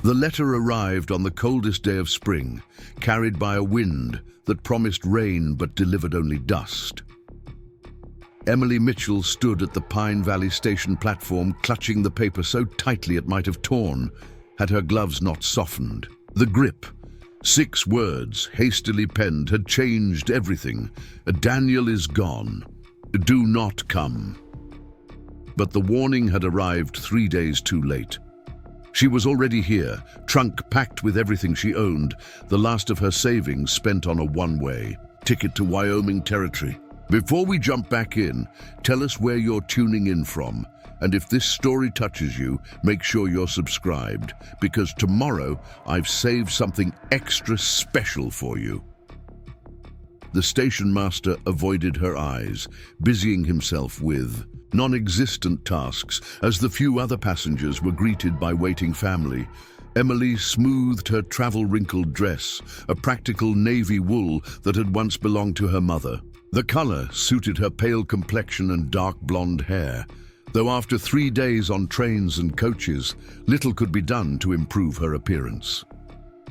The letter arrived on the coldest day of spring, carried by a wind that promised rain but delivered only dust. Emily Mitchell stood at the Pine Valley Station platform, clutching the paper so tightly it might have torn, had her gloves not softened. The grip, 6 words hastily penned, had changed everything. Daniel is gone. Do not come. But the warning had arrived 3 days too late. She was already here, trunk packed with everything she owned, the last of her savings spent on a one-way ticket to Wyoming Territory. Before we jump back in, tell us where you're tuning in from, and if this story touches you, make sure you're subscribed, because tomorrow I've saved something extra special for you. The station master avoided her eyes, busying himself with non-existent tasks as the few other passengers were greeted by waiting family. Emily smoothed her travel-wrinkled dress, a practical navy wool that had once belonged to her mother. The color suited her pale complexion and dark blonde hair, though after 3 days on trains and coaches, little could be done to improve her appearance.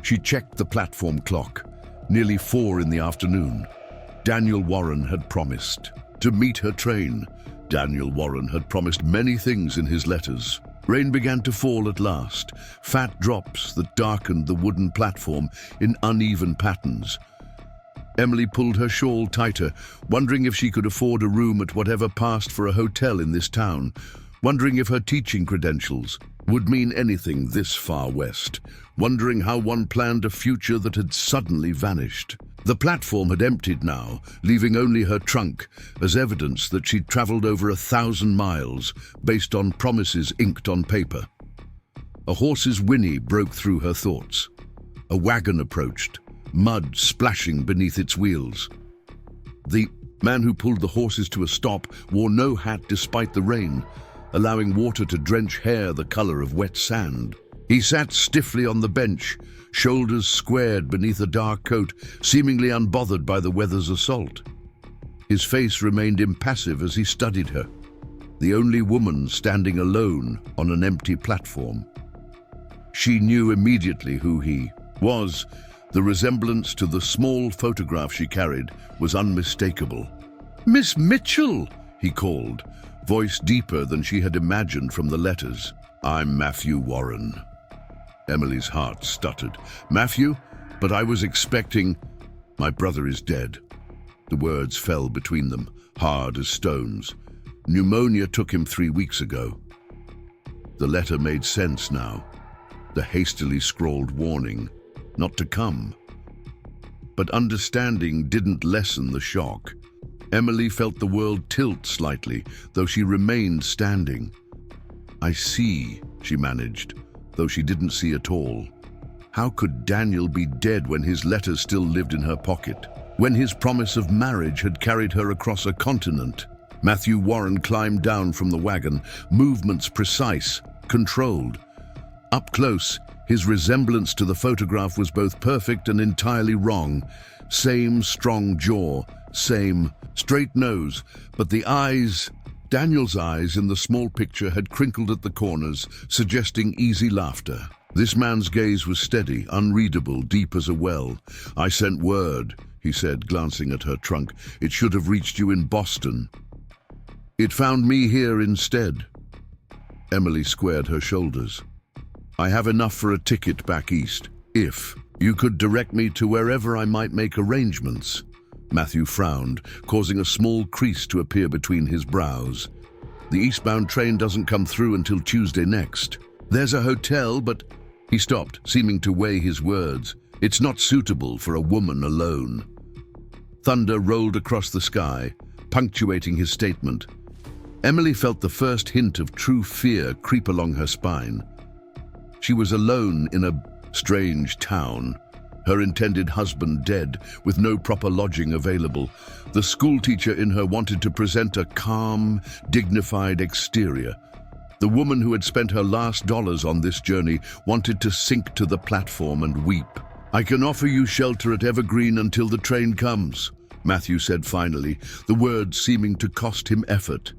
She checked the platform clock, nearly 4 in the afternoon. Daniel Warren had promised to meet her train. Daniel Warren had promised many things in his letters. Rain began to fall at last, fat drops that darkened the wooden platform in uneven patterns. Emily pulled her shawl tighter, wondering if she could afford a room at whatever passed for a hotel in this town, wondering if her teaching credentials would mean anything this far west, wondering how one planned a future that had suddenly vanished. The platform had emptied now, leaving only her trunk as evidence that she'd traveled over 1,000 miles based on promises inked on paper. A horse's whinny broke through her thoughts. A wagon approached, mud splashing beneath its wheels. The man who pulled the horses to a stop wore no hat despite the rain, allowing water to drench hair the color of wet sand. He sat stiffly on the bench, shoulders squared beneath a dark coat, seemingly unbothered by the weather's assault. His face remained impassive as he studied her, the only woman standing alone on an empty platform. She knew immediately who he was. The resemblance to the small photograph she carried was unmistakable. "Miss Mitchell," he called, voice deeper than she had imagined from the letters. "I'm Matthew Warren." Emily's heart stuttered. "Matthew? But I was expecting—" "My brother is dead." The words fell between them, hard as stones. "Pneumonia took him 3 weeks ago." The letter made sense now. The hastily scrawled warning, not to come. But understanding didn't lessen the shock. Emily felt the world tilt slightly, though she remained standing. "I see," she managed, though she didn't see at all. How could Daniel be dead when his letters still lived in her pocket? When his promise of marriage had carried her across a continent? Matthew Warren climbed down from the wagon, movements precise, controlled. Up close, his resemblance to the photograph was both perfect and entirely wrong. Same strong jaw, same straight nose, but the eyes— Daniel's eyes in the small picture had crinkled at the corners, suggesting easy laughter. This man's gaze was steady, unreadable, deep as a well. "I sent word," he said, glancing at her trunk. "It should have reached you in Boston. It found me here instead." Emily squared her shoulders. "I have enough for a ticket back east. If you could direct me to wherever I might make arrangements." Matthew frowned, causing a small crease to appear between his brows. "The eastbound train doesn't come through until Tuesday next. There's a hotel, but—" He stopped, seeming to weigh his words. "It's not suitable for a woman alone." Thunder rolled across the sky, punctuating his statement. Emily felt the first hint of true fear creep along her spine. She was alone in a strange town. Her intended husband dead, with no proper lodging available. The schoolteacher in her wanted to present a calm, dignified exterior. The woman who had spent her last dollars on this journey wanted to sink to the platform and weep. "I can offer you shelter at Evergreen until the train comes," Matthew said finally, the words seeming to cost him effort.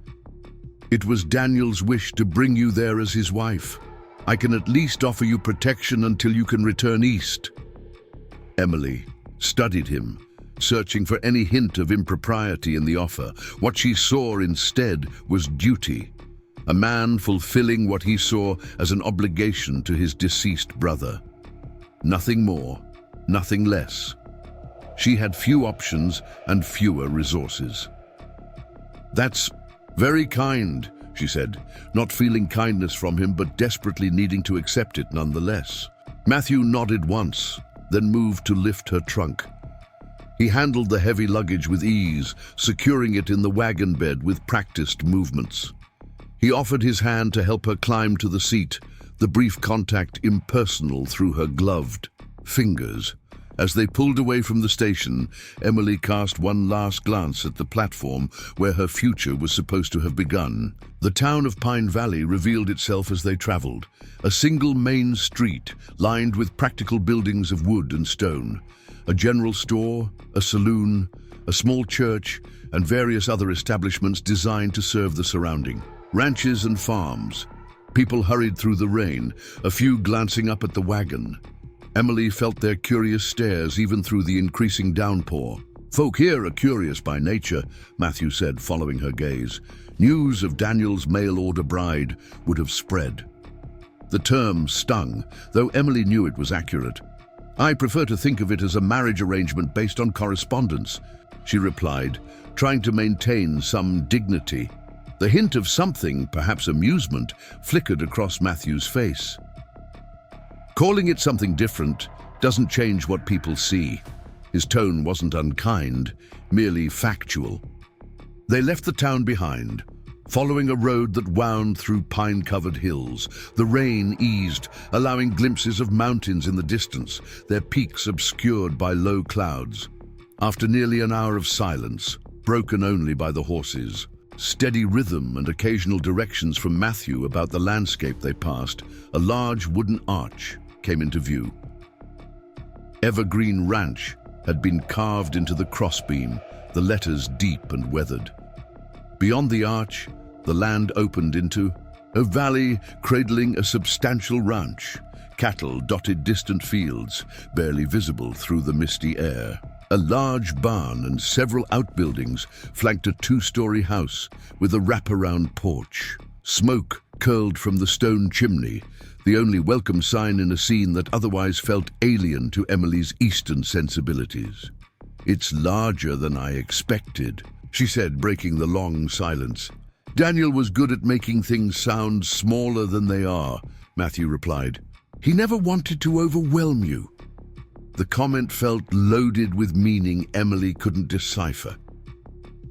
"It was Daniel's wish to bring you there as his wife. I can at least offer you protection until you can return east." Emily studied him, searching for any hint of impropriety in the offer. What she saw instead was duty, a man fulfilling what he saw as an obligation to his deceased brother. Nothing more, nothing less. She had few options and fewer resources. "That's very kind," she said, not feeling kindness from him but desperately needing to accept it nonetheless. Matthew nodded once, then moved to lift her trunk. He handled the heavy luggage with ease, securing it in the wagon bed with practiced movements. He offered his hand to help her climb to the seat, the brief contact impersonal through her gloved fingers. As they pulled away from the station, Emily cast one last glance at the platform where her future was supposed to have begun. The town of Pine Valley revealed itself as they traveled, a single main street lined with practical buildings of wood and stone. A general store, a saloon, a small church, and various other establishments designed to serve the surrounding. Ranches and farms. People hurried through the rain, a few glancing up at the wagon. Emily felt their curious stares even through the increasing downpour. "Folk here are curious by nature," Matthew said, following her gaze. News of Daniel's mail-order bride would have spread. The term stung, though Emily knew it was accurate. "I prefer to think of it as a marriage arrangement based on correspondence," she replied, trying to maintain some dignity. The hint of something, perhaps amusement, flickered across Matthew's face. "Calling it something different doesn't change what people see." His tone wasn't unkind, merely factual. They left the town behind, following a road that wound through pine-covered hills. The rain eased, allowing glimpses of mountains in the distance, their peaks obscured by low clouds. After nearly an hour of silence, broken only by the horses, steady rhythm and occasional directions from Matthew about the landscape they passed, a large wooden arch came into view. Evergreen Ranch had been carved into the crossbeam, the letters deep and weathered. Beyond the arch, the land opened into a valley cradling a substantial ranch. Cattle dotted distant fields, barely visible through the misty air. A large barn and several outbuildings flanked a two-story house with a wraparound porch. Smoke curled from the stone chimney, the only welcome sign in a scene that otherwise felt alien to Emily's eastern sensibilities. "It's larger than I expected," she said, breaking the long silence. "Daniel was good at making things sound smaller than they are," Matthew replied. "He never wanted to overwhelm you." The comment felt loaded with meaning Emily couldn't decipher.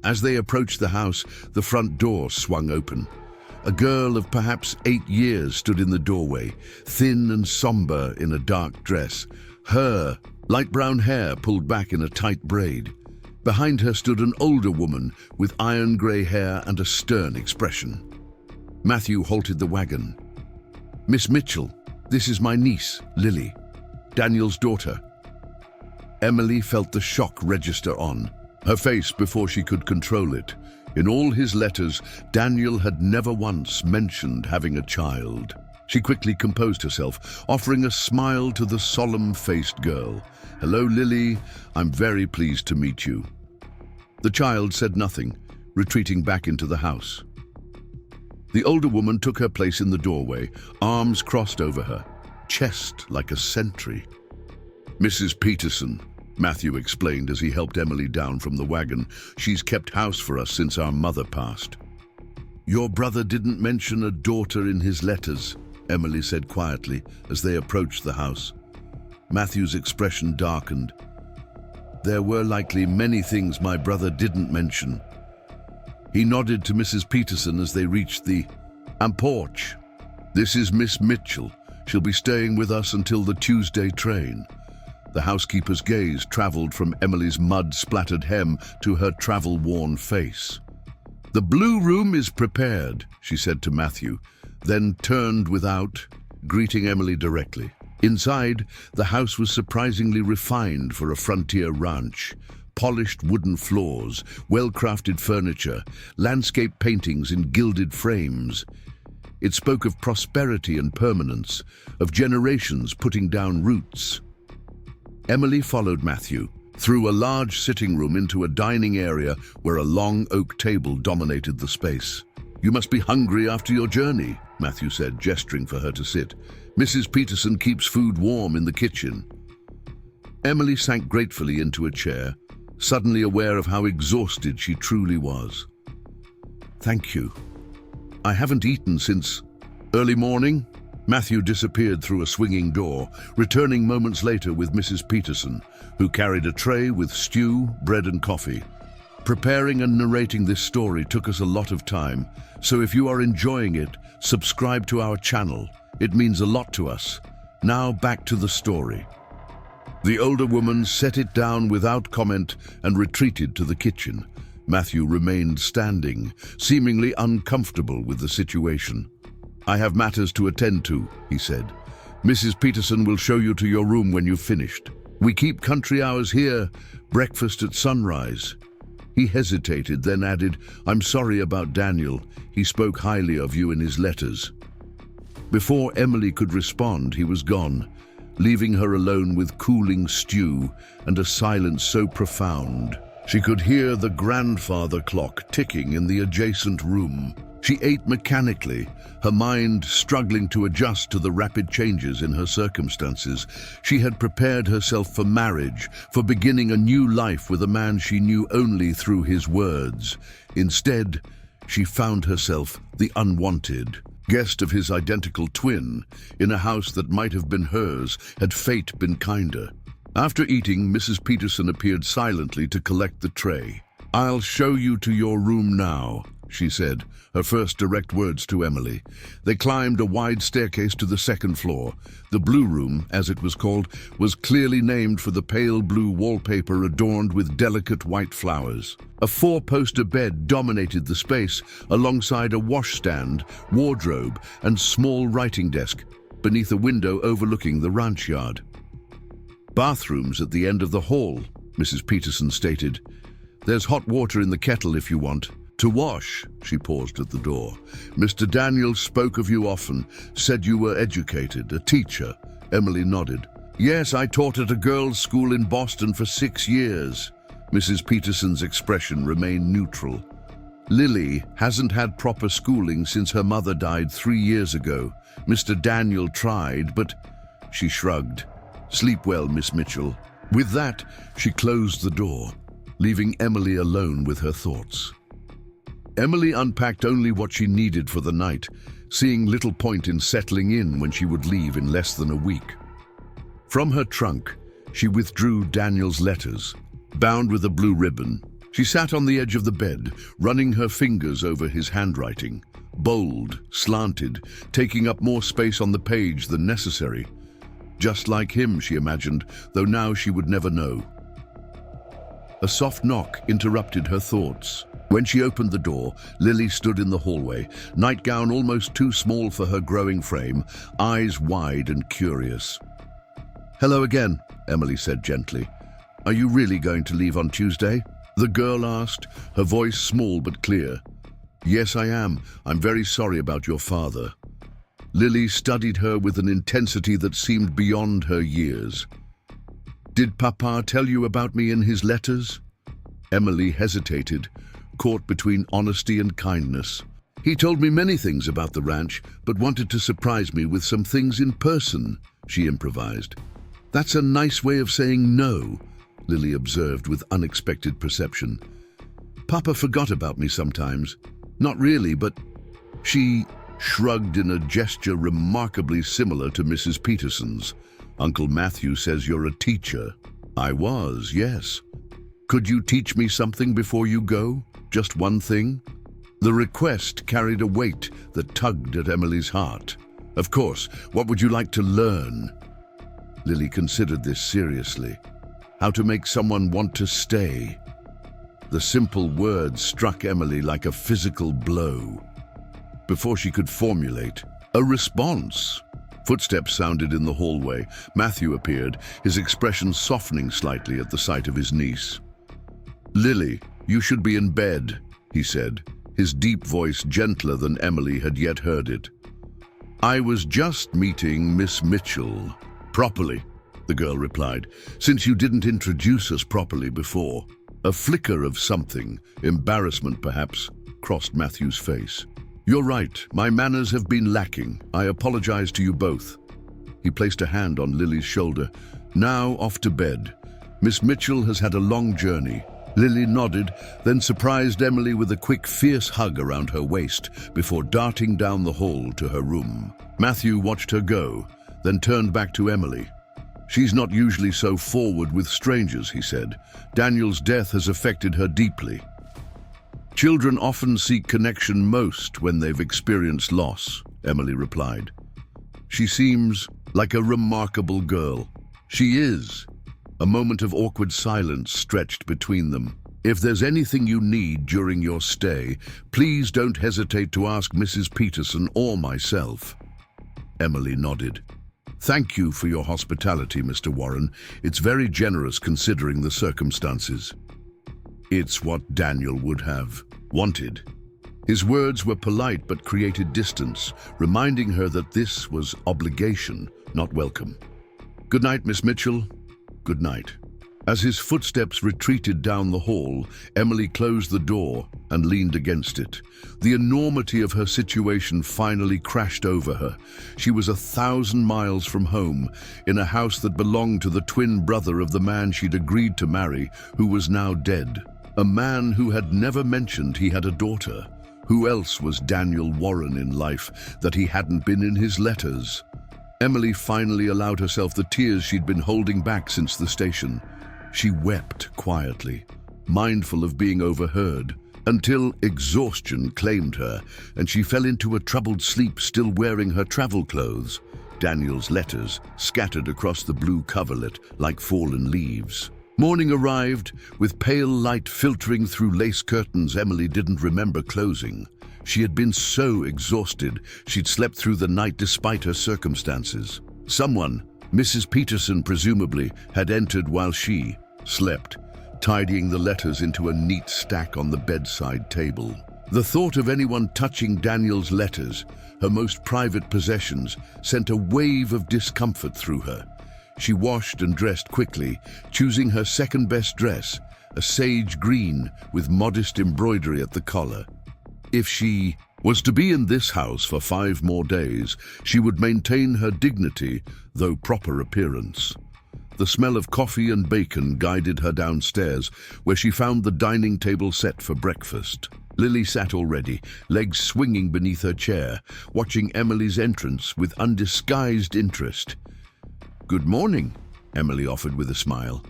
As they approached the house, the front door swung open. A girl of perhaps 8 years stood in the doorway, thin and somber in a dark dress. Her light brown hair pulled back in a tight braid. Behind her stood an older woman with iron-grey hair and a stern expression. Matthew halted the wagon. "Miss Mitchell, this is my niece, Lily, Daniel's daughter." Emily felt the shock register on her face before she could control it. In all his letters, Daniel had never once mentioned having a child. She quickly composed herself, offering a smile to the solemn-faced girl. "Hello, Lily. I'm very pleased to meet you." The child said nothing, retreating back into the house. The older woman took her place in the doorway, arms crossed over her, chest like a sentry. "Mrs. Peterson," Matthew explained as he helped Emily down from the wagon. "She's kept house for us since our mother passed." "Your brother didn't mention a daughter in his letters," Emily said quietly as they approached the house. Matthew's expression darkened. "There were likely many things my brother didn't mention." He nodded to Mrs. Peterson as they reached the porch. "This is Miss Mitchell. She'll be staying with us until the Tuesday train." The housekeeper's gaze traveled from Emily's mud-splattered hem to her travel-worn face. "The blue room is prepared," she said to Matthew, then turned without, greeting Emily directly. Inside, the house was surprisingly refined for a frontier ranch. Polished wooden floors, well-crafted furniture, landscape paintings in gilded frames. It spoke of prosperity and permanence, of generations putting down roots. Emily followed Matthew through a large sitting room into a dining area where a long oak table dominated the space. "You must be hungry after your journey," Matthew said, gesturing for her to sit. "Mrs. Peterson keeps food warm in the kitchen." Emily sank gratefully into a chair, suddenly aware of how exhausted she truly was. "Thank you. I haven't eaten since early morning." Matthew disappeared through a swinging door, returning moments later with Mrs. Peterson, who carried a tray with stew, bread and coffee. Preparing and narrating this story took us a lot of time, so if you are enjoying it, subscribe to our channel. It means a lot to us. Now back to the story. The older woman set it down without comment and retreated to the kitchen. Matthew remained standing, seemingly uncomfortable with the situation. "I have matters to attend to," he said. "Mrs. Peterson will show you to your room when you've finished. We keep country hours here, breakfast at sunrise." He hesitated, then added, "I'm sorry about Daniel. He spoke highly of you in his letters." Before Emily could respond, he was gone, leaving her alone with cooling stew and a silence so profound she could hear the grandfather clock ticking in the adjacent room. She ate mechanically, her mind struggling to adjust to the rapid changes in her circumstances. She had prepared herself for marriage, for beginning a new life with a man she knew only through his words. Instead, she found herself the unwanted guest of his identical twin, in a house that might have been hers had fate been kinder. After eating, Mrs. Peterson appeared silently to collect the tray. "I'll show you to your room now," she said, her first direct words to Emily. They climbed a wide staircase to the second floor. The blue room, as it was called, was clearly named for the pale blue wallpaper adorned with delicate white flowers. A four-poster bed dominated the space, alongside a washstand, wardrobe, and small writing desk, beneath a window overlooking the ranch yard. "Bathrooms at the end of the hall," Mrs. Peterson stated. "There's hot water in the kettle if you want to wash." She paused at the door. "Mr. Daniel spoke of you often, said you were educated, a teacher." Emily nodded. "Yes, I taught at a girls' school in Boston for 6 years." Mrs. Peterson's expression remained neutral. "Lily hasn't had proper schooling since her mother died 3 years ago. Mr. Daniel tried, but..." She shrugged. "Sleep well, Miss Mitchell." With that, she closed the door, leaving Emily alone with her thoughts. Emily unpacked only what she needed for the night, seeing little point in settling in when she would leave in less than a week. From her trunk, she withdrew Daniel's letters, bound with a blue ribbon. She sat on the edge of the bed, running her fingers over his handwriting, bold, slanted, taking up more space on the page than necessary. Just like him, she imagined, though now she would never know. A soft knock interrupted her thoughts. When she opened the door, Lily stood in the hallway, nightgown almost too small for her growing frame, eyes wide and curious. "Hello again," Emily said gently. "Are you really going to leave on Tuesday?" the girl asked, her voice small but clear. "Yes, I am. I'm very sorry about your father." Lily studied her with an intensity that seemed beyond her years. "Did Papa tell you about me in his letters?" Emily hesitated, caught between honesty and kindness. "He told me many things about the ranch, but wanted to surprise me with some things in person," she improvised. "That's a nice way of saying no," Lily observed with unexpected perception. "Papa forgot about me sometimes. Not really, but..." She shrugged in a gesture remarkably similar to Mrs. Peterson's. "Uncle Matthew says you're a teacher." "I was, yes." "Could you teach me something before you go? Just one thing?" The request carried a weight that tugged at Emily's heart. "Of course, what would you like to learn?" Lily considered this seriously. How to make someone want to stay. The simple words struck Emily like a physical blow. Before she could formulate a response, footsteps sounded in the hallway. Matthew appeared, his expression softening slightly at the sight of his niece. "Lily, you should be in bed," he said, his deep voice gentler than Emily had yet heard it. "I was just meeting Miss Mitchell." "Properly," the girl replied, "since you didn't introduce us properly before." A flicker of something, embarrassment perhaps, crossed Matthew's face. "You're right, my manners have been lacking. I apologize to you both." He placed a hand on Lily's shoulder. "Now off to bed. Miss Mitchell has had a long journey." Lily nodded, then surprised Emily with a quick, fierce hug around her waist before darting down the hall to her room. Matthew watched her go, then turned back to Emily. "She's not usually so forward with strangers," he said. "Daniel's death has affected her deeply." "Children often seek connection most when they've experienced loss," Emily replied. "She seems like a remarkable girl." "She is." A moment of awkward silence stretched between them. "If there's anything you need during your stay, please don't hesitate to ask Mrs. Peterson or myself." Emily nodded. "Thank you for your hospitality, Mr. Warren. It's very generous considering the circumstances." "It's what Daniel would have wanted." His words were polite but created distance, reminding her that this was obligation, not welcome. "Good night, Miss Mitchell." "Good night." As his footsteps retreated down the hall, Emily closed the door and leaned against it. The enormity of her situation finally crashed over her. She was 1,000 miles from home, in a house that belonged to the twin brother of the man she'd agreed to marry, who was now dead. A man who had never mentioned he had a daughter. Who else was Daniel Warren in life that he hadn't been in his letters? Emily finally allowed herself the tears she'd been holding back since the station. She wept quietly, mindful of being overheard, until exhaustion claimed her and she fell into a troubled sleep, still wearing her travel clothes. Daniel's letters scattered across the blue coverlet like fallen leaves. Morning arrived, with pale light filtering through lace curtains Emily didn't remember closing. She had been so exhausted, she'd slept through the night despite her circumstances. Someone, Mrs. Peterson presumably, had entered while she slept, tidying the letters into a neat stack on the bedside table. The thought of anyone touching Daniel's letters, her most private possessions, sent a wave of discomfort through her. She washed and dressed quickly, choosing her second-best dress, a sage green with modest embroidery at the collar. If she was to be in this house for 5 more days, she would maintain her dignity, though proper appearance. The smell of coffee and bacon guided her downstairs, where she found the dining table set for breakfast. Lily sat already, legs swinging beneath her chair, watching Emily's entrance with undisguised interest. "Good morning," Emily offered with a smile.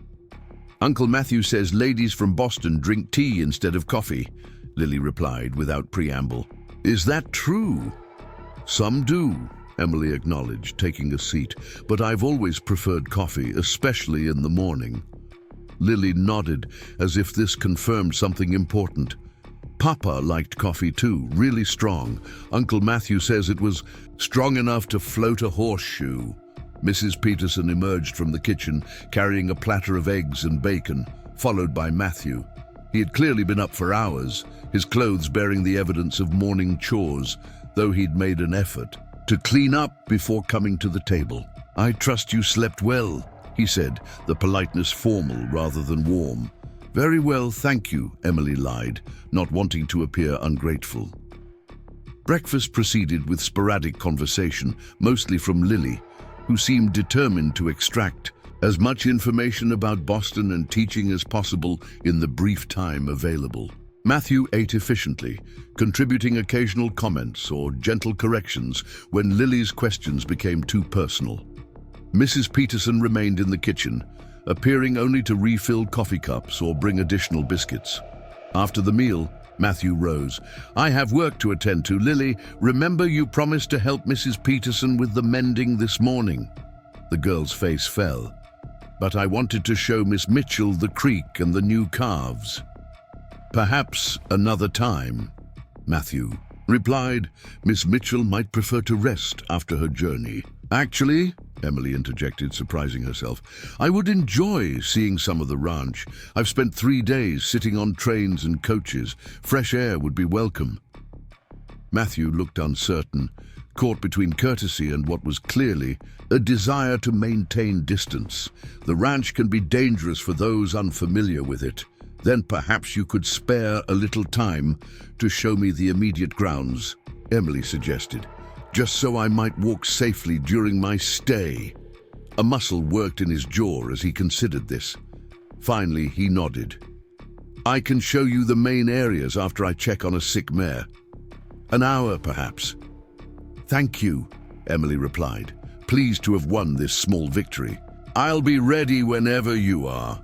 "Uncle Matthew says ladies from Boston drink tea instead of coffee," Lily replied without preamble. "Is that true?" "Some do," Emily acknowledged, taking a seat, "but I've always preferred coffee, especially in the morning." Lily nodded, as if this confirmed something important. "Papa liked coffee too, really strong. Uncle Matthew says it was strong enough to float a horseshoe." Mrs. Peterson emerged from the kitchen, carrying a platter of eggs and bacon, followed by Matthew. He had clearly been up for hours, his clothes bearing the evidence of morning chores, though he'd made an effort to clean up before coming to the table. "I trust you slept well," he said, the politeness formal rather than warm. "Very well, thank you," Emily lied, not wanting to appear ungrateful. Breakfast proceeded with sporadic conversation, mostly from Lily, who seemed determined to extract as much information about Boston and teaching as possible in the brief time available. Matthew ate efficiently, contributing occasional comments or gentle corrections when Lily's questions became too personal. Mrs. Peterson remained in the kitchen, appearing only to refill coffee cups or bring additional biscuits. After the meal, Matthew rose. "I have work to attend to, Lily. Remember you promised to help Mrs. Peterson with the mending this morning." The girl's face fell. "But I wanted to show Miss Mitchell the creek and the new calves." "Perhaps another time," Matthew replied. "Miss Mitchell might prefer to rest after her journey." "Actually," Emily interjected, surprising herself, "I would enjoy seeing some of the ranch. I've spent 3 days sitting on trains and coaches. Fresh air would be welcome." Matthew looked uncertain, caught between courtesy and what was clearly a desire to maintain distance. The ranch can be dangerous for those unfamiliar with it. Then perhaps you could spare a little time to show me the immediate grounds, Emily suggested, just so I might walk safely during my stay. A muscle worked in his jaw as he considered this. Finally, he nodded. I can show you the main areas after I check on a sick mare. An hour, perhaps. Thank you, Emily replied, pleased to have won this small victory. I'll be ready whenever you are.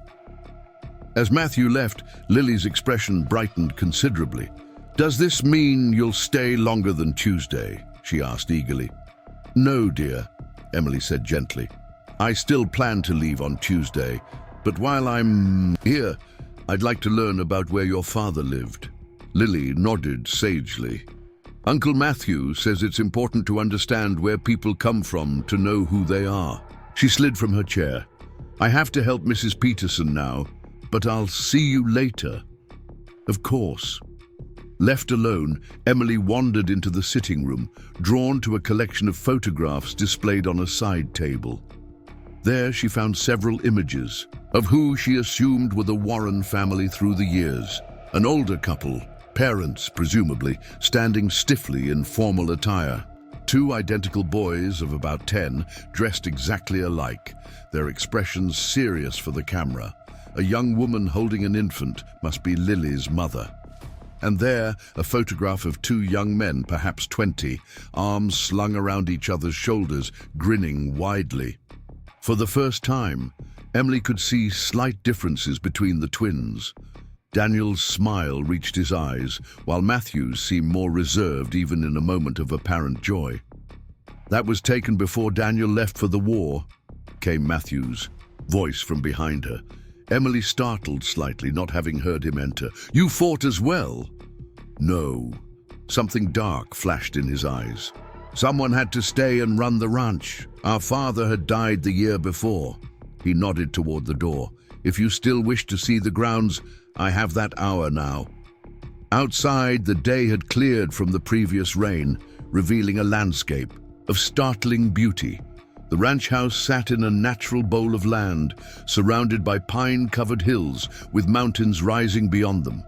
As Matthew left, Lily's expression brightened considerably. Does this mean you'll stay longer than Tuesday? She asked eagerly. No, dear, Emily said gently. I still plan to leave on Tuesday, but while I'm here, I'd like to learn about where your father lived. Lily nodded sagely. Uncle Matthew says it's important to understand where people come from to know who they are. She slid from her chair. I have to help Mrs. Peterson now, but I'll see you later. Of course. Left alone, Emily wandered into the sitting room, drawn to a collection of photographs displayed on a side table. There she found several images of who she assumed were the Warren family through the years. An older couple, parents presumably, standing stiffly in formal attire. Two identical boys of about 10, dressed exactly alike, their expressions serious for the camera. A young woman holding an infant must be Lily's mother. And there, a photograph of two young men, perhaps 20, arms slung around each other's shoulders, grinning widely. For the first time, Emily could see slight differences between the twins. Daniel's smile reached his eyes, while Matthew's seemed more reserved even in a moment of apparent joy. That was taken before Daniel left for the war, came Matthew's voice from behind her. Emily startled slightly, not having heard him enter. You fought as well? No. Something dark flashed in his eyes. Someone had to stay and run the ranch. Our father had died the year before. He nodded toward the door. If you still wish to see the grounds, I have that hour now. Outside, the day had cleared from the previous rain, revealing a landscape of startling beauty. The ranch house sat in a natural bowl of land, surrounded by pine-covered hills with mountains rising beyond them.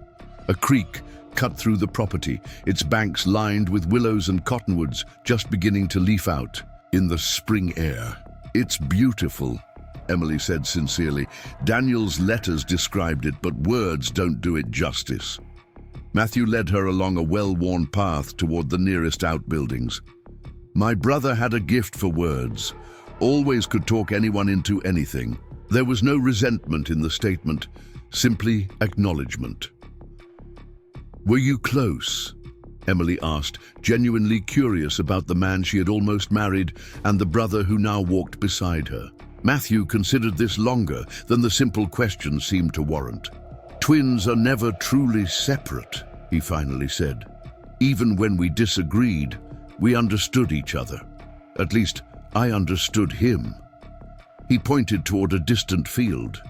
A creek cut through the property, its banks lined with willows and cottonwoods just beginning to leaf out in the spring air. It's beautiful, Emily said sincerely. Daniel's letters described it, but words don't do it justice. Matthew led her along a well-worn path toward the nearest outbuildings. My brother had a gift for words. Always could talk anyone into anything. There was no resentment in the statement, simply acknowledgement. Were you close? Emily asked, genuinely curious about the man she had almost married and the brother who now walked beside her. Matthew considered this longer than the simple question seemed to warrant. Twins are never truly separate, he finally said. Even when we disagreed, we understood each other. At least, I understood him. He pointed toward a distant field.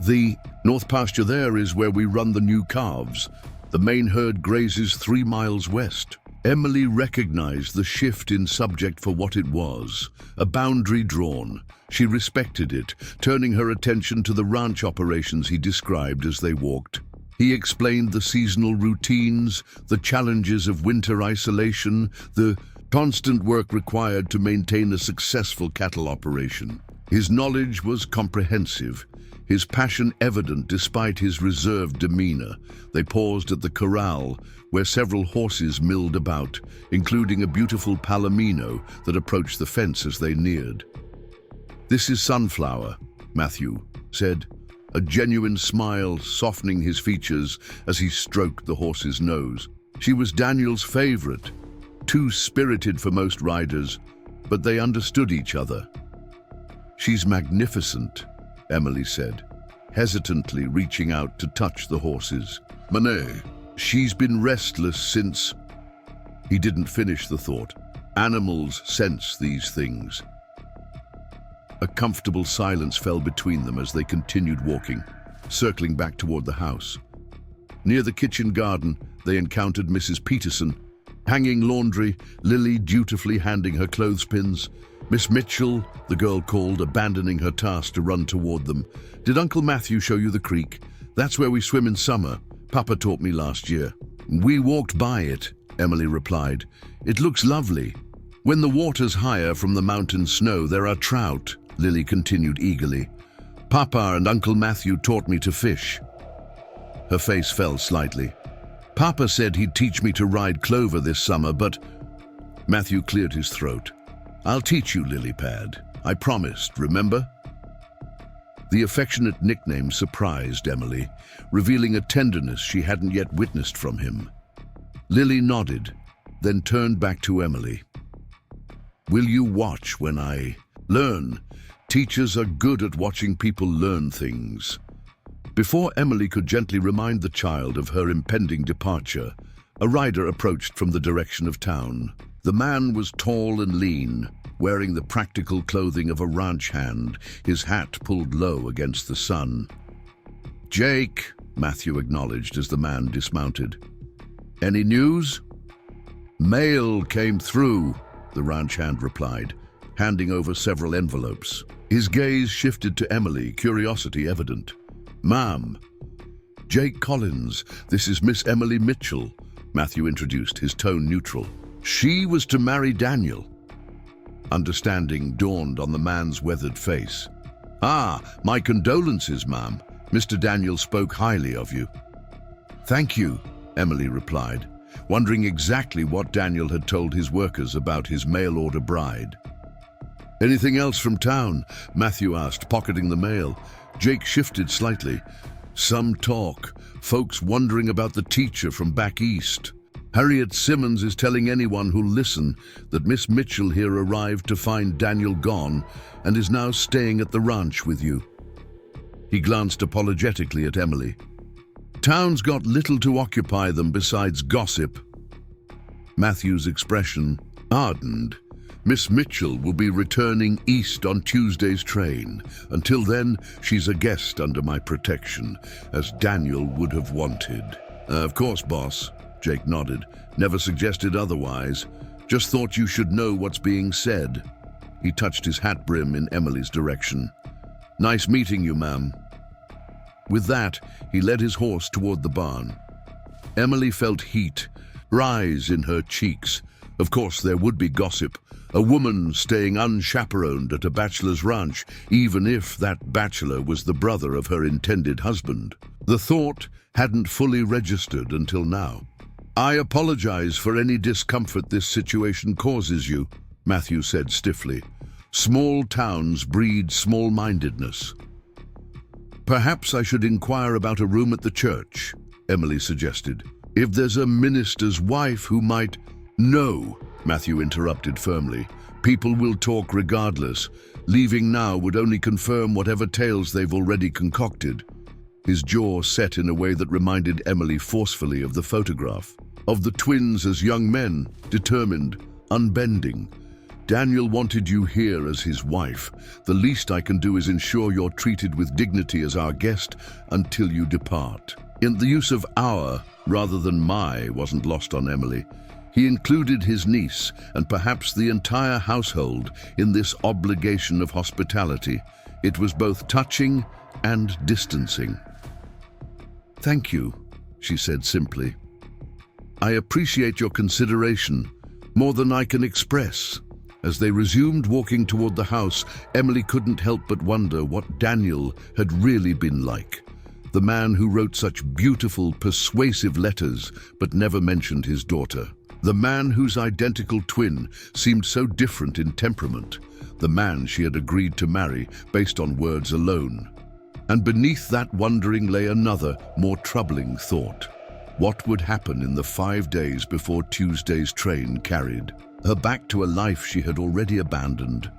The north pasture there is where we run the new calves. The main herd grazes 3 miles west. Emily recognized the shift in subject for what it was, a boundary drawn. She respected it, turning her attention to the ranch operations he described as they walked. He explained the seasonal routines, the challenges of winter isolation, the constant work required to maintain a successful cattle operation. His knowledge was comprehensive, his passion evident despite his reserved demeanor. They paused at the corral, where several horses milled about, including a beautiful palomino that approached the fence as they neared. This is Sunflower, Matthew said, a genuine smile softening his features as he stroked the horse's nose. She was Daniel's favorite. Too spirited for most riders, but they understood each other. She's magnificent, Emily said, hesitantly reaching out to touch the horses. Manet, she's been restless since... He didn't finish the thought. Animals sense these things. A comfortable silence fell between them as they continued walking, circling back toward the house. Near the kitchen garden, they encountered Mrs. Peterson, Hanging laundry, Lily dutifully handing her clothespins. Miss Mitchell, the girl called, abandoning her task to run toward them. Did Uncle Matthew show you the creek? That's where we swim in summer. Papa taught me last year. We walked by it, Emily replied. It looks lovely. When the water's higher from the mountain snow, there are trout, Lily continued eagerly. Papa and Uncle Matthew taught me to fish. Her face fell slightly. Papa said he'd teach me to ride Clover this summer, but... Matthew cleared his throat. I'll teach you, Lilypad. I promised, remember? The affectionate nickname surprised Emily, revealing a tenderness she hadn't yet witnessed from him. Lily nodded, then turned back to Emily. Will you watch when I learn? Teachers are good at watching people learn things. Before Emily could gently remind the child of her impending departure, a rider approached from the direction of town. The man was tall and lean, wearing the practical clothing of a ranch hand, his hat pulled low against the sun. Jake, Matthew acknowledged as the man dismounted. Any news? Mail came through, the ranch hand replied, handing over several envelopes. His gaze shifted to Emily, curiosity evident. Ma'am. Jake Collins, this is Miss Emily Mitchell, Matthew introduced, his tone neutral. She was to marry Daniel. Understanding dawned on the man's weathered face. Ah, my condolences, ma'am. Mr. Daniel spoke highly of you. Thank you, Emily replied, wondering exactly what Daniel had told his workers about his mail-order bride. Anything else from town? Matthew asked, pocketing the mail. Jake shifted slightly. Some talk, folks wondering about the teacher from back east. Harriet Simmons is telling anyone who'll listen that Miss Mitchell here arrived to find Daniel gone and is now staying at the ranch with you. He glanced apologetically at Emily. Town's got little to occupy them besides gossip. Matthew's expression hardened. Miss Mitchell will be returning east on Tuesday's train. Until then, she's a guest under my protection, as Daniel would have wanted. Of course, boss. Jake nodded. Never suggested otherwise. Just thought you should know what's being said. He touched his hat brim in Emily's direction. Nice meeting you, ma'am. With that, he led his horse toward the barn. Emily felt heat rise in her cheeks. Of course, there would be gossip. A woman staying unchaperoned at a bachelor's ranch, even if that bachelor was the brother of her intended husband. The thought hadn't fully registered until now. I apologize for any discomfort this situation causes you, Matthew said stiffly. Small towns breed small-mindedness. Perhaps I should inquire about a room at the church, Emily suggested. If there's a minister's wife who might... No, Matthew interrupted firmly. People will talk regardless. Leaving now would only confirm whatever tales they've already concocted. His jaw set in a way that reminded Emily forcefully of the photograph. Of the twins as young men, determined, unbending. Daniel wanted you here as his wife. The least I can do is ensure you're treated with dignity as our guest until you depart. In the use of our rather than my wasn't lost on Emily. He included his niece and perhaps the entire household in this obligation of hospitality. It was both touching and distancing. Thank you, she said simply. I appreciate your consideration, more than I can express. As they resumed walking toward the house, Emily couldn't help but wonder what Daniel had really been like. The man who wrote such beautiful, persuasive letters but never mentioned his daughter. The man whose identical twin seemed so different in temperament. The man she had agreed to marry based on words alone. And beneath that wondering lay another, more troubling thought. What would happen in the 5 days before Tuesday's train carried her back to a life she had already abandoned?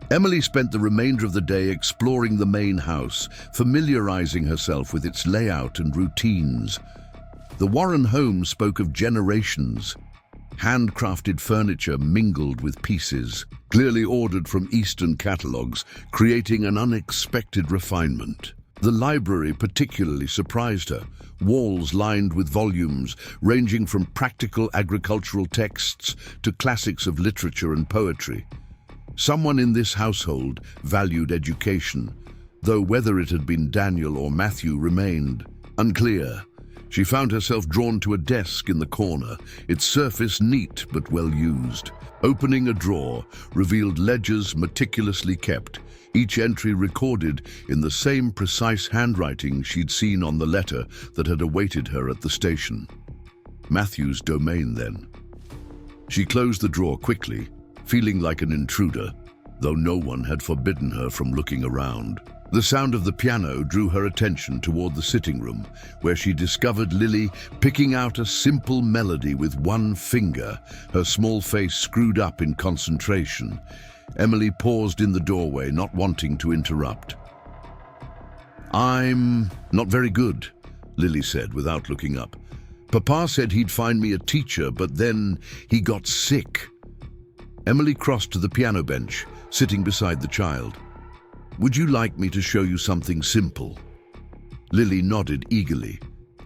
Emily spent the remainder of the day exploring the main house, familiarizing herself with its layout and routines. The Warren home spoke of generations. Handcrafted furniture mingled with pieces, clearly ordered from Eastern catalogs, creating an unexpected refinement. The library particularly surprised her. Walls lined with volumes ranging from practical agricultural texts to classics of literature and poetry. Someone in this household valued education, though whether it had been Daniel or Matthew remained unclear. She found herself drawn to a desk in the corner, its surface neat but well used. Opening a drawer revealed ledgers meticulously kept, each entry recorded in the same precise handwriting she'd seen on the letter that had awaited her at the station. Matthew's domain, then. She closed the drawer quickly, feeling like an intruder, though no one had forbidden her from looking around. The sound of the piano drew her attention toward the sitting room, where she discovered Lily picking out a simple melody with one finger, her small face screwed up in concentration. Emily paused in the doorway, not wanting to interrupt. "I'm not very good," Lily said without looking up. "Papa said he'd find me a teacher, but then he got sick." Emily crossed to the piano bench, sitting beside the child. "Would you like me to show you something simple?" Lily nodded eagerly.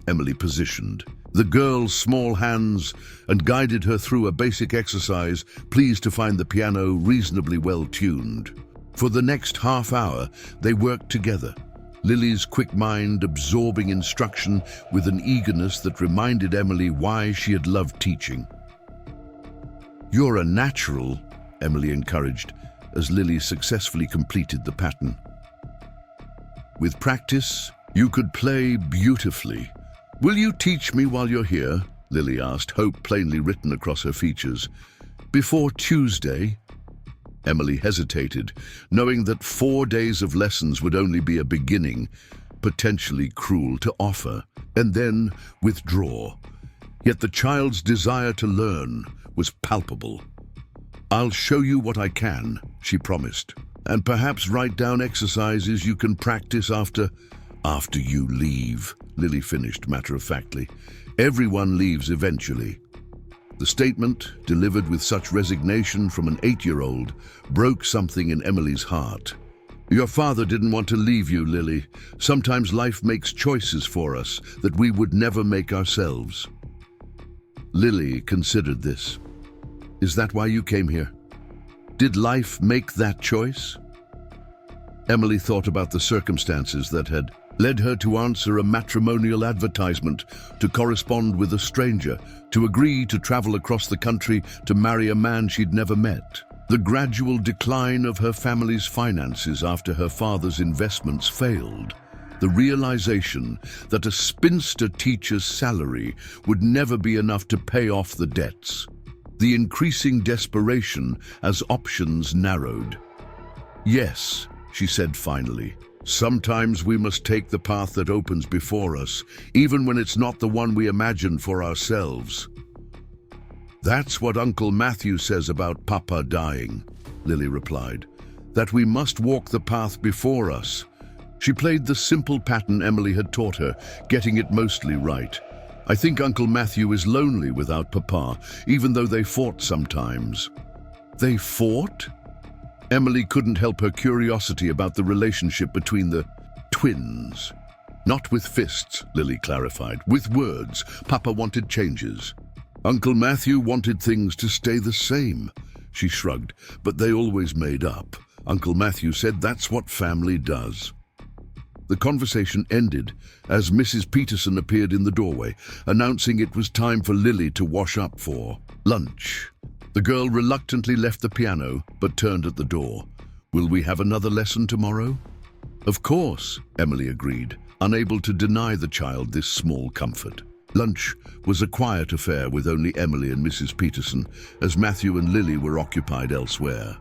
Emily positioned the girl's small hands and guided her through a basic exercise, pleased to find the piano reasonably well tuned. For the next half hour, they worked together, Lily's quick mind absorbing instruction with an eagerness that reminded Emily why she had loved teaching. "You're a natural," Emily encouraged, as Lily successfully completed the pattern. "With practice, you could play beautifully. Will you teach me while you're here?" Lily asked, hope plainly written across her features. "Before Tuesday?" Emily hesitated, knowing that 4 days of lessons would only be a beginning, potentially cruel to offer, and then withdraw. Yet the child's desire to learn was palpable. "I'll show you what I can," she promised, "and perhaps write down exercises you can practice after you leave," Lily finished matter-of-factly. "Everyone leaves eventually." The statement, delivered with such resignation from an 8-year-old, broke something in Emily's heart. "Your father didn't want to leave you, Lily. Sometimes life makes choices for us that we would never make ourselves." Lily considered this. "Is that why you came here? Did life make that choice?" Emily thought about the circumstances that had led her to answer a matrimonial advertisement, to correspond with a stranger, to agree to travel across the country to marry a man she'd never met. The gradual decline of her family's finances after her father's investments failed. The realization that a spinster teacher's salary would never be enough to pay off the debts. The increasing desperation as options narrowed. "Yes," she said finally. "Sometimes we must take the path that opens before us, even when it's not the one we imagined for ourselves." "That's what Uncle Matthew says about Papa dying," Lily replied. "That we must walk the path before us." She played the simple pattern Emily had taught her, getting it mostly right. "I think Uncle Matthew is lonely without Papa, even though they fought sometimes." "They fought?" Emily couldn't help her curiosity about the relationship between the twins. "Not with fists," Lily clarified. "With words. Papa wanted changes. Uncle Matthew wanted things to stay the same." She shrugged. "But they always made up. Uncle Matthew said that's what family does." The conversation ended as Mrs. Peterson appeared in the doorway, announcing it was time for Lily to wash up for lunch. The girl reluctantly left the piano, but turned at the door. "Will we have another lesson tomorrow?" "Of course," Emily agreed, unable to deny the child this small comfort. Lunch was a quiet affair with only Emily and Mrs. Peterson, as Matthew and Lily were occupied elsewhere.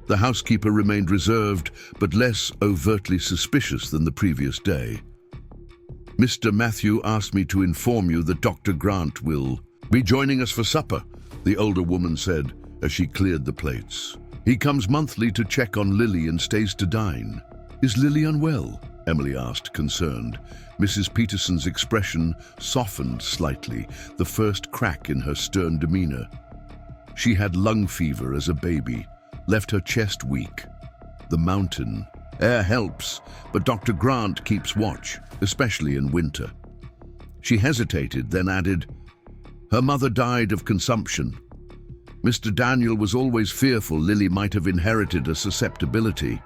The housekeeper remained reserved, but less overtly suspicious than the previous day. "Mr. Matthew asked me to inform you that Dr. Grant will be joining us for supper," the older woman said as she cleared the plates. "He comes monthly to check on Lily and stays to dine." "Is Lily unwell?" Emily asked, concerned. Mrs. Peterson's expression softened slightly, the first crack in her stern demeanor. "She had lung fever as a baby, left her chest weak. The mountain," Air helps, but Dr. Grant keeps watch, especially in winter. She hesitated, then added, "Her mother died of consumption. Mr. Daniel was always fearful Lily might have inherited a susceptibility."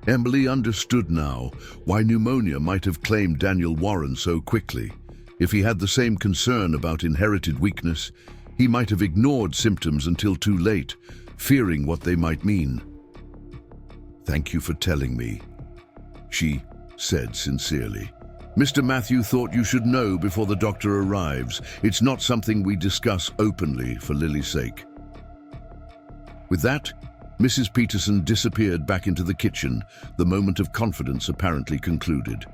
Emily understood now why pneumonia might have claimed Daniel Warren so quickly. If he had the same concern about inherited weakness, he might have ignored symptoms until too late, fearing what they might mean. "Thank you for telling me," she said sincerely. "Mr. Matthew thought you should know before the doctor arrives. It's not something we discuss openly for Lily's sake." With that, Mrs. Peterson disappeared back into the kitchen, the moment of confidence apparently concluded.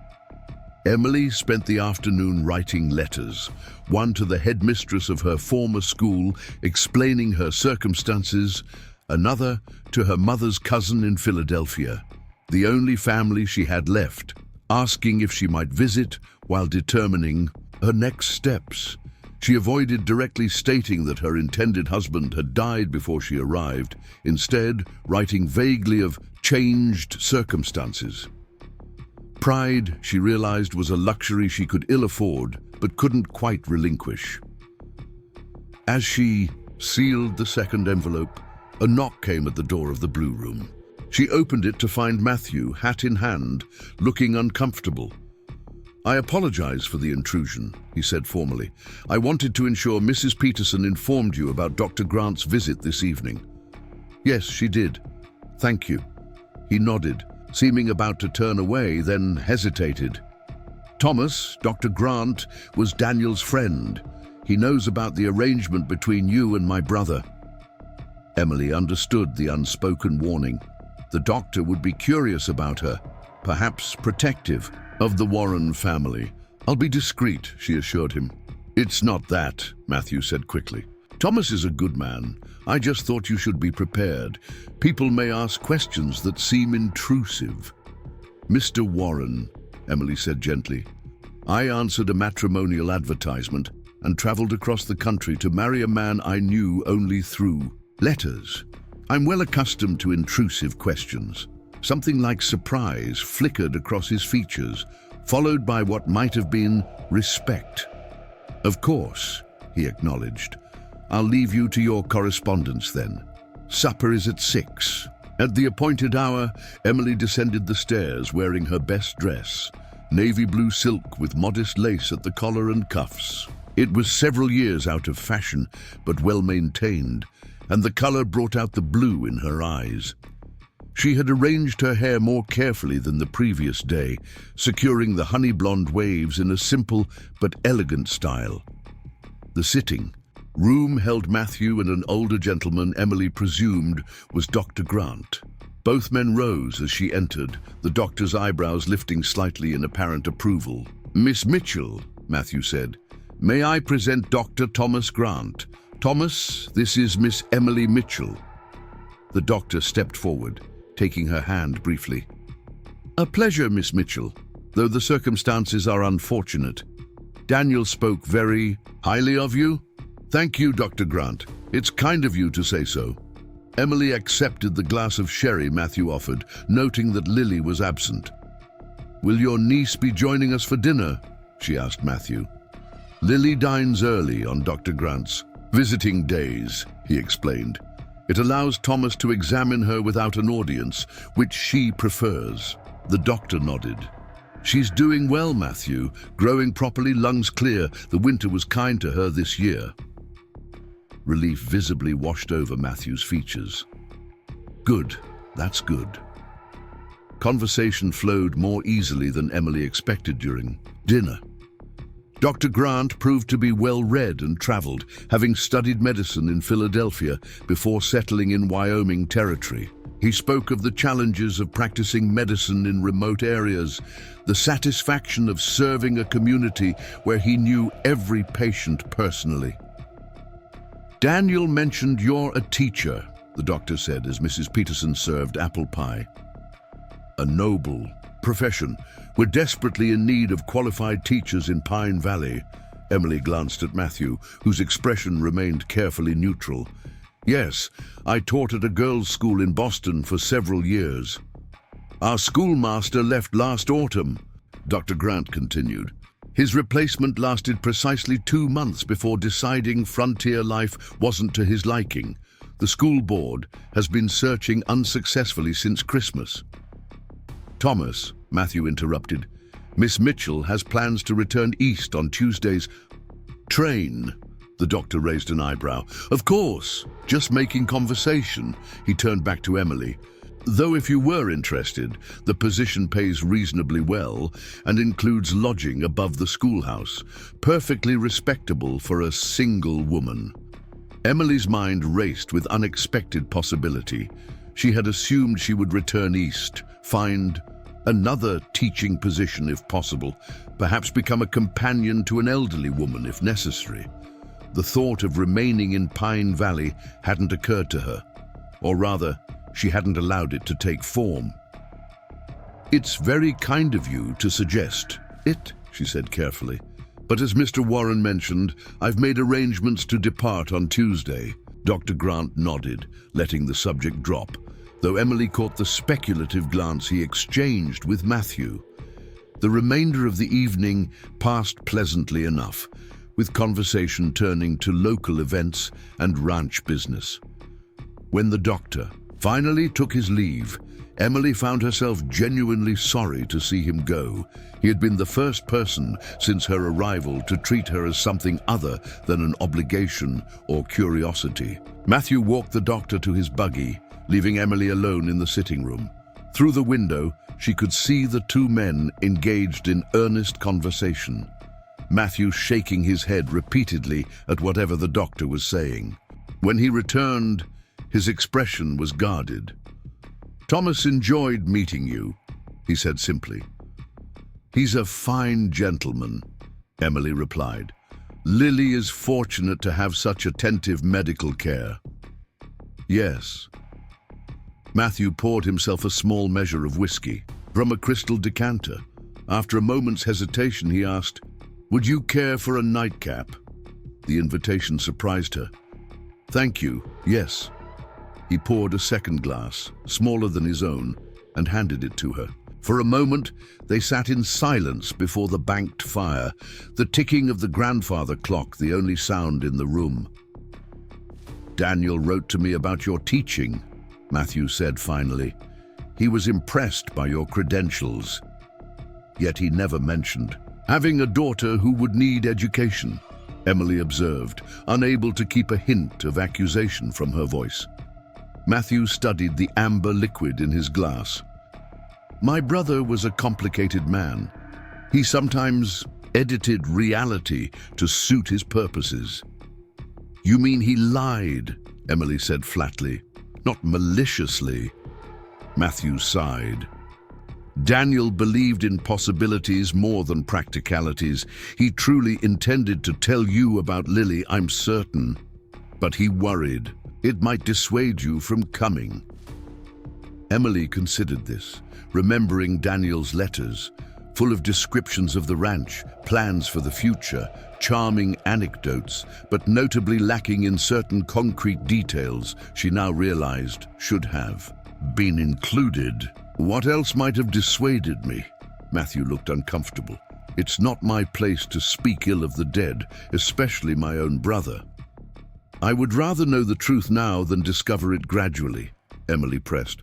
Emily spent the afternoon writing letters, one to the headmistress of her former school explaining her circumstances, another to her mother's cousin in Philadelphia, the only family she had left, asking if she might visit while determining her next steps. She avoided directly stating that her intended husband had died before she arrived, instead writing vaguely of changed circumstances. Pride, she realized, was a luxury she could ill afford, but couldn't quite relinquish. As she sealed the second envelope, a knock came at the door of the blue room. She opened it to find Matthew, hat in hand, looking uncomfortable. "I apologize for the intrusion," he said formally. "I wanted to ensure Mrs. Peterson informed you about Dr. Grant's visit this evening." "Yes, she did. Thank you." He nodded, seeming about to turn away, then hesitated. "Thomas, Dr. Grant, was Daniel's friend. He knows about the arrangement between you and my brother." Emily understood the unspoken warning. The doctor would be curious about her, perhaps protective of the Warren family. "I'll be discreet," she assured him. "It's not that," Matthew said quickly. "Thomas is a good man. I just thought you should be prepared. People may ask questions that seem intrusive." "Mr. Warren," Emily said gently, "I answered a matrimonial advertisement and traveled across the country to marry a man I knew only through letters. I'm well accustomed to intrusive questions." Something like surprise flickered across his features, followed by what might have been respect. "Of course," he acknowledged. "I'll leave you to your correspondence then. Supper is at 6. At the appointed hour, Emily descended the stairs wearing her best dress, navy blue silk with modest lace at the collar and cuffs. It was several years out of fashion, but well maintained, and the color brought out the blue in her eyes. She had arranged her hair more carefully than the previous day, securing the honey blonde waves in a simple but elegant style. The sitting room held Matthew and an older gentleman Emily presumed was Dr. Grant. Both men rose as she entered, the doctor's eyebrows lifting slightly in apparent approval. "Miss Mitchell," Matthew said, "may I present Dr. Thomas Grant? Thomas, this is Miss Emily Mitchell." The doctor stepped forward, taking her hand briefly. "A pleasure, Miss Mitchell, though the circumstances are unfortunate. Daniel spoke very highly of you." "Thank you, Dr. Grant. It's kind of you to say so." Emily accepted the glass of sherry Matthew offered, noting that Lily was absent. "Will your niece be joining us for dinner?" she asked Matthew. "Lily dines early on Dr. Grant's visiting days," he explained. "It allows Thomas to examine her without an audience, which she prefers." The doctor nodded. "She's doing well, Matthew, growing properly, lungs clear. The winter was kind to her this year." Relief visibly washed over Matthew's features. "Good, that's good." Conversation flowed more easily than Emily expected during dinner. Dr. Grant proved to be well-read and traveled, having studied medicine in Philadelphia before settling in Wyoming Territory. He spoke of the challenges of practicing medicine in remote areas, the satisfaction of serving a community where he knew every patient personally. "Daniel mentioned you're a teacher," the doctor said as Mrs. Peterson served apple pie. "A noble profession. We're desperately in need of qualified teachers in Pine Valley." Emily glanced at Matthew, whose expression remained carefully neutral. "Yes, I taught at a girls' school in Boston for several years." Our schoolmaster left last autumn, Dr. Grant continued. His replacement lasted precisely 2 months before deciding frontier life wasn't to his liking. The school board has been searching unsuccessfully since Christmas. Thomas, Matthew interrupted. Miss Mitchell has plans to return east on Tuesday's train. The doctor raised an eyebrow. Of course, just making conversation. He turned back to Emily. Though if you were interested, the position pays reasonably well and includes lodging above the schoolhouse, perfectly respectable for a single woman. Emily's mind raced with unexpected possibility. She had assumed she would return east, find another teaching position if possible, perhaps become a companion to an elderly woman if necessary. The thought of remaining in Pine Valley hadn't occurred to her, or rather, she hadn't allowed it to take form. It's very kind of you to suggest it, she said carefully. But as Mr. Warren mentioned, I've made arrangements to depart on Tuesday. Dr. Grant nodded, letting the subject drop, though Emily caught the speculative glance he exchanged with Matthew. The remainder of the evening passed pleasantly enough, with conversation turning to local events and ranch business. When the doctor finally took his leave, Emily found herself genuinely sorry to see him go. He had been the first person since her arrival to treat her as something other than an obligation or curiosity. Matthew walked the doctor to his buggy, leaving Emily alone in the sitting room. Through the window, she could see the two men engaged in earnest conversation, Matthew shaking his head repeatedly at whatever the doctor was saying. When he returned, his expression was guarded. Thomas enjoyed meeting you, he said simply. He's a fine gentleman, Emily replied. Lily is fortunate to have such attentive medical care. Yes. Matthew poured himself a small measure of whiskey from a crystal decanter. After a moment's hesitation, he asked, "Would you care for a nightcap?" The invitation surprised her. "Thank you, yes." He poured a second glass, smaller than his own, and handed it to her. For a moment, they sat in silence before the banked fire, the ticking of the grandfather clock the only sound in the room. "Daniel wrote to me about your teaching," Matthew said finally. "He was impressed by your credentials." Yet he never mentioned having a daughter who would need education, Emily observed, unable to keep a hint of accusation from her voice. Matthew studied the amber liquid in his glass. "My brother was a complicated man. He sometimes edited reality to suit his purposes." "You mean he lied?" Emily said flatly. "Not maliciously." Matthew sighed. Daniel believed in possibilities more than practicalities. He truly intended to tell you about Lily, I'm certain. But he worried it might dissuade you from coming. Emily considered this, remembering Daniel's letters, full of descriptions of the ranch, plans for the future, charming anecdotes, but notably lacking in certain concrete details she now realized should have been included. What else might have dissuaded me? Matthew looked uncomfortable. It's not my place to speak ill of the dead, especially my own brother. I would rather know the truth now than discover it gradually, Emily pressed.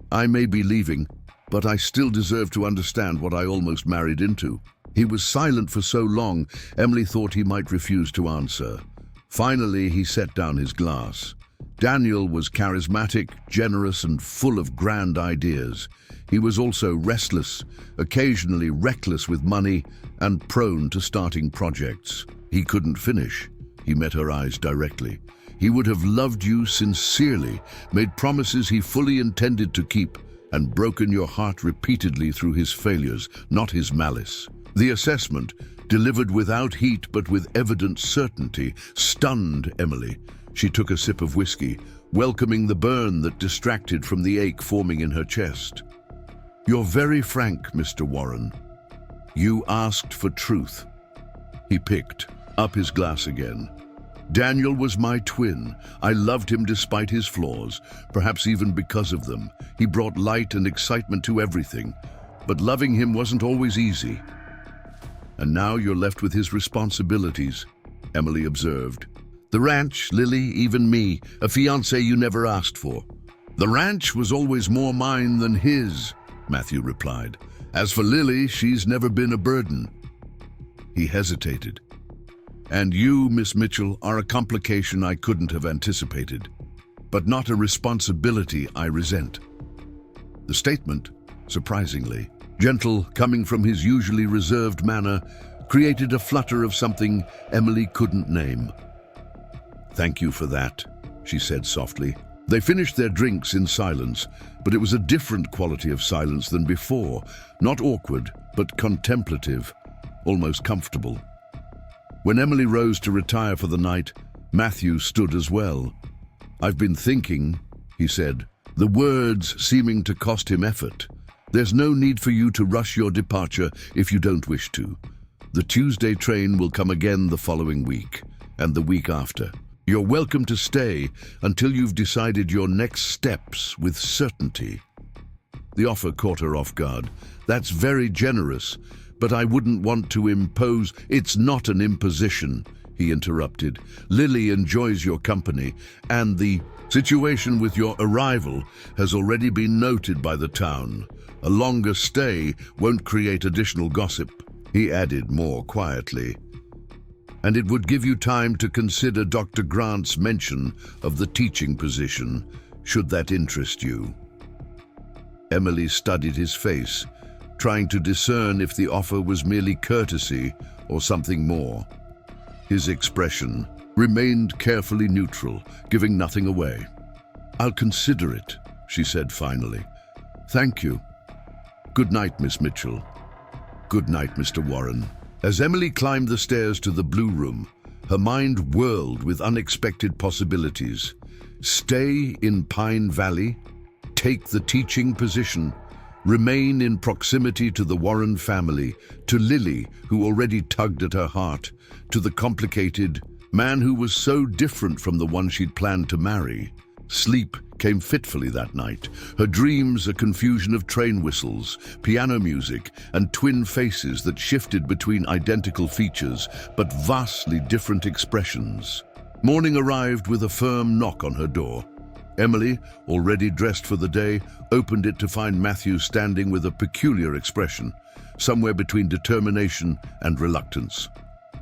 I may be leaving, but I still deserve to understand what I almost married into. He was silent for so long, Emily thought he might refuse to answer. Finally, he set down his glass. Daniel was charismatic, generous, and full of grand ideas. He was also restless, occasionally reckless with money, and prone to starting projects. He couldn't finish. He met her eyes directly. He would have loved you sincerely, made promises he fully intended to keep, and broken your heart repeatedly through his failures, not his malice. The assessment, delivered without heat but with evident certainty, stunned Emily. She took a sip of whiskey, welcoming the burn that distracted from the ache forming in her chest. You're very frank, Mr. Warren. You asked for truth. He picked up his glass again. Daniel was my twin. I loved him despite his flaws, perhaps even because of them. He brought light and excitement to everything, but loving him wasn't always easy. And now you're left with his responsibilities, Emily observed. The ranch, Lily, even me, a fiancé you never asked for. The ranch was always more mine than his, Matthew replied. As for Lily, she's never been a burden. He hesitated. And you, Miss Mitchell, are a complication I couldn't have anticipated, but not a responsibility I resent. The statement, surprisingly gentle, coming from his usually reserved manner, created a flutter of something Emily couldn't name. Thank you for that, she said softly. They finished their drinks in silence, but it was a different quality of silence than before, not awkward, but contemplative, almost comfortable. When Emily rose to retire for the night, Matthew stood as well. I've been thinking, he said, the words seeming to cost him effort. There's no need for you to rush your departure if you don't wish to. The Tuesday train will come again the following week, and the week after. You're welcome to stay until you've decided your next steps with certainty. The offer caught her off guard. That's very generous, but I wouldn't want to impose. It's not an imposition, he interrupted. Lily enjoys your company, and the situation with your arrival has already been noted by the town. A longer stay won't create additional gossip, he added more quietly. And it would give you time to consider Dr. Grant's mention of the teaching position, should that interest you. Emily studied his face, trying to discern if the offer was merely courtesy or something more. His expression remained carefully neutral, giving nothing away. I'll consider it, she said finally. Thank you. Good night, Miss Mitchell. Good night, Mr. Warren. As Emily climbed the stairs to the Blue Room, her mind whirled with unexpected possibilities. Stay in Pine Valley, take the teaching position, remain in proximity to the Warren family, to Lily, who already tugged at her heart, to the complicated man who was so different from the one she'd planned to marry. Sleep came fitfully that night, her dreams a confusion of train whistles, piano music, and twin faces that shifted between identical features, but vastly different expressions. Morning arrived with a firm knock on her door. Emily, already dressed for the day, opened it to find Matthew standing with a peculiar expression, somewhere between determination and reluctance.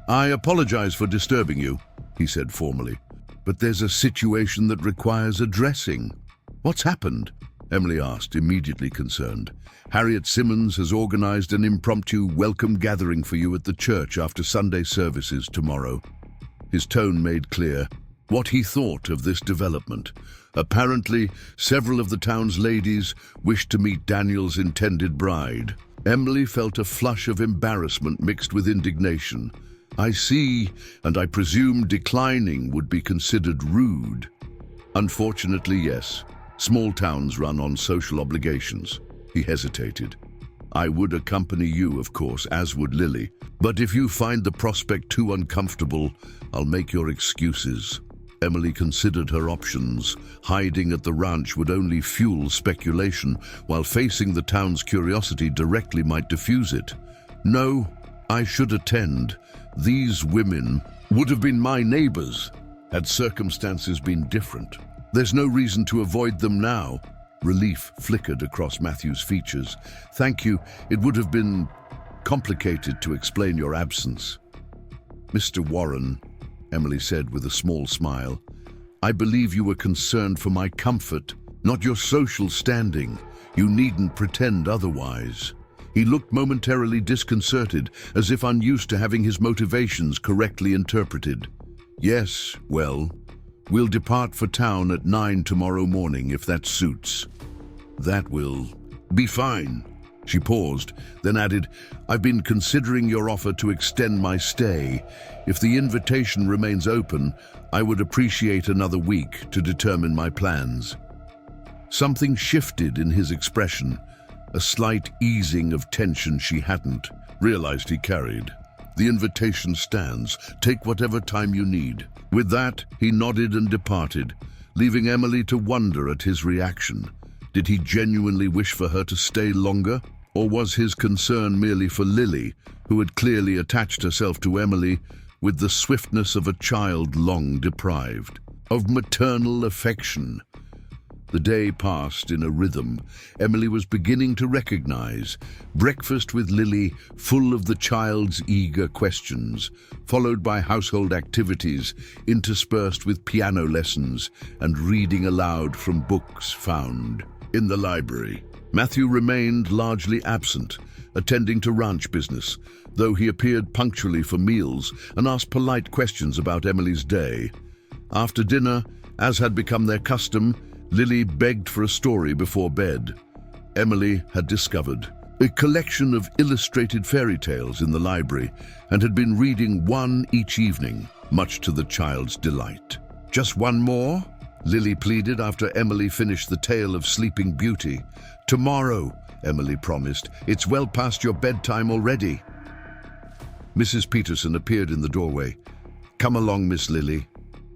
I apologize for disturbing you, he said formally, but there's a situation that requires addressing. What's happened? Emily asked, immediately concerned. Harriet Simmons has organized an impromptu welcome gathering for you at the church after Sunday services tomorrow. His tone made clear what he thought of this development. Apparently, several of the town's ladies wished to meet Daniel's intended bride. Emily felt a flush of embarrassment mixed with indignation. I see, and I presume declining would be considered rude. Unfortunately, yes. Small towns run on social obligations. He hesitated. I would accompany you, of course, as would Lily. But if you find the prospect too uncomfortable, I'll make your excuses. Emily considered her options. Hiding at the ranch would only fuel speculation, while facing the town's curiosity directly might diffuse it. No, I should attend. These women would have been my neighbors had circumstances been different. There's no reason to avoid them now. Relief flickered across Matthew's features. Thank you. It would have been complicated to explain your absence. Mr. Warren, Emily said with a small smile, I believe you were concerned for my comfort, not your social standing. You needn't pretend otherwise. He looked momentarily disconcerted, as if unused to having his motivations correctly interpreted. Yes, well, we'll depart for town at 9 tomorrow morning, if that suits. That will be fine. She paused, then added, I've been considering your offer to extend my stay. If the invitation remains open, I would appreciate another week to determine my plans. Something shifted in his expression, a slight easing of tension she hadn't realized he carried. The invitation stands. Take whatever time you need." With that, he nodded and departed, leaving Emily to wonder at his reaction. Did he genuinely wish for her to stay longer? Or was his concern merely for Lily, who had clearly attached herself to Emily with the swiftness of a child long deprived of maternal affection? The day passed in a rhythm Emily was beginning to recognize. Breakfast with Lily, full of the child's eager questions, followed by household activities interspersed with piano lessons and reading aloud from books found in the library. Matthew remained largely absent, attending to ranch business, though he appeared punctually for meals and asked polite questions about Emily's day. After dinner, as had become their custom, Lily begged for a story before bed. Emily had discovered a collection of illustrated fairy tales in the library and had been reading one each evening, much to the child's delight. "Just one more?" Lily pleaded after Emily finished the tale of Sleeping Beauty. "Tomorrow," Emily promised. "It's well past your bedtime already." Mrs. Peterson appeared in the doorway. "Come along, Miss Lily.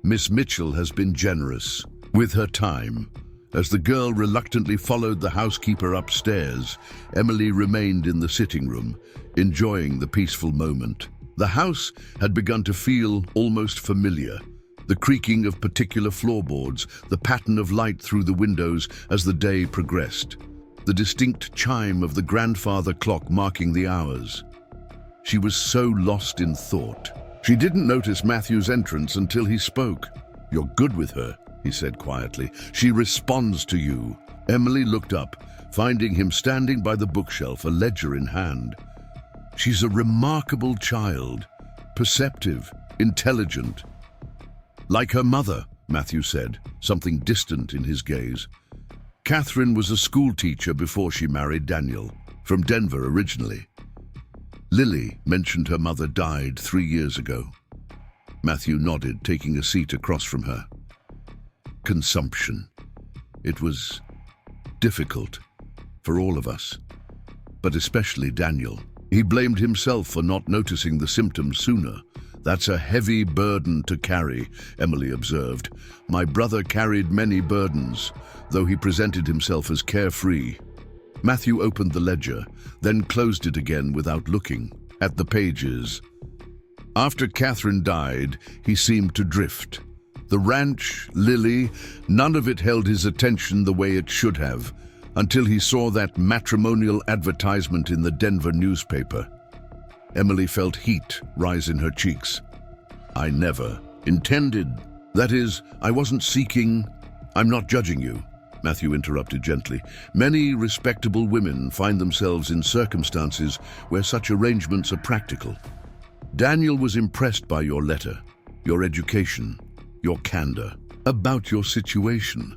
Miss Mitchell has been generous with her time." As the girl reluctantly followed the housekeeper upstairs, Emily remained in the sitting room, enjoying the peaceful moment. The house had begun to feel almost familiar. The creaking of particular floorboards, the pattern of light through the windows as the day progressed, the distinct chime of the grandfather clock marking the hours. She was so lost in thought. She didn't notice Matthew's entrance until he spoke. "You're good with her," he said quietly. "She responds to you." Emily looked up, finding him standing by the bookshelf, a ledger in hand. "She's a remarkable child, perceptive, intelligent. Like her mother," Matthew said, something distant in his gaze. "Catherine was a school teacher before she married Daniel, from Denver originally. Lily mentioned her mother died 3 years ago." Matthew nodded, taking a seat across from her. Consumption. It was difficult for all of us, but especially Daniel. He blamed himself for not noticing the symptoms sooner. "That's a heavy burden to carry," Emily observed. "My brother carried many burdens, though he presented himself as carefree." Matthew opened the ledger, then closed it again without looking at the pages. After Catherine died, he seemed to drift. The ranch, Lily, none of it held his attention the way it should have, until he saw that matrimonial advertisement in the Denver newspaper. Emily felt heat rise in her cheeks. "I never intended. That is, I wasn't seeking." "I'm not judging you," Matthew interrupted gently. "Many respectable women find themselves in circumstances where such arrangements are practical. Daniel was impressed by your letter, your education, your candor about your situation.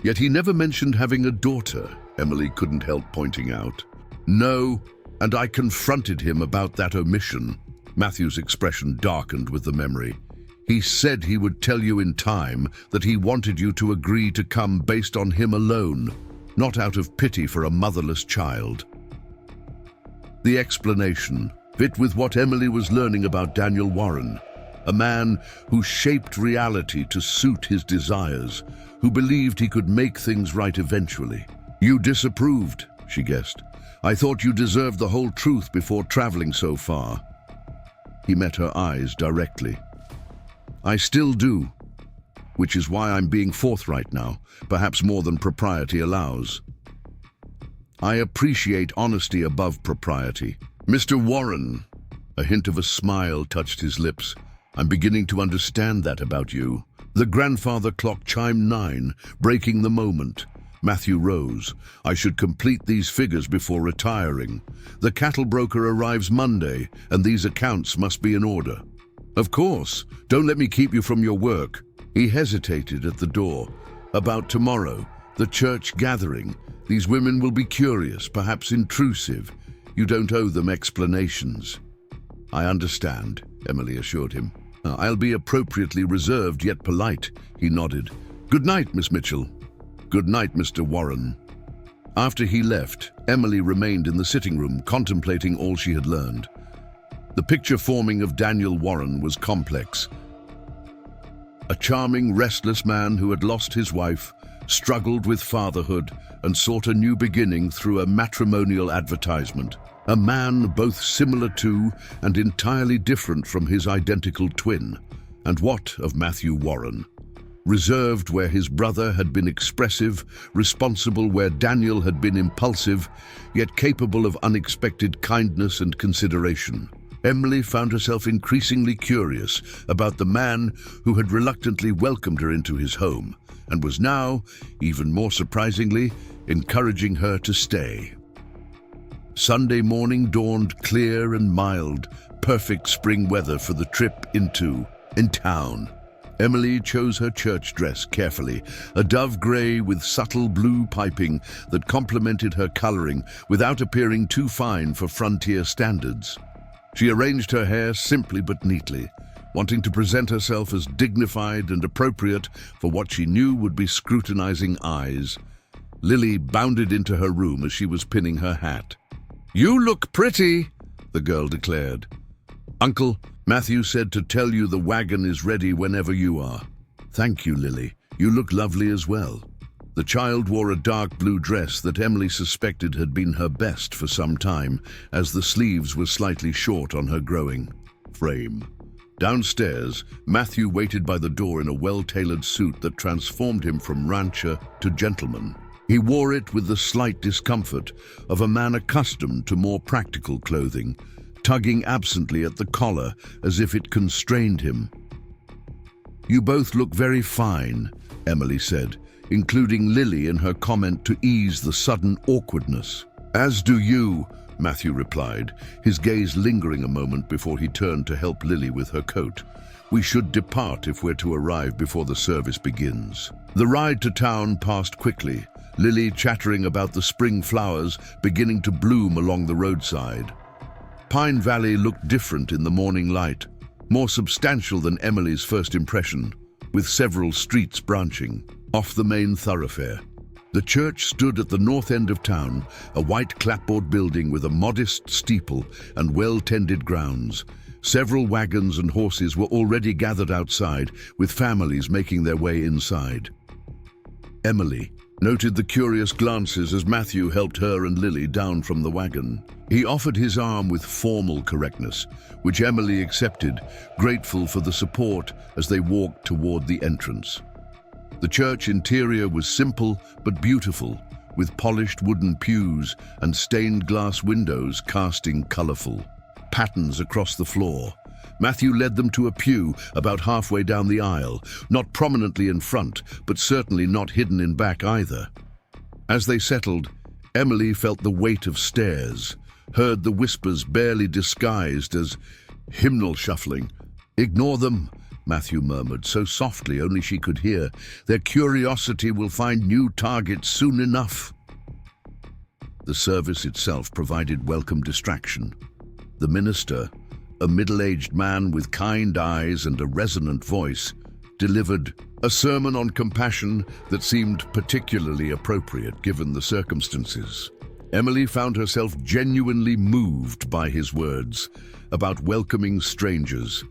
Yet he never mentioned having a daughter," Emily couldn't help pointing out. "No, and I confronted him about that omission." Matthew's expression darkened with the memory. "He said he would tell you in time, that he wanted you to agree to come based on him alone, not out of pity for a motherless child." The explanation fit with what Emily was learning about Daniel Warren, a man who shaped reality to suit his desires, who believed he could make things right eventually. "You disapproved," she guessed. "I thought you deserved the whole truth before traveling so far." He met her eyes directly. "I still do, which is why I'm being forthright now, perhaps more than propriety allows. I appreciate honesty above propriety. Mr. Warren," a hint of a smile touched his lips, "I'm beginning to understand that about you." The grandfather clock chimed 9, breaking the moment. Matthew rose. "I should complete these figures before retiring. The cattle broker arrives Monday, and these accounts must be in order." "Of course. Don't let me keep you from your work." He hesitated at the door. "About tomorrow, the church gathering. These women will be curious, perhaps intrusive. You don't owe them explanations." "I understand," Emily assured him. "I'll be appropriately reserved yet polite," he nodded. "Good night, Miss Mitchell." "Good night, Mr. Warren." After he left, Emily remained in the sitting room, contemplating all she had learned. The picture forming of Daniel Warren was complex. A charming, restless man who had lost his wife, struggled with fatherhood, and sought a new beginning through a matrimonial advertisement. A man both similar to and entirely different from his identical twin. And what of Matthew Warren? Reserved where his brother had been expressive, responsible where Daniel had been impulsive, yet capable of unexpected kindness and consideration. Emily found herself increasingly curious about the man who had reluctantly welcomed her into his home, and was now, even more surprisingly, encouraging her to stay. Sunday morning dawned clear and mild, perfect spring weather for the trip in town. Emily chose her church dress carefully, a dove grey with subtle blue piping that complemented her colouring without appearing too fine for frontier standards. She arranged her hair simply but neatly, wanting to present herself as dignified and appropriate for what she knew would be scrutinizing eyes. Lily bounded into her room as she was pinning her hat. "You look pretty," the girl declared. "Uncle, Matthew said to tell you the wagon is ready whenever you are." "Thank you, Lily. You look lovely as well." The child wore a dark blue dress that Emily suspected had been her best for some time, as the sleeves were slightly short on her growing frame. Downstairs, Matthew waited by the door in a well-tailored suit that transformed him from rancher to gentleman. He wore it with the slight discomfort of a man accustomed to more practical clothing, tugging absently at the collar as if it constrained him. "You both look very fine," Emily said, including Lily in her comment to ease the sudden awkwardness. "As do you," Matthew replied, his gaze lingering a moment before he turned to help Lily with her coat. "We should depart if we're to arrive before the service begins." The ride to town passed quickly, Lily chattering about the spring flowers beginning to bloom along the roadside. Pine Valley looked different in the morning light, more substantial than Emily's first impression, with several streets branching off the main thoroughfare. The church stood at the north end of town, a white clapboard building with a modest steeple and well-tended grounds. Several wagons and horses were already gathered outside, with families making their way inside. Emily noted the curious glances as Matthew helped her and Lily down from the wagon. He offered his arm with formal correctness, which Emily accepted, grateful for the support as they walked toward the entrance. The church interior was simple but beautiful, with polished wooden pews and stained glass windows casting colorful patterns across the floor. Matthew led them to a pew about halfway down the aisle, not prominently in front, but certainly not hidden in back either. As they settled, Emily felt the weight of stairs, heard the whispers barely disguised as hymnal shuffling. "Ignore them," Matthew murmured, so softly only she could hear. "Their curiosity will find new targets soon enough." The service itself provided welcome distraction. The minister, a middle-aged man with kind eyes and a resonant voice, delivered a sermon on compassion that seemed particularly appropriate given the circumstances. Emily found herself genuinely moved by his words about welcoming strangers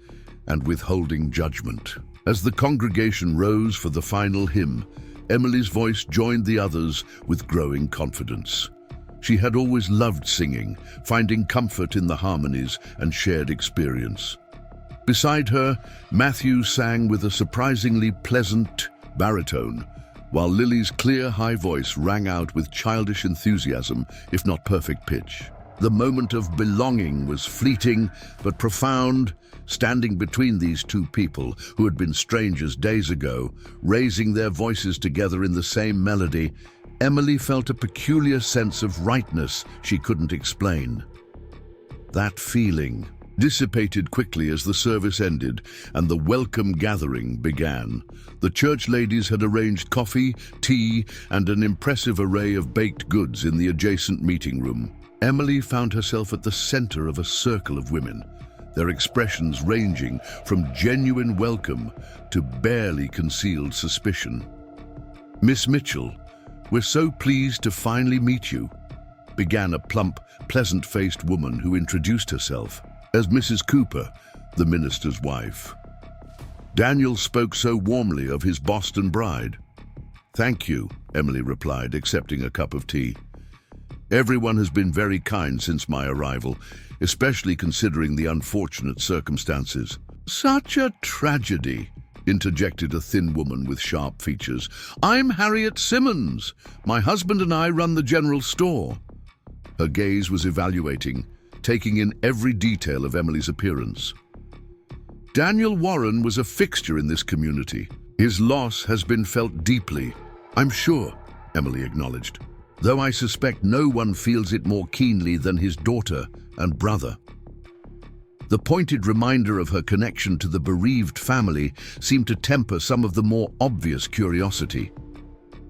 and withholding judgment. As the congregation rose for the final hymn, Emily's voice joined the others with growing confidence. She had always loved singing, finding comfort in the harmonies and shared experience. Beside her, Matthew sang with a surprisingly pleasant baritone, while Lily's clear high voice rang out with childish enthusiasm, if not perfect pitch. The moment of belonging was fleeting but profound, standing between these two people who had been strangers days ago, raising their voices together in the same melody. Emily felt a peculiar sense of rightness she couldn't explain. That feeling dissipated quickly as the service ended and the welcome gathering began. The church ladies had arranged coffee, tea, and an impressive array of baked goods in the adjacent meeting room. Emily found herself at the center of a circle of women, their expressions ranging from genuine welcome to barely concealed suspicion. "Miss Mitchell, we're so pleased to finally meet you," began a plump, pleasant-faced woman who introduced herself. as Mrs. Cooper, the minister's wife. Daniel spoke so warmly of his Boston bride. "Thank you," Emily replied, accepting a cup of tea. "Everyone has been very kind since my arrival, especially considering the unfortunate circumstances." "Such a tragedy," interjected a thin woman with sharp features. "I'm Harriet Simmons. My husband and I run the general store." Her gaze was evaluating, taking in every detail of Emily's appearance. "Daniel Warren was a fixture in this community. His loss has been felt deeply." "I'm sure," Emily acknowledged, "though I suspect no one feels it more keenly than his daughter and brother." The pointed reminder of her connection to the bereaved family seemed to temper some of the more obvious curiosity.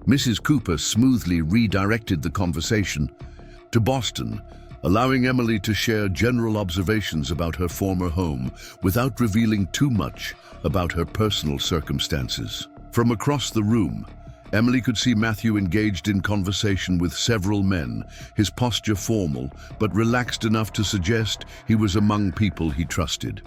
Mrs. Cooper smoothly redirected the conversation to Boston, allowing Emily to share general observations about her former home without revealing too much about her personal circumstances. From across the room, Emily could see Matthew engaged in conversation with several men, his posture formal but relaxed enough to suggest he was among people he trusted.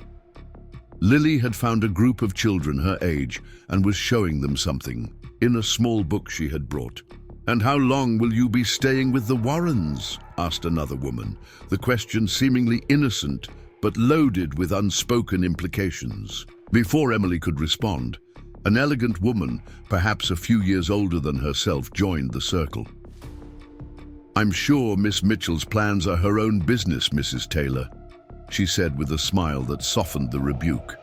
Lily had found a group of children her age and was showing them something in a small book she had brought. "And how long will you be staying with the Warrens?" asked another woman, the question seemingly innocent but loaded with unspoken implications. Before Emily could respond, an elegant woman, perhaps a few years older than herself, joined the circle. "I'm sure Miss Mitchell's plans are her own business, Mrs. Taylor," she said with a smile that softened the rebuke.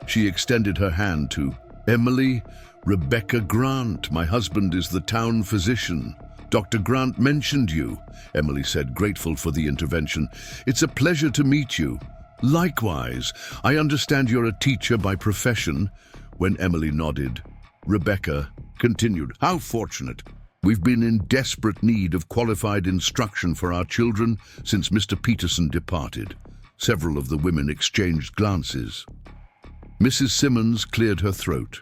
She extended her hand to Emily. "Rebecca Grant, my husband is the town physician. Dr. Grant mentioned you," Emily said, grateful for the intervention. "It's a pleasure to meet you." "Likewise, I understand you're a teacher by profession." When Emily nodded, Rebecca continued, "How fortunate. We've been in desperate need of qualified instruction for our children since Mr. Peterson departed." Several of the women exchanged glances. Mrs. Simmons cleared her throat.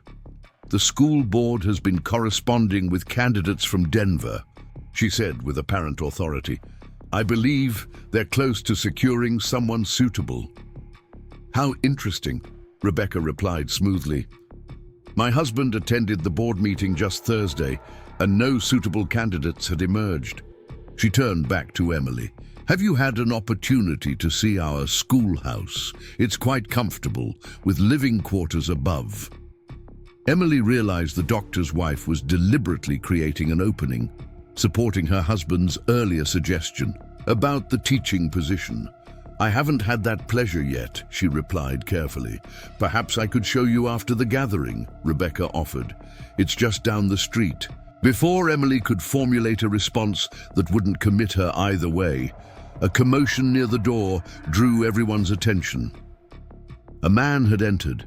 "The school board has been corresponding with candidates from Denver," she said with apparent authority. "I believe they're close to securing someone suitable." "How interesting," Rebecca replied smoothly. "My husband attended the board meeting just Thursday, and no suitable candidates had emerged." She turned back to Emily. "Have you had an opportunity to see our schoolhouse? It's quite comfortable, with living quarters above." Emily realized the doctor's wife was deliberately creating an opening, supporting her husband's earlier suggestion about the teaching position. "I haven't had that pleasure yet," she replied carefully. "Perhaps I could show you after the gathering," Rebecca offered. "It's just down the street." Before Emily could formulate a response that wouldn't commit her either way, a commotion near the door drew everyone's attention. A man had entered,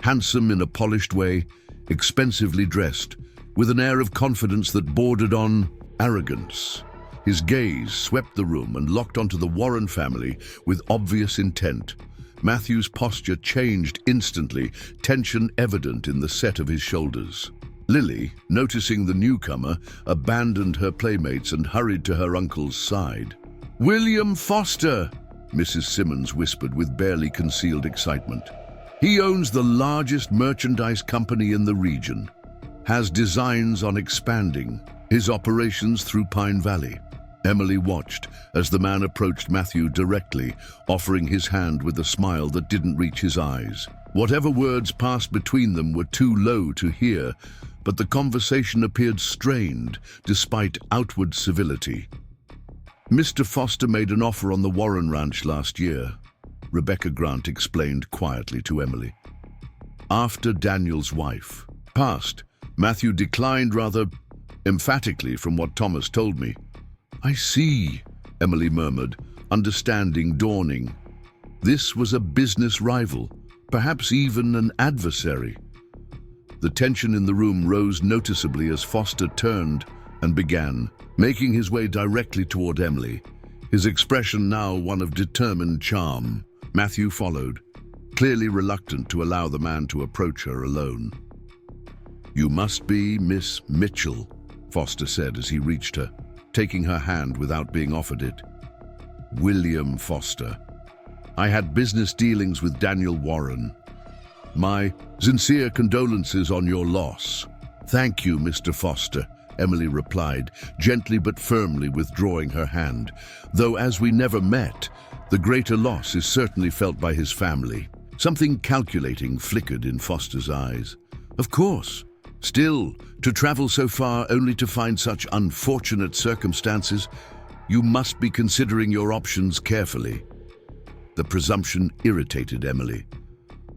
handsome in a polished way, expensively dressed, with an air of confidence that bordered on arrogance. His gaze swept the room and locked onto the Warren family with obvious intent. Matthew's posture changed instantly, tension evident in the set of his shoulders. Lily, noticing the newcomer, abandoned her playmates and hurried to her uncle's side. "William Foster," Mrs. Simmons whispered with barely concealed excitement. "He owns the largest merchandise company in the region, has designs on expanding his operations through Pine Valley." Emily watched as the man approached Matthew directly, offering his hand with a smile that didn't reach his eyes. Whatever words passed between them were too low to hear, but the conversation appeared strained despite outward civility. "Mr. Foster made an offer on the Warren Ranch last year," Rebecca Grant explained quietly to Emily. "After Daniel's wife passed, Matthew declined rather emphatically from what Thomas told me." "I see," Emily murmured, understanding dawning. This was a business rival, perhaps even an adversary. The tension in the room rose noticeably as Foster turned and began, making his way directly toward Emily, his expression now one of determined charm. Matthew followed, clearly reluctant to allow the man to approach her alone. "You must be Miss Mitchell," Foster said as he reached her, taking her hand without being offered it. "William Foster." I had business dealings with Daniel Warren. My sincere condolences on your loss. Thank you, Mr. Foster, Emily replied, gently but firmly withdrawing her hand. Though as we never met, the greater loss is certainly felt by his family. Something calculating flickered in Foster's eyes. Of course. Still, to travel so far only to find such unfortunate circumstances, you must be considering your options carefully. The presumption irritated Emily.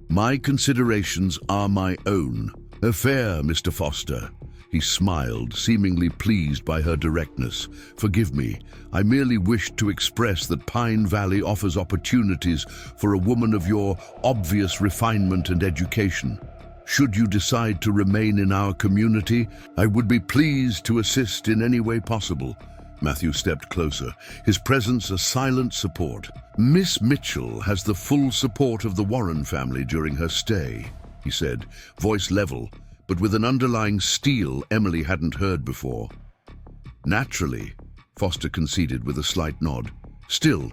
My considerations are my own affair, Mr. Foster. He smiled, seemingly pleased by her directness. Forgive me, I merely wished to express that Pine Valley offers opportunities for a woman of your obvious refinement and education. Should you decide to remain in our community, I would be pleased to assist in any way possible. Matthew stepped closer, his presence a silent support. Miss Mitchell has the full support of the Warren family during her stay, he said, voice level, but with an underlying steel Emily hadn't heard before. Naturally, Foster conceded with a slight nod. Still,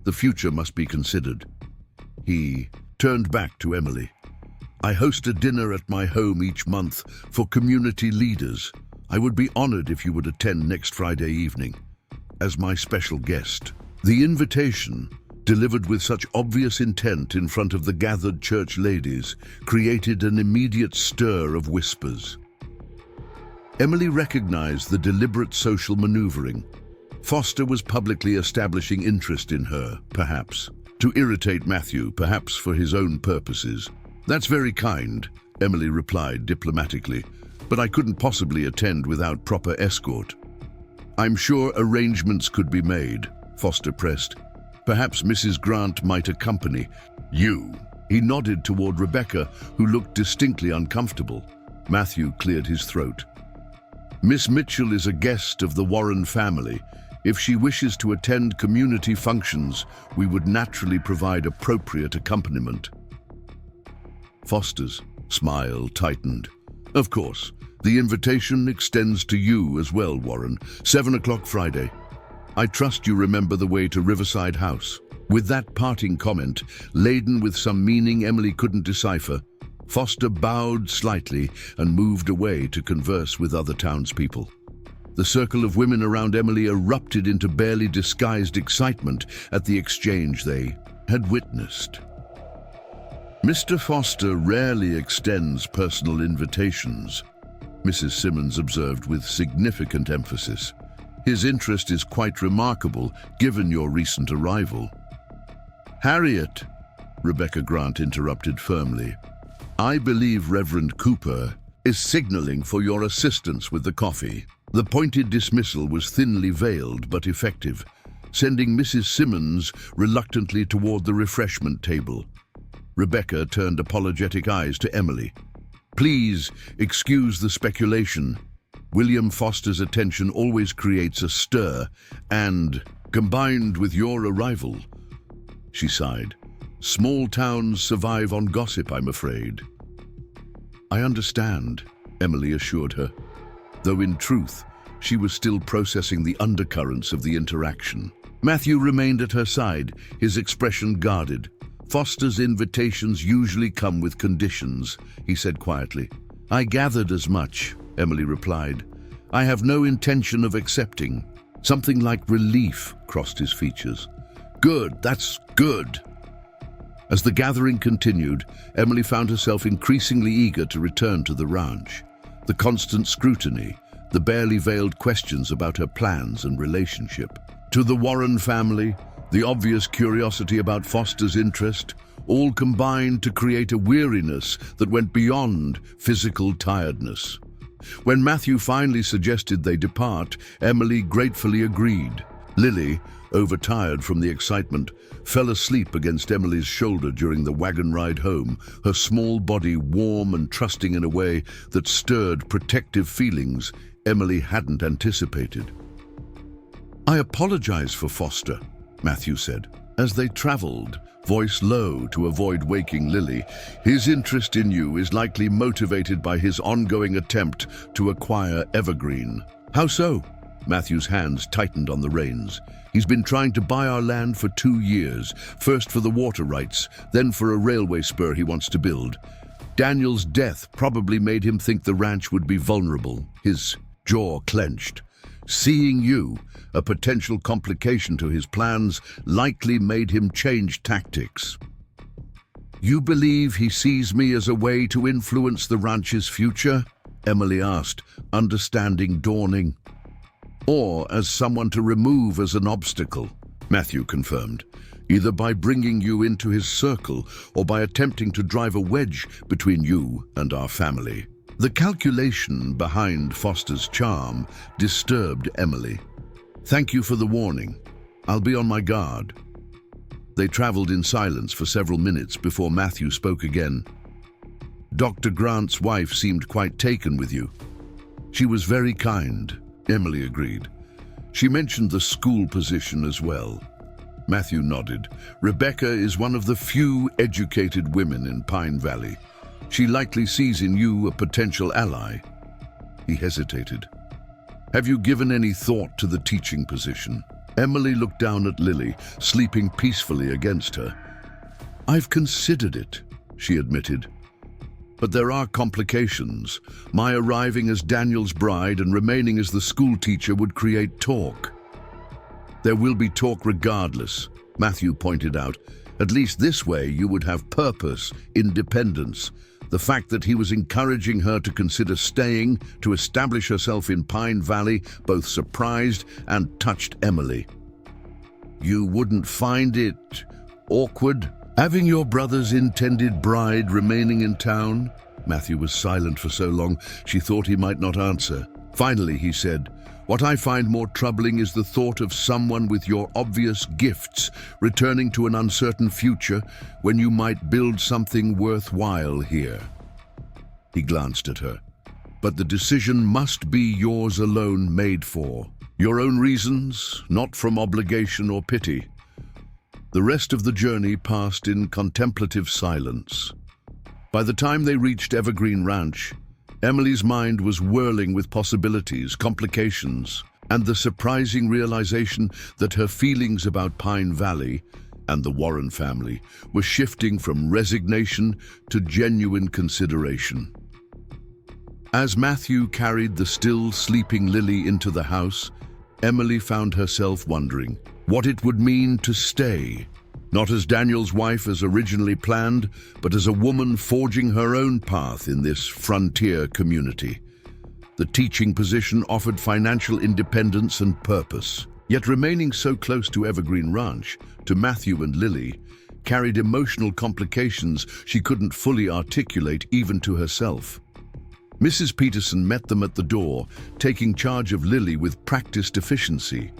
the future must be considered. He turned back to Emily. I host a dinner at my home each month for community leaders. I would be honored if you would attend next Friday evening as my special guest. The invitation, delivered with such obvious intent in front of the gathered church ladies, created an immediate stir of whispers. Emily recognized the deliberate social maneuvering. Foster was publicly establishing interest in her, perhaps, to irritate Matthew, perhaps for his own purposes. That's very kind, Emily replied diplomatically, but I couldn't possibly attend without proper escort. I'm sure arrangements could be made, Foster pressed. Perhaps Mrs. Grant might accompany you. He nodded toward Rebecca, who looked distinctly uncomfortable. Matthew cleared his throat. Miss Mitchell is a guest of the Warren family. If she wishes to attend community functions, we would naturally provide appropriate accompaniment. Foster's smile tightened. Of course, the invitation extends to you as well, Warren. 7 o'clock Friday. I trust you remember the way to Riverside House. With that parting comment, laden with some meaning Emily couldn't decipher, Foster bowed slightly and moved away to converse with other townspeople. The circle of women around Emily erupted into barely disguised excitement at the exchange they had witnessed. Mr. Foster rarely extends personal invitations, Mrs. Simmons observed with significant emphasis. His interest is quite remarkable, given your recent arrival. Harriet, Rebecca Grant interrupted firmly. I believe Reverend Cooper is signaling for your assistance with the coffee. The pointed dismissal was thinly veiled but effective, sending Mrs. Simmons reluctantly toward the refreshment table. Rebecca turned apologetic eyes to Emily. Please excuse the speculation. William Foster's attention always creates a stir, and, combined with your arrival, she sighed, small towns survive on gossip, I'm afraid. I understand, Emily assured her, though in truth, she was still processing the undercurrents of the interaction. Matthew remained at her side, his expression guarded. Foster's invitations usually come with conditions, he said quietly. I gathered as much, Emily replied. I have no intention of accepting. Something like relief crossed his features. Good, that's good. As the gathering continued, Emily found herself increasingly eager to return to the ranch. The constant scrutiny, the barely veiled questions about her plans and relationship. To the Warren family, the obvious curiosity about Foster's interest, all combined to create a weariness that went beyond physical tiredness. When Matthew finally suggested they depart, Emily gratefully agreed. Lily, overtired from the excitement, fell asleep against Emily's shoulder during the wagon ride home, her small body warm and trusting in a way that stirred protective feelings Emily hadn't anticipated. I apologize for Foster, Matthew said, as they traveled, voice low to avoid waking Lily. His interest in you is likely motivated by his ongoing attempt to acquire Evergreen. How so? Matthew's hands tightened on the reins. He's been trying to buy our land for 2 years, first for the water rights, then for a railway spur he wants to build. Daniel's death probably made him think the ranch would be vulnerable. His jaw clenched. Seeing you, a potential complication to his plans, likely made him change tactics. You believe he sees me as a way to influence the ranch's future? Emily asked, understanding dawning. Or as someone to remove as an obstacle, Matthew confirmed, either by bringing you into his circle or by attempting to drive a wedge between you and our family. The calculation behind Foster's charm disturbed Emily. Thank you for the warning. I'll be on my guard. They traveled in silence for several minutes before Matthew spoke again. Dr. Grant's wife seemed quite taken with you. She was very kind, Emily agreed. She mentioned the school position as well. Matthew nodded. Rebecca is one of the few educated women in Pine Valley. She likely sees in you a potential ally. He hesitated. Have you given any thought to the teaching position? Emily looked down at Lily, sleeping peacefully against her. I've considered it, she admitted. But there are complications. My arriving as Daniel's bride and remaining as the school teacher would create talk. There will be talk regardless, Matthew pointed out. At least this way you would have purpose, independence. The fact that he was encouraging her to consider staying, to establish herself in Pine Valley, both surprised and touched Emily. You wouldn't find it awkward, having your brother's intended bride remaining in town? Matthew was silent for so long she thought he might not answer. Finally, he said, what I find more troubling is the thought of someone with your obvious gifts returning to an uncertain future when you might build something worthwhile here. He glanced at her. But the decision must be yours alone made for. Your own reasons, not from obligation or pity. The rest of the journey passed in contemplative silence. By the time they reached Evergreen Ranch, Emily's mind was whirling with possibilities, complications, and the surprising realization that her feelings about Pine Valley and the Warren family were shifting from resignation to genuine consideration. As Matthew carried the still sleeping Lily into the house, Emily found herself wondering what it would mean to stay, not as Daniel's wife as originally planned, but as a woman forging her own path in this frontier community. The teaching position offered financial independence and purpose, yet remaining so close to Evergreen Ranch, to Matthew and Lily, carried emotional complications she couldn't fully articulate even to herself. Mrs. Peterson met them at the door, taking charge of Lily with practiced efficiency.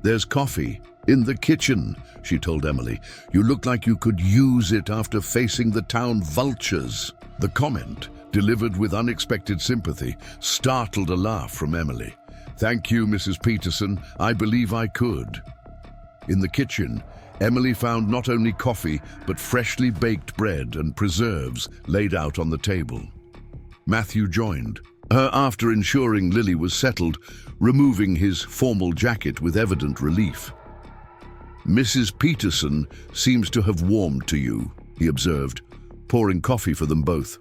There's coffee in the kitchen, she told Emily. You look like you could use it after facing the town vultures. The comment, delivered with unexpected sympathy, startled a laugh from Emily. Thank you, Mrs. Peterson. I believe I could. In the kitchen, Emily found not only coffee, but freshly baked bread and preserves laid out on the table. Matthew joined her after ensuring Lily was settled, removing his formal jacket with evident relief. Mrs. Peterson seems to have warmed to you, he observed, pouring coffee for them both.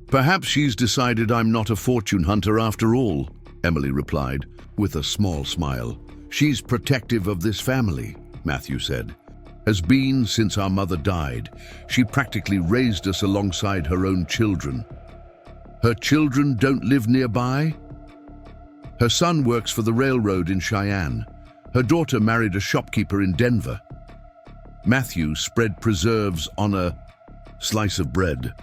Perhaps she's decided I'm not a fortune hunter after all, Emily replied, with a small smile. She's protective of this family, Matthew said. Has been since our mother died. She practically raised us alongside her own children. Her children don't live nearby? Her son works for the railroad in Cheyenne. Her daughter married a shopkeeper in Denver. Matthew spread preserves on a slice of bread.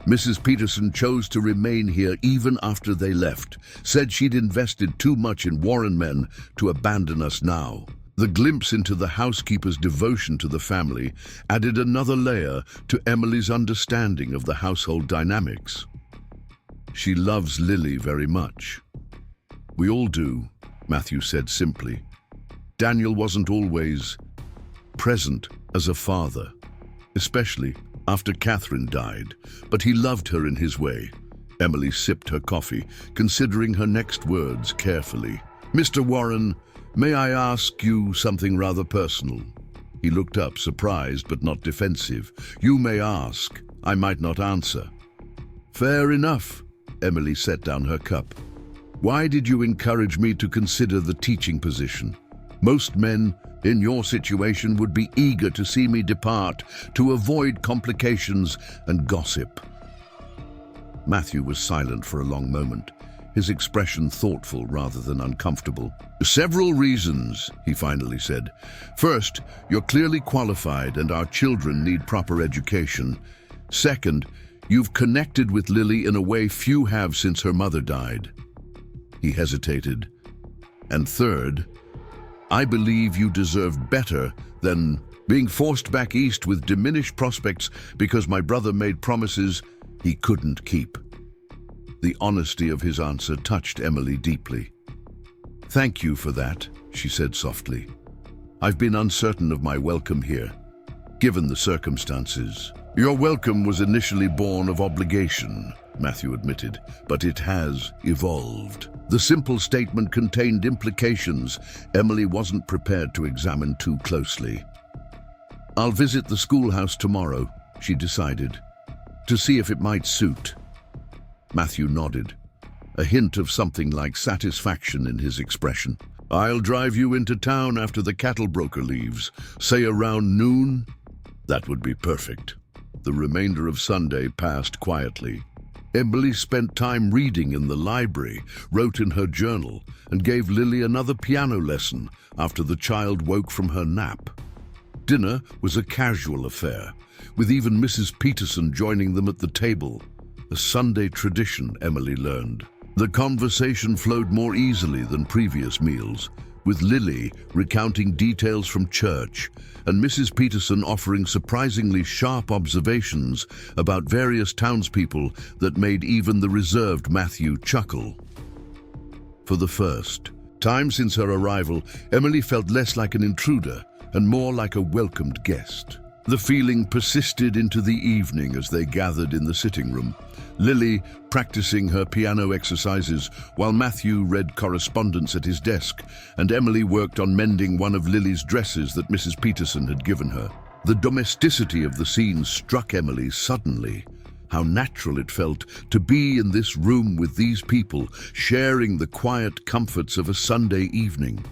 Mrs. Peterson chose to remain here even after they left, said she'd invested too much in Warren men to abandon us now. The glimpse into the housekeeper's devotion to the family added another layer to Emily's understanding of the household dynamics. She loves Lily very much. We all do, Matthew said simply. Daniel wasn't always present as a father, especially after Catherine died, but he loved her in his way. Emily sipped her coffee, considering her next words carefully. "Mr. Warren, may I ask you something rather personal?" He looked up, surprised but not defensive. "You may ask. I might not answer." "Fair enough." Emily set down her cup. "Why did you encourage me to consider the teaching position? Most men in your situation would be eager to see me depart to avoid complications and gossip." Matthew was silent for a long moment, his expression thoughtful rather than uncomfortable. "Several reasons," he finally said. "First, you're clearly qualified and our children need proper education. Second, you've connected with Lily in a way few have since her mother died." He hesitated. "And third, I believe you deserve better than being forced back east with diminished prospects because my brother made promises he couldn't keep." The honesty of his answer touched Emily deeply. "Thank you for that," she said softly. "I've been uncertain of my welcome here, given the circumstances." "Your welcome was initially born of obligation," Matthew admitted, "but it has evolved." The simple statement contained implications Emily wasn't prepared to examine too closely. "I'll visit the schoolhouse tomorrow," she decided, "to see if it might suit." Matthew nodded, a hint of something like satisfaction in his expression. "I'll drive you into town after the cattle broker leaves, say around noon." That would be perfect. The remainder of Sunday passed quietly. Emily spent time reading in the library, wrote in her journal, and gave Lily another piano lesson after the child woke from her nap. Dinner was a casual affair, with even Mrs. Peterson joining them at the table, a Sunday tradition, Emily learned. The conversation flowed more easily than previous meals, with Lily recounting details from church and Mrs. Peterson offering surprisingly sharp observations about various townspeople that made even the reserved Matthew chuckle. For the first time since her arrival, Emily felt less like an intruder and more like a welcomed guest. The feeling persisted into the evening as they gathered in the sitting room, Lily practicing her piano exercises while Matthew read correspondence at his desk, and Emily worked on mending one of Lily's dresses that Mrs. Peterson had given her. The domesticity of the scene struck Emily suddenly. How natural it felt to be in this room with these people, sharing the quiet comforts of a Sunday evening.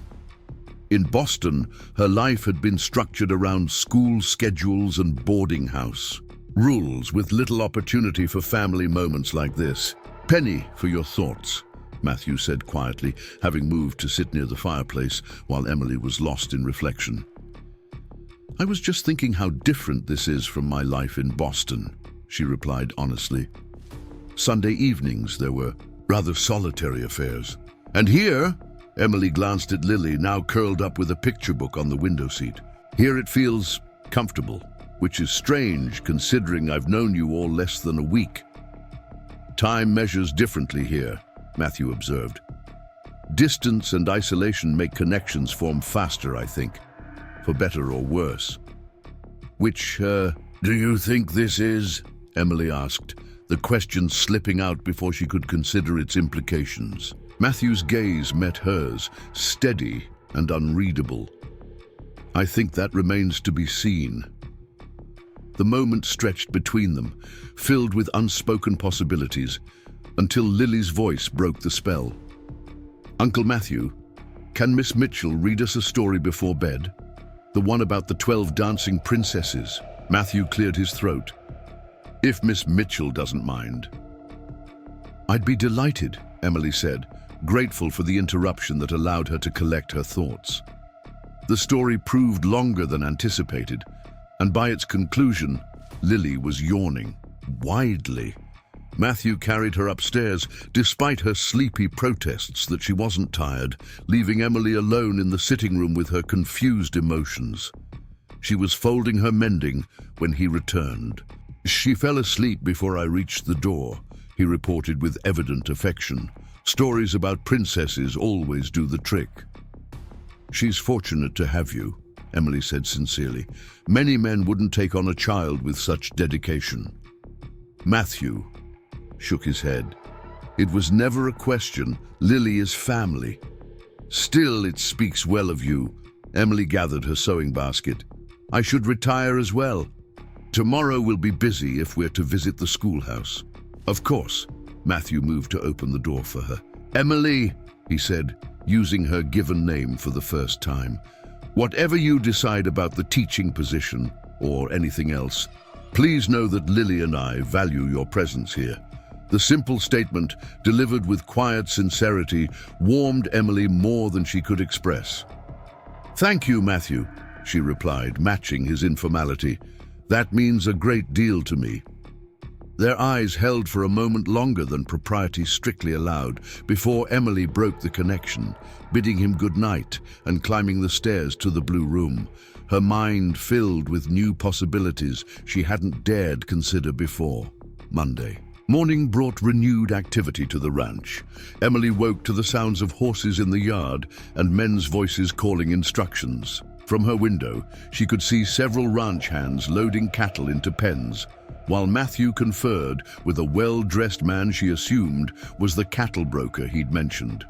In Boston, her life had been structured around school schedules and boarding house rules, with little opportunity for family moments like this. "Penny, for your thoughts," Matthew said quietly, having moved to sit near the fireplace while Emily was lost in reflection. "I was just thinking how different this is from my life in Boston," she replied honestly. "Sunday evenings, there were rather solitary affairs. And here," Emily glanced at Lily, now curled up with a picture book on the window seat. "Here it feels comfortable, which is strange considering I've known you all less than a week." "Time measures differently here," Matthew observed. "Distance and isolation make connections form faster, I think, for better or worse." "Which, do you think this is?" Emily asked, the question slipping out before she could consider its implications. Matthew's gaze met hers, steady and unreadable. "I think that remains to be seen." The moment stretched between them, filled with unspoken possibilities, until Lily's voice broke the spell. "Uncle Matthew, can Miss Mitchell read us a story before bed? The one about the 12 dancing princesses." Matthew cleared his throat. "If Miss Mitchell doesn't mind." "I'd be delighted," Emily said, grateful for the interruption that allowed her to collect her thoughts. The story proved longer than anticipated, and by its conclusion, Lily was yawning widely. Matthew carried her upstairs, despite her sleepy protests that she wasn't tired, leaving Emily alone in the sitting room with her confused emotions. She was folding her mending when he returned. "She fell asleep before I reached the door," he reported with evident affection. "Stories about princesses always do the trick." "She's fortunate to have you," Emily said sincerely. "Many men wouldn't take on a child with such dedication." "Matthew," shook his head. It was never a question. Lily is family. Still, it speaks well of you. Emily gathered her sewing basket. I should retire as well. Tomorrow will be busy if we're to visit the schoolhouse. Of course. Matthew moved to open the door for her. Emily, he said, using her given name for the first time. Whatever you decide about the teaching position or anything else, please know that Lily and I value your presence here. The simple statement, delivered with quiet sincerity, warmed Emily more than she could express. Thank you, Matthew, she replied, matching his informality. That means a great deal to me. Their eyes held for a moment longer than propriety strictly allowed before Emily broke the connection, bidding him good night and climbing the stairs to the blue room, her mind filled with new possibilities she hadn't dared consider before. Monday. Morning brought renewed activity to the ranch. Emily woke to the sounds of horses in the yard and men's voices calling instructions. From her window, she could see several ranch hands loading cattle into pens, while Matthew conferred with a well-dressed man she assumed was the cattle broker he'd mentioned.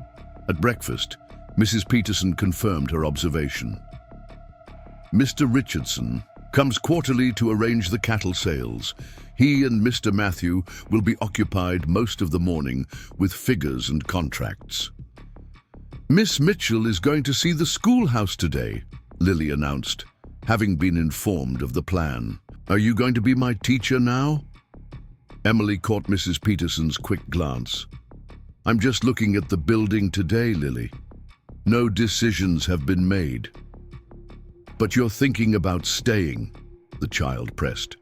At breakfast, Mrs. Peterson confirmed her observation. Mr. Richardson comes quarterly to arrange the cattle sales. He and Mr. Matthew will be occupied most of the morning with figures and contracts. Miss Mitchell is going to see the schoolhouse today, Lily announced, having been informed of the plan. Are you going to be my teacher now? Emily caught Mrs. Peterson's quick glance. I'm just looking at the building today, Lily. No decisions have been made. But you're thinking about staying, the child pressed.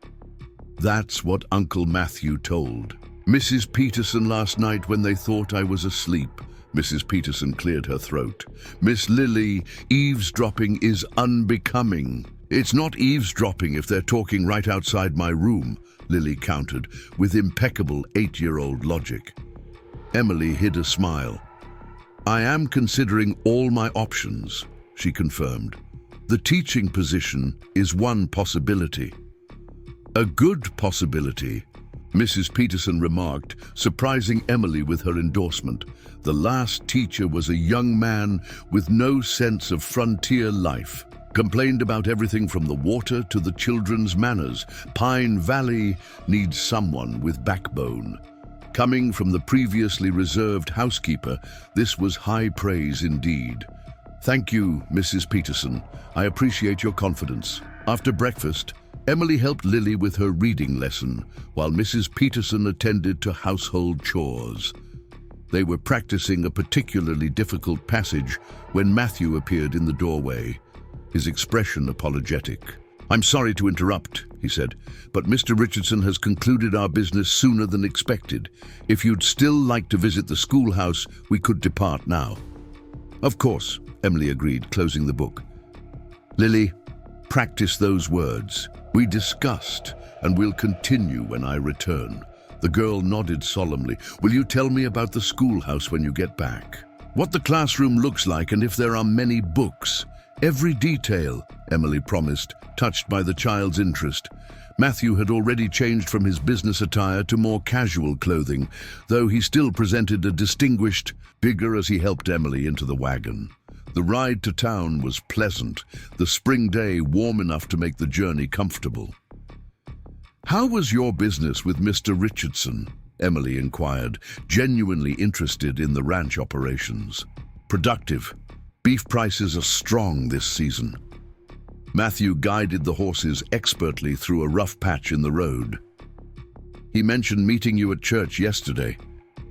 That's what Uncle Matthew told Mrs. Peterson last night when they thought I was asleep. Mrs. Peterson cleared her throat. Miss Lily, eavesdropping is unbecoming. It's not eavesdropping if they're talking right outside my room, Lily countered, with impeccable 8-year-old logic. Emily hid a smile. I am considering all my options, she confirmed. The teaching position is one possibility. A good possibility, Mrs. Peterson remarked, surprising Emily with her endorsement. The last teacher was a young man with no sense of frontier life. Complained about everything from the water to the children's manners. Pine Valley needs someone with backbone. Coming from the previously reserved housekeeper, this was high praise indeed. Thank you, Mrs. Peterson. I appreciate your confidence. After breakfast, Emily helped Lily with her reading lesson, while Mrs. Peterson attended to household chores. They were practicing a particularly difficult passage when Matthew appeared in the doorway, his expression apologetic. I'm sorry to interrupt, he said, but Mr. Richardson has concluded our business sooner than expected. If you'd still like to visit the schoolhouse, we could depart now. Of course, Emily agreed, closing the book. Lily, practice those words. We discussed, and we'll continue when I return. The girl nodded solemnly. Will you tell me about the schoolhouse when you get back? What the classroom looks like and if there are many books. Every detail, Emily promised, touched by the child's interest. Matthew had already changed from his business attire to more casual clothing, though he still presented a distinguished figure as he helped Emily into the wagon. The ride to town was pleasant, the spring day warm enough to make the journey comfortable. How was your business with Mr. Richardson? Emily inquired, genuinely interested in the ranch operations. Productive. Beef prices are strong this season. Matthew guided the horses expertly through a rough patch in the road. He mentioned meeting you at church yesterday.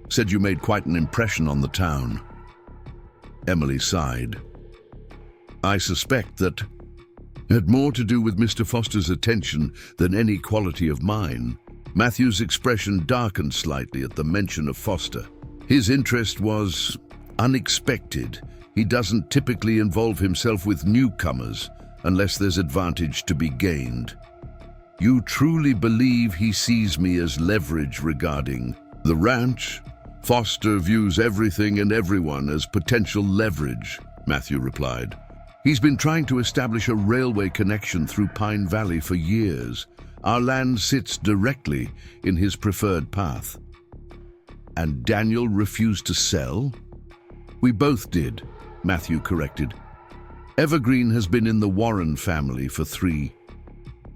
Said you made quite an impression on the town. Emily sighed. I suspect that had more to do with Mr. Foster's attention than any quality of mine. Matthew's expression darkened slightly at the mention of Foster. His interest was unexpected. He doesn't typically involve himself with newcomers unless there's advantage to be gained. You truly believe he sees me as leverage regarding the ranch? Foster views everything and everyone as potential leverage, Matthew replied. He's been trying to establish a railway connection through Pine Valley for years. Our land sits directly in his preferred path. And Daniel refused to sell? We both did, Matthew corrected. Evergreen has been in the Warren family for 3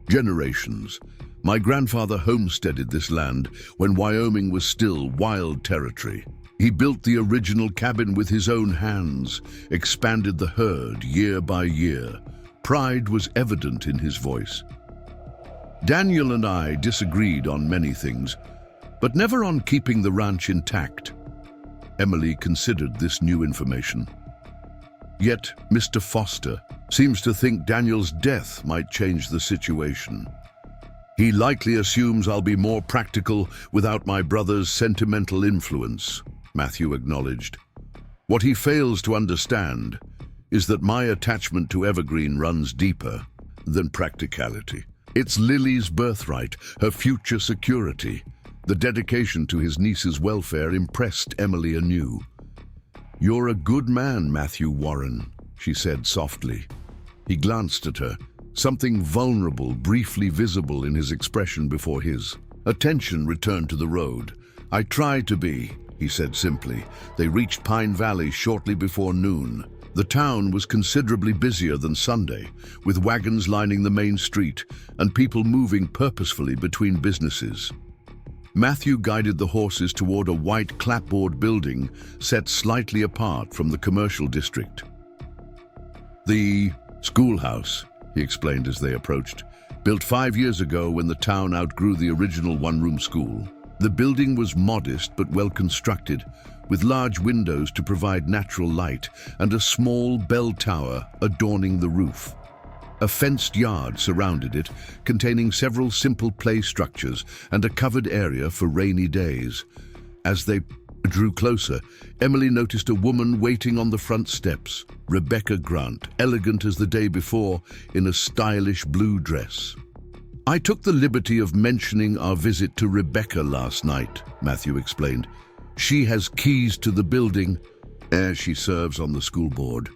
generations. My grandfather homesteaded this land when Wyoming was still wild territory. He built the original cabin with his own hands, expanded the herd year by year. Pride was evident in his voice. Daniel and I disagreed on many things, but never on keeping the ranch intact. Emily considered this new information. Yet Mr. Foster seems to think Daniel's death might change the situation. He likely assumes I'll be more practical without my brother's sentimental influence, Matthew acknowledged. What he fails to understand is that my attachment to Evergreen runs deeper than practicality. It's Lily's birthright, her future security. The dedication to his niece's welfare impressed Emily anew. "You're a good man, Matthew Warren," she said softly. He glanced at her, something vulnerable briefly visible in his expression before his attention returned to the road. "I try to be," he said simply. They reached Pine Valley shortly before noon. The town was considerably busier than Sunday, with wagons lining the main street and people moving purposefully between businesses. Matthew guided the horses toward a white clapboard building set slightly apart from the commercial district. "The schoolhouse," he explained as they approached, "built 5 years ago when the town outgrew the original one-room school. The building was modest but well constructed, with large windows to provide natural light and a small bell tower adorning the roof. A fenced yard surrounded it, containing several simple play structures and a covered area for rainy days. As they drew closer, Emily noticed a woman waiting on the front steps, Rebecca Grant, elegant as the day before, in a stylish blue dress. "I took the liberty of mentioning our visit to Rebecca last night," Matthew explained. "She has keys to the building, as she serves on the school board."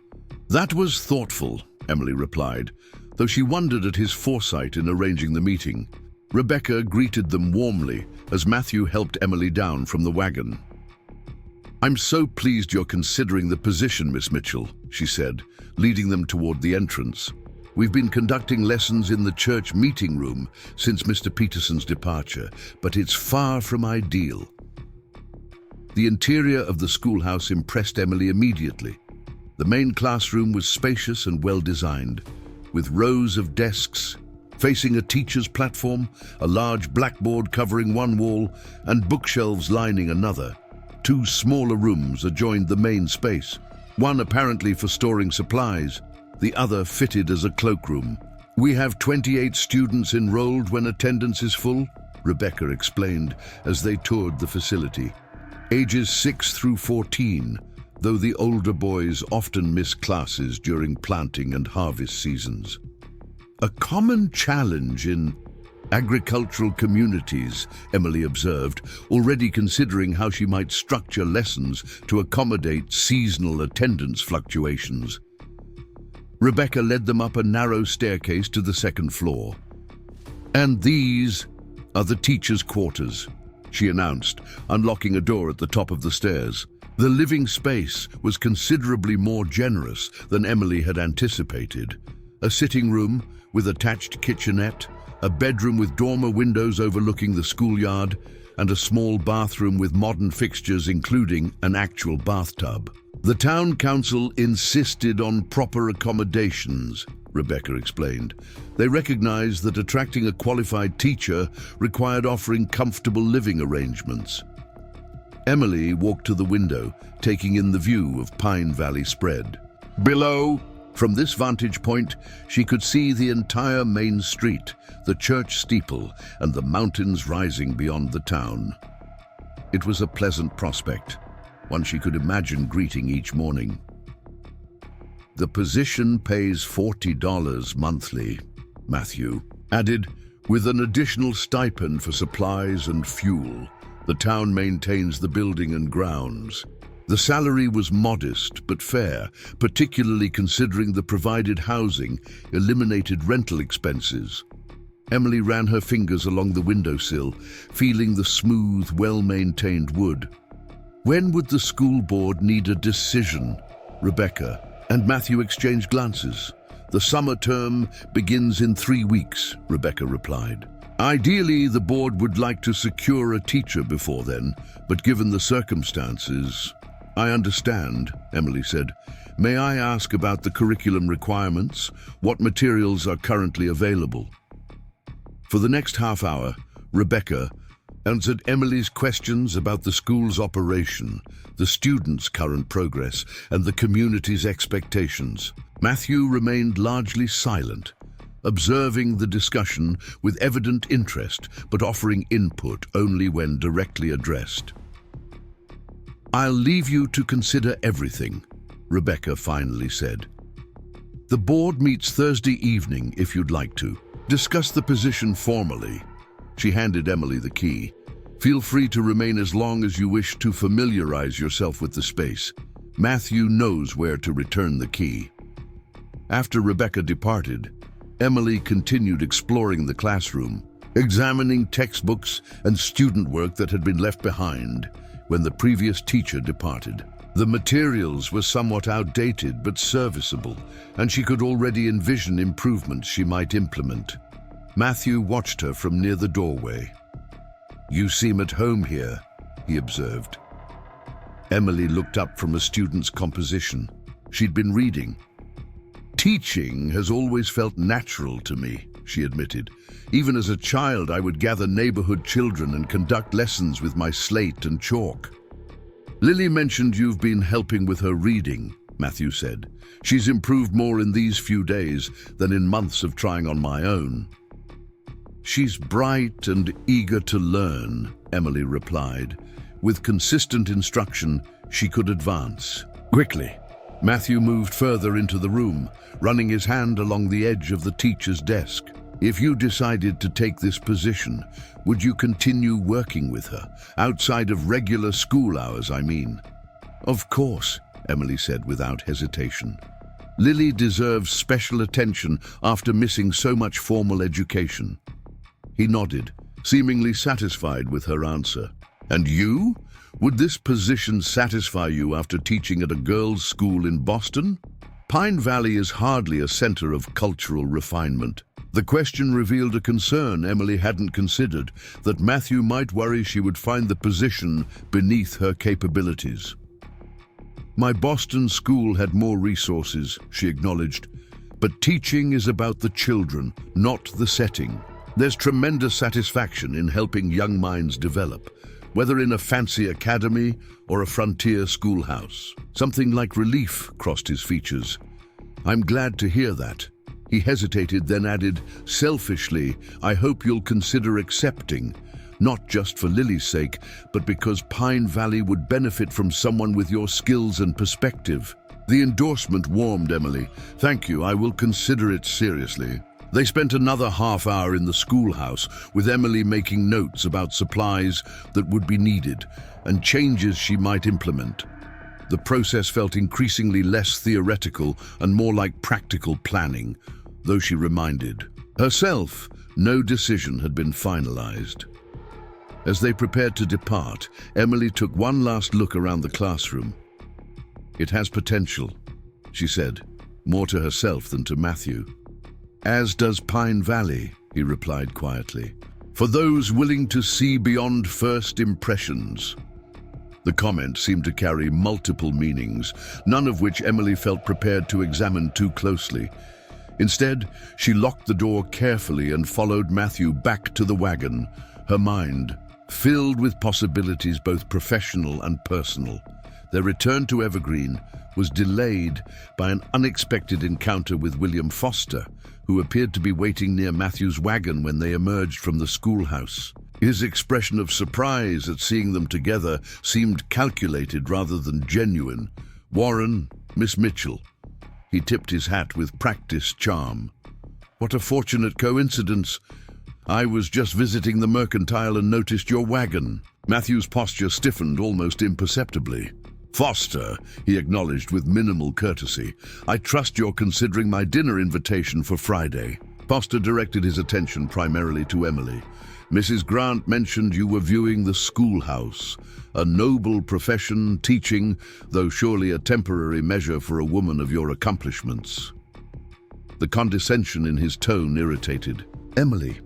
"That was thoughtful," Emily replied, though she wondered at his foresight in arranging the meeting. Rebecca greeted them warmly as Matthew helped Emily down from the wagon. "I'm so pleased you're considering the position, Miss Mitchell," she said, leading them toward the entrance. "We've been conducting lessons in the church meeting room since Mr. Peterson's departure, but it's far from ideal." The interior of the schoolhouse impressed Emily immediately. The main classroom was spacious and well-designed, with rows of desks facing a teacher's platform, a large blackboard covering one wall, and bookshelves lining another. 2 smaller rooms adjoined the main space, one apparently for storing supplies, the other fitted as a cloakroom. "We have 28 students enrolled when attendance is full," Rebecca explained as they toured the facility. "Ages 6 through 14, though the older boys often miss classes during planting and harvest seasons. A common challenge in agricultural communities," Emily observed, already considering how she might structure lessons to accommodate seasonal attendance fluctuations. Rebecca led them up a narrow staircase to the 2nd floor. "And these are the teachers' quarters," she announced, unlocking a door at the top of the stairs. The living space was considerably more generous than Emily had anticipated. A sitting room with attached kitchenette, a bedroom with dormer windows overlooking the schoolyard, and a small bathroom with modern fixtures including an actual bathtub. "The town council insisted on proper accommodations," Rebecca explained. "They recognized that attracting a qualified teacher required offering comfortable living arrangements." Emily walked to the window, taking in the view of Pine Valley spread. Below, from this vantage point, she could see the entire main street, the church steeple, and the mountains rising beyond the town. It was a pleasant prospect, one she could imagine greeting each morning. "The position pays $40 monthly," Matthew added, "with an additional stipend for supplies and fuel. The town maintains the building and grounds." The salary was modest but fair, particularly considering the provided housing eliminated rental expenses. Emily ran her fingers along the windowsill, feeling the smooth, well-maintained wood. When would the school board need a decision? Rebecca and Matthew exchanged glances. The summer term begins in 3 weeks, Rebecca replied. Ideally, the board would like to secure a teacher before then, but given the circumstances... I understand, Emily said. May I ask about the curriculum requirements? What materials are currently available? For the next half hour, Rebecca answered Emily's questions about the school's operation, the students' current progress, and the community's expectations. Matthew remained largely silent, observing the discussion with evident interest, but offering input only when directly addressed. I'll leave you to consider everything, Rebecca finally said. The board meets Thursday evening if you'd like to. Discuss the position formally. She handed Emily the key. Feel free to remain as long as you wish to familiarize yourself with the space. Matthew knows where to return the key. After Rebecca departed, Emily continued exploring the classroom, examining textbooks and student work that had been left behind when the previous teacher departed. The materials were somewhat outdated but serviceable, and she could already envision improvements she might implement. Matthew watched her from near the doorway. You seem at home here, he observed. Emily looked up from a student's composition. She'd been reading. Teaching has always felt natural to me, she admitted. Even as a child, I would gather neighborhood children and conduct lessons with my slate and chalk. Lily mentioned you've been helping with her reading, Matthew said. She's improved more in these few days than in months of trying on my own. She's bright and eager to learn, Emily replied. With consistent instruction, she could advance. Quickly, Matthew moved further into the room, running his hand along the edge of the teacher's desk. If you decided to take this position, would you continue working with her? Outside of regular school hours, I mean. Of course, Emily said without hesitation. Lily deserves special attention after missing so much formal education. He nodded, seemingly satisfied with her answer. And you? Would this position satisfy you after teaching at a girls' school in Boston? Pine Valley is hardly a center of cultural refinement. The question revealed a concern Emily hadn't considered, that Matthew might worry she would find the position beneath her capabilities. My Boston school had more resources, she acknowledged, but teaching is about the children, not the setting. There's tremendous satisfaction in helping young minds develop, whether in a fancy academy or a frontier schoolhouse. Something like relief crossed his features. I'm glad to hear that. He hesitated, then added, selfishly, I hope you'll consider accepting, not just for Lily's sake, but because Pine Valley would benefit from someone with your skills and perspective. The endorsement warmed Emily. Thank you, I will consider it seriously. They spent another half hour in the schoolhouse, with Emily making notes about supplies that would be needed and changes she might implement. The process felt increasingly less theoretical and more like practical planning, though she reminded herself no decision had been finalized. As they prepared to depart, Emily took one last look around the classroom. It has potential, she said, more to herself than to Matthew. As does Pine Valley, he replied quietly, for those willing to see beyond first impressions. The comment seemed to carry multiple meanings, none of which Emily felt prepared to examine too closely. Instead, she locked the door carefully and followed Matthew back to the wagon, her mind filled with possibilities both professional and personal. Their return to Evergreen was delayed by an unexpected encounter with William Foster, who appeared to be waiting near Matthew's wagon when they emerged from the schoolhouse. His expression of surprise at seeing them together seemed calculated rather than genuine. Warren, Miss Mitchell. He tipped his hat with practiced charm. What a fortunate coincidence. I was just visiting the mercantile and noticed your wagon. Matthew's posture stiffened almost imperceptibly. Foster, he acknowledged with minimal courtesy. I trust you're considering my dinner invitation for Friday. Foster directed his attention primarily to Emily. Mrs. Grant mentioned you were viewing the schoolhouse, a noble profession, teaching, though surely a temporary measure for a woman of your accomplishments. The condescension in his tone irritated. Emily,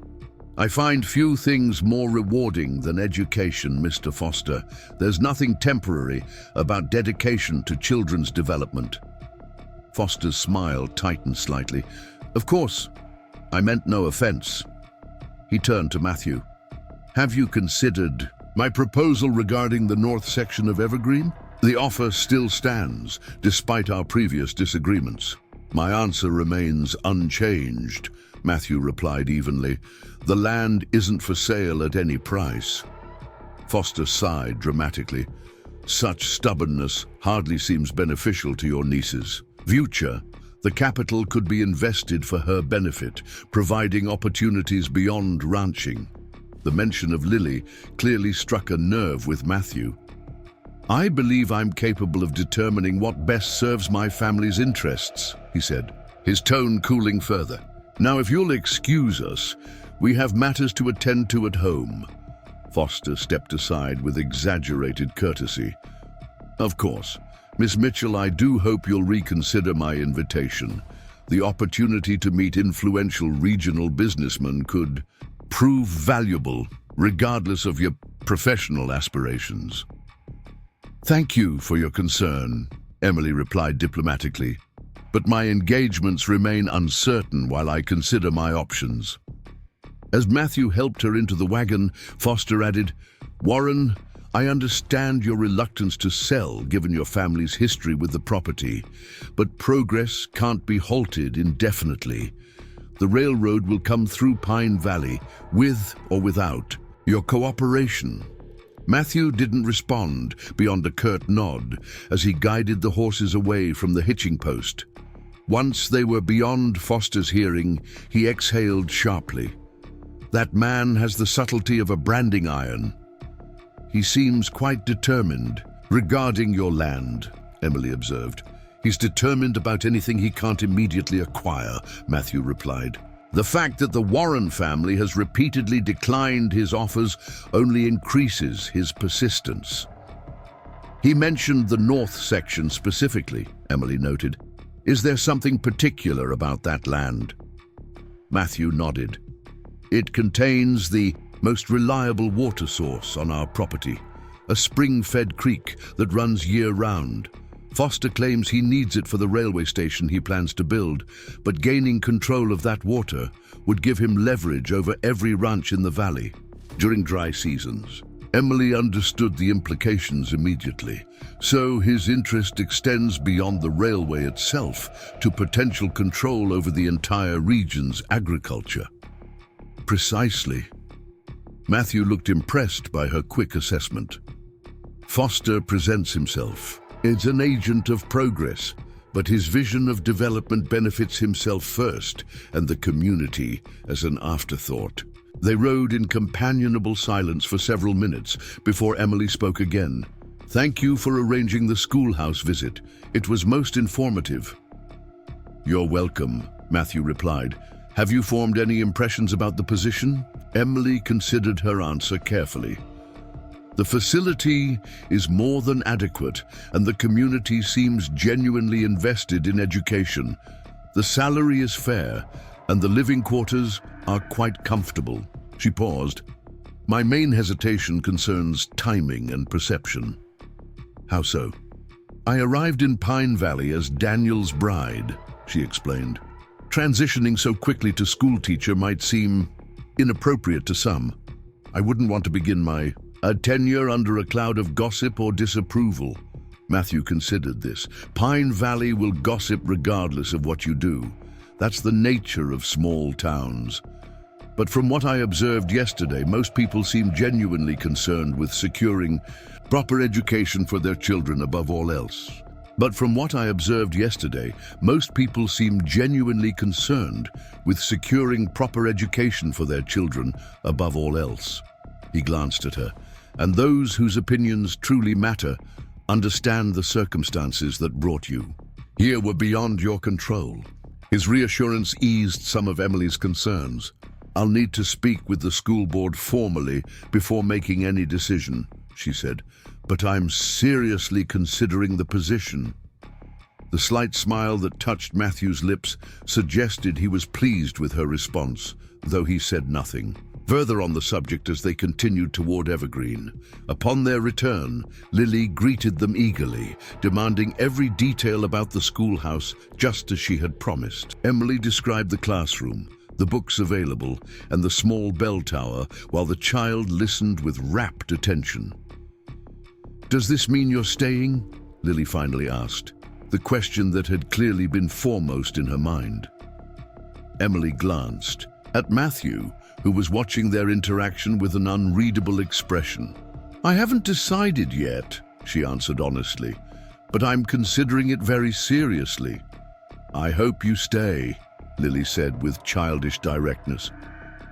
I find few things more rewarding than education, Mr. Foster. There's nothing temporary about dedication to children's development. Foster's smile tightened slightly. Of course, I meant no offense. He turned to Matthew. Have you considered my proposal regarding the north section of Evergreen? The offer still stands, despite our previous disagreements. My answer remains unchanged, Matthew replied evenly. The land isn't for sale at any price. Foster sighed dramatically. Such stubbornness hardly seems beneficial to your niece's future. The capital could be invested for her benefit, providing opportunities beyond ranching. The mention of Lily clearly struck a nerve with Matthew. I believe I'm capable of determining what best serves my family's interests, he said, his tone cooling further. Now, if you'll excuse us, we have matters to attend to at home. Foster stepped aside with exaggerated courtesy. Of course. Miss Mitchell, I do hope you'll reconsider my invitation. The opportunity to meet influential regional businessmen could prove valuable, regardless of your professional aspirations. Thank you for your concern, Emily replied diplomatically, but my engagements remain uncertain while I consider my options. As Matthew helped her into the wagon, Foster added, Warren, I understand your reluctance to sell given your family's history with the property, but progress can't be halted indefinitely. The railroad will come through Pine Valley, with or without your cooperation. Matthew didn't respond beyond a curt nod as he guided the horses away from the hitching post. Once they were beyond Foster's hearing, he exhaled sharply. That man has the subtlety of a branding iron. He seems quite determined regarding your land, Emily observed. He's determined about anything he can't immediately acquire, Matthew replied. The fact that the Warren family has repeatedly declined his offers only increases his persistence. He mentioned the north section specifically, Emily noted. Is there something particular about that land? Matthew nodded. It contains the most reliable water source on our property, a spring-fed creek that runs year-round. Foster claims he needs it for the railway station he plans to build, but gaining control of that water would give him leverage over every ranch in the valley during dry seasons. Emily understood the implications immediately, so his interest extends beyond the railway itself to potential control over the entire region's agriculture. Precisely. Matthew looked impressed by her quick assessment. Foster presents himself as an agent of progress, but his vision of development benefits himself first and the community as an afterthought. They rode in companionable silence for several minutes before Emily spoke again. Thank you for arranging the schoolhouse visit. It was most informative. You're welcome, Matthew replied. Have you formed any impressions about the position? Emily considered her answer carefully. The facility is more than adequate, and the community seems genuinely invested in education. The salary is fair, and the living quarters are quite comfortable. She paused. My main hesitation concerns timing and perception. How so? I arrived in Pine Valley as Daniel's bride, she explained. Transitioning so quickly to schoolteacher might seem inappropriate to some. I wouldn't want to begin my tenure under a cloud of gossip or disapproval. Matthew considered this. Pine Valley will gossip regardless of what you do. That's the nature of small towns. But from what I observed yesterday, most people seem genuinely concerned with securing proper education for their children above all else. But from what I observed yesterday, most people seem genuinely concerned with securing proper education for their children above all else. He glanced at her. And those whose opinions truly matter understand the circumstances that brought you. Here were beyond your control. His reassurance eased some of Emily's concerns. "I'll need to speak with the school board formally before making any decision," she said, "but I'm seriously considering the position." The slight smile that touched Matthew's lips suggested he was pleased with her response, though he said nothing. Further on the subject as they continued toward Evergreen. Upon their return, Lily greeted them eagerly, demanding every detail about the schoolhouse just as she had promised. Emily described the classroom, the books available, and the small bell tower, while the child listened with rapt attention. "Does this mean you're staying?" Lily finally asked, the question that had clearly been foremost in her mind. Emily glanced at Matthew, who was watching their interaction with an unreadable expression. "I haven't decided yet," she answered honestly, "but I'm considering it very seriously." "I hope you stay," Lily said with childish directness.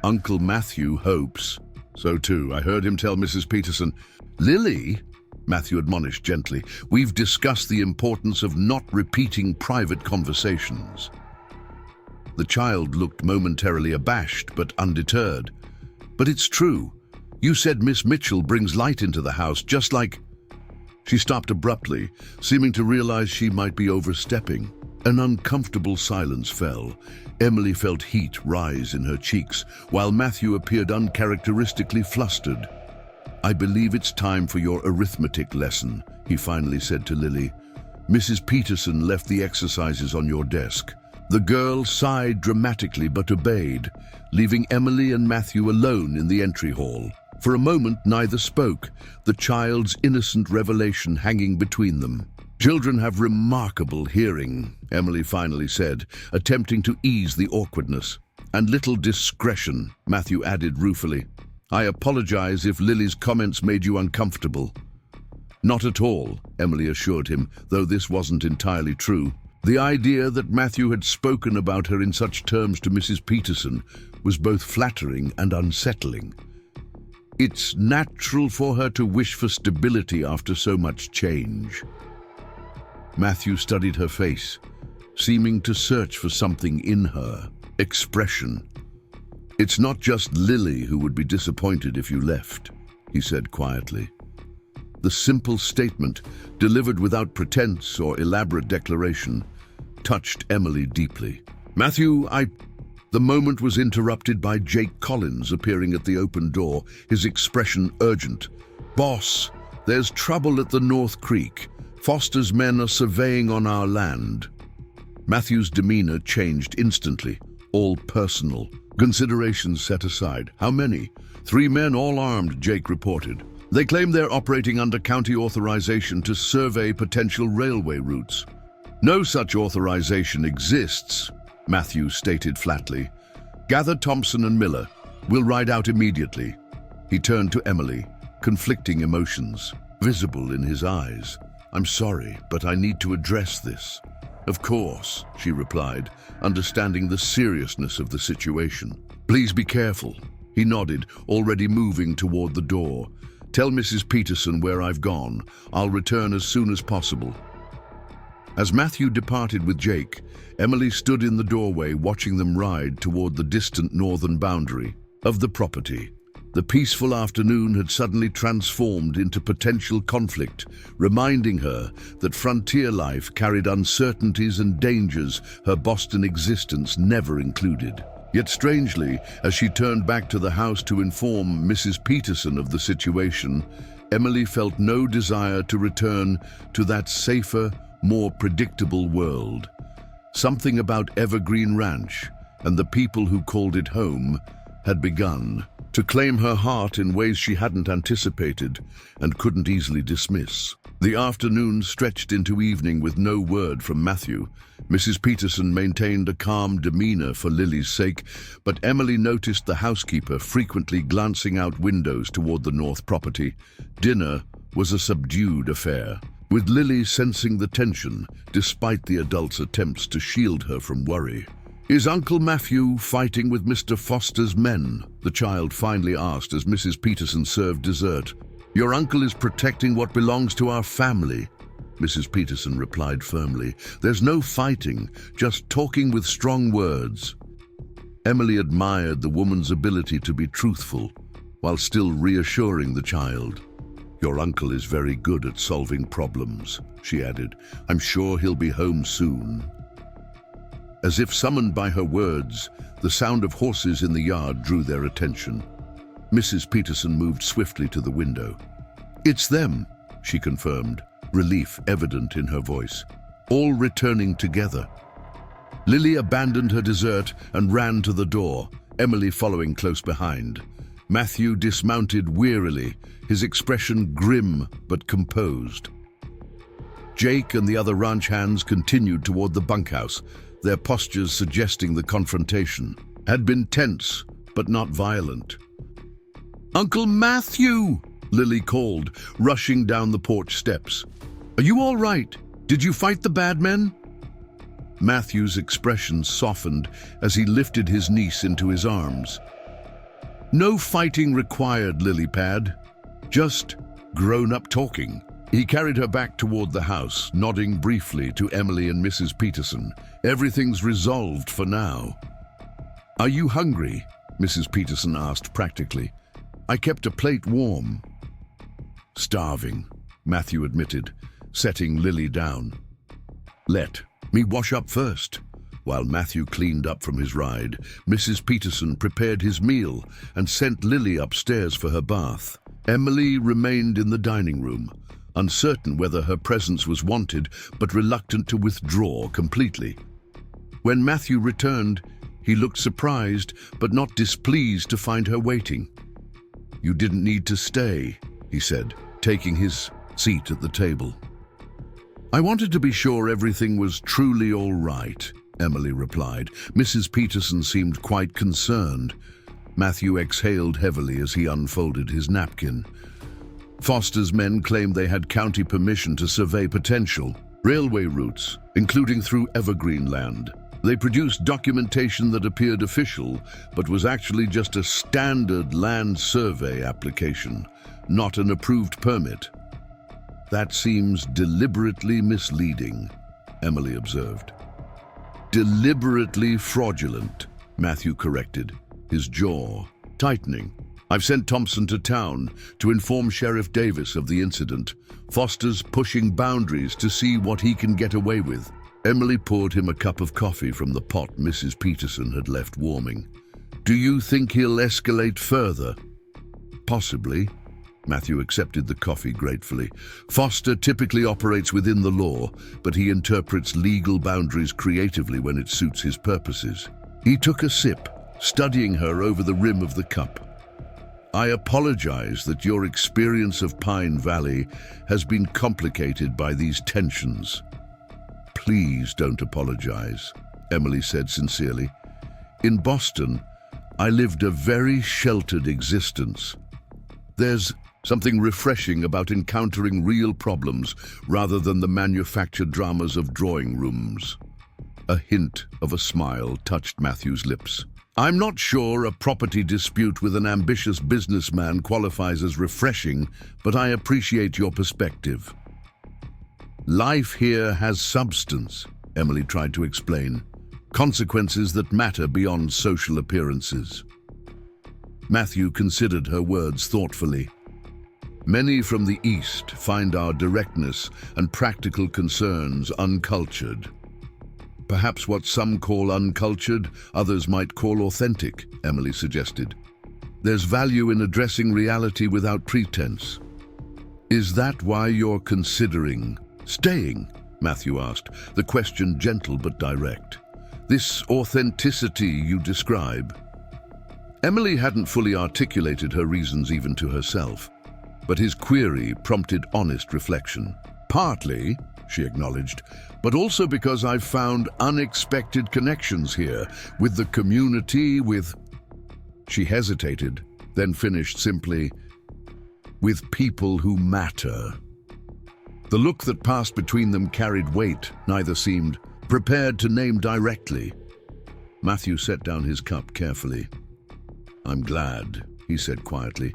"Uncle Matthew hopes so too. I heard him tell Mrs. Peterson." "Lily," Matthew admonished gently, "we've discussed the importance of not repeating private conversations." The child looked momentarily abashed but undeterred. "But it's true. You said Miss Mitchell brings light into the house, just like—" She stopped abruptly, seeming to realize she might be overstepping. An uncomfortable silence fell. Emily felt heat rise in her cheeks, while Matthew appeared uncharacteristically flustered. "I believe it's time for your arithmetic lesson," he finally said to Lily. "Mrs. Peterson left the exercises on your desk." The girl sighed dramatically but obeyed, leaving Emily and Matthew alone in the entry hall. For a moment, neither spoke, the child's innocent revelation hanging between them. "Children have remarkable hearing," Emily finally said, attempting to ease the awkwardness. "And little discretion," Matthew added ruefully. "I apologize if Lily's comments made you uncomfortable." "Not at all," Emily assured him, though this wasn't entirely true. The idea that Matthew had spoken about her in such terms to Mrs. Peterson was both flattering and unsettling. It's natural for her to wish for stability after so much change. Matthew studied her face, seeming to search for something in her expression. "It's not just Lily who would be disappointed if you left," he said quietly. The simple statement, delivered without pretense or elaborate declaration, touched Emily deeply. "Matthew, The moment was interrupted by Jake Collins appearing at the open door, his expression urgent. "Boss, there's trouble at the North Creek. Foster's men are surveying on our land." Matthew's demeanor changed instantly, all personal. Considerations set aside. "How many?" "3 men, all armed," Jake reported. "They claim they're operating under county authorization to survey potential railway routes." "No such authorization exists," Matthew stated flatly. "Gather Thompson and Miller. We'll ride out immediately." He turned to Emily, conflicting emotions visible in his eyes. "I'm sorry, but I need to address this." "Of course," she replied, understanding the seriousness of the situation. "Please be careful." He nodded, already moving toward the door. "Tell Mrs. Peterson where I've gone. I'll return as soon as possible." As Matthew departed with Jake, Emily stood in the doorway watching them ride toward the distant northern boundary of the property. The peaceful afternoon had suddenly transformed into potential conflict, reminding her that frontier life carried uncertainties and dangers her Boston existence never included. Yet strangely, as she turned back to the house to inform Mrs. Peterson of the situation, Emily felt no desire to return to that safer, more predictable world. Something about Evergreen Ranch and the people who called it home had begun to claim her heart in ways she hadn't anticipated and couldn't easily dismiss. The afternoon stretched into evening with no word from Matthew. Mrs. Peterson maintained a calm demeanor for Lily's sake, but Emily noticed the housekeeper frequently glancing out windows toward the north property. Dinner was a subdued affair, with Lily sensing the tension despite the adults' attempts to shield her from worry. "Is Uncle Matthew fighting with Mr. Foster's men?" the child finally asked as Mrs. Peterson served dessert. "Your uncle is protecting what belongs to our family." Mrs. Peterson replied firmly. "There's no fighting, just talking with strong words." Emily admired the woman's ability to be truthful while still reassuring the child. "Your uncle is very good at solving problems," she added. "I'm sure he'll be home soon." As if summoned by her words, the sound of horses in the yard drew their attention. Mrs. Peterson moved swiftly to the window. "It's them," she confirmed, relief evident in her voice. "All returning together." Lily abandoned her dessert and ran to the door, Emily following close behind. Matthew dismounted wearily, his expression grim but composed. Jake and the other ranch hands continued toward the bunkhouse, their postures suggesting the confrontation had been tense but not violent. "Uncle Matthew!" Lily called, rushing down the porch steps. "Are you all right? Did you fight the bad men?" Matthew's expression softened as he lifted his niece into his arms. "No fighting required, Lilypad. Just grown-up talking." He carried her back toward the house, nodding briefly to Emily and Mrs. Peterson. "Everything's resolved for now." "Are you hungry?" Mrs. Peterson asked practically. "I kept a plate warm." "Starving," Matthew admitted, setting Lily down. "Let me wash up first." While Matthew cleaned up from his ride, Mrs. Peterson prepared his meal and sent Lily upstairs for her bath. Emily remained in the dining room, uncertain whether her presence was wanted, but reluctant to withdraw completely. When Matthew returned, he looked surprised but not displeased to find her waiting. "You didn't need to stay," he said, taking his seat at the table. "I wanted to be sure everything was truly all right," Emily replied. Mrs. Peterson seemed quite concerned. Matthew exhaled heavily as he unfolded his napkin. "Foster's men claimed they had county permission to survey potential railway routes, including through Evergreen land. They produced documentation that appeared official, but was actually just a standard land survey application, not an approved permit." "That seems deliberately misleading," Emily observed. "Deliberately fraudulent," Matthew corrected, his jaw tightening. "I've sent Thompson to town to inform Sheriff Davis of the incident. Foster's pushing boundaries to see what he can get away with." Emily poured him a cup of coffee from the pot Mrs. Peterson had left warming. "Do you think he'll escalate further?" "Possibly." Matthew accepted the coffee gratefully. "Foster typically operates within the law, but he interprets legal boundaries creatively when it suits his purposes." He took a sip, studying her over the rim of the cup. "I apologize that your experience of Pine Valley has been complicated by these tensions." "Please don't apologize," Emily said sincerely. "In Boston, I lived a very sheltered existence. There's something refreshing about encountering real problems rather than the manufactured dramas of drawing rooms." A hint of a smile touched Matthew's lips. "I'm not sure a property dispute with an ambitious businessman qualifies as refreshing, but I appreciate your perspective." "Life here has substance," Emily tried to explain. "Consequences that matter beyond social appearances." Matthew considered her words thoughtfully. "Many from the East find our directness and practical concerns uncultured." "Perhaps what some call uncultured, others might call authentic," Emily suggested. "There's value in addressing reality without pretense." "Is that why you're considering staying?" Matthew asked, the question gentle but direct. "This authenticity you describe?" Emily hadn't fully articulated her reasons even to herself, but his query prompted honest reflection. "Partly," she acknowledged, "but also because I've found unexpected connections here, with the community, with—" She hesitated, then finished simply, "with people who matter." The look that passed between them carried weight, neither seemed prepared to name directly. Matthew set down his cup carefully. "I'm glad," he said quietly.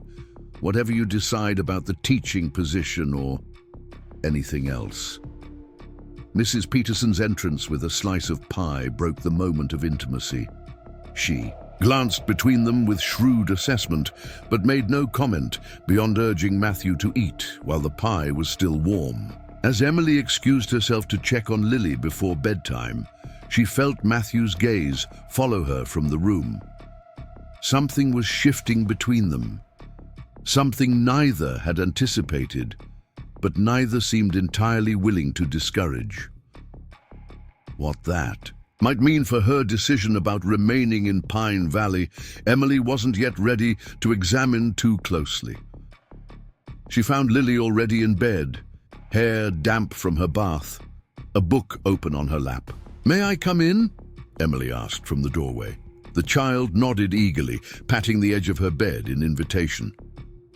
"Whatever you decide about the teaching position or anything else." Mrs. Peterson's entrance with a slice of pie broke the moment of intimacy. She glanced between them with shrewd assessment, but made no comment beyond urging Matthew to eat while the pie was still warm. As Emily excused herself to check on Lily before bedtime, she felt Matthew's gaze follow her from the room. Something was shifting between them. Something neither had anticipated, but neither seemed entirely willing to discourage. What that might mean for her decision about remaining in Pine Valley, Emily wasn't yet ready to examine too closely. She found Lily already in bed, hair damp from her bath, a book open on her lap. "May I come in?" Emily asked from the doorway. The child nodded eagerly, patting the edge of her bed in invitation.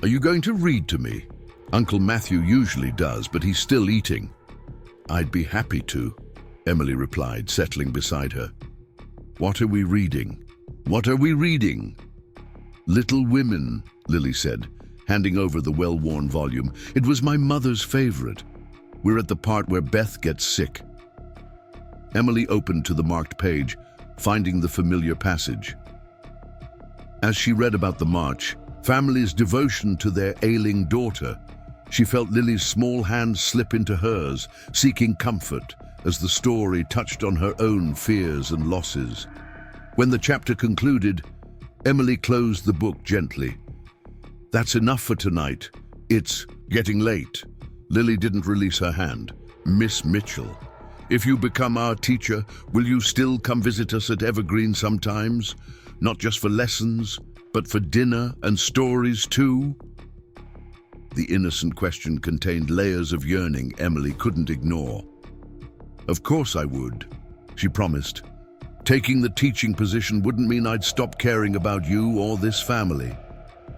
"Are you going to read to me?" "Uncle Matthew usually does, but he's still eating." "I'd be happy to," Emily replied, settling beside her. "What are we reading?" "What are we reading?" "Little Women," Lily said, handing over the well-worn volume. "It was my mother's favorite. We're at the part where Beth gets sick." Emily opened to the marked page, finding the familiar passage. As she read about the march, family's devotion to their ailing daughter, she felt Lily's small hand slip into hers, seeking comfort as the story touched on her own fears and losses. When the chapter concluded, Emily closed the book gently. "That's enough for tonight. It's getting late." Lily didn't release her hand. "Miss Mitchell, if you become our teacher, will you still come visit us at Evergreen sometimes? Not just for lessons, but for dinner and stories too?" The innocent question contained layers of yearning Emily couldn't ignore. "Of course I would," she promised. "Taking the teaching position wouldn't mean I'd stop caring about you or this family."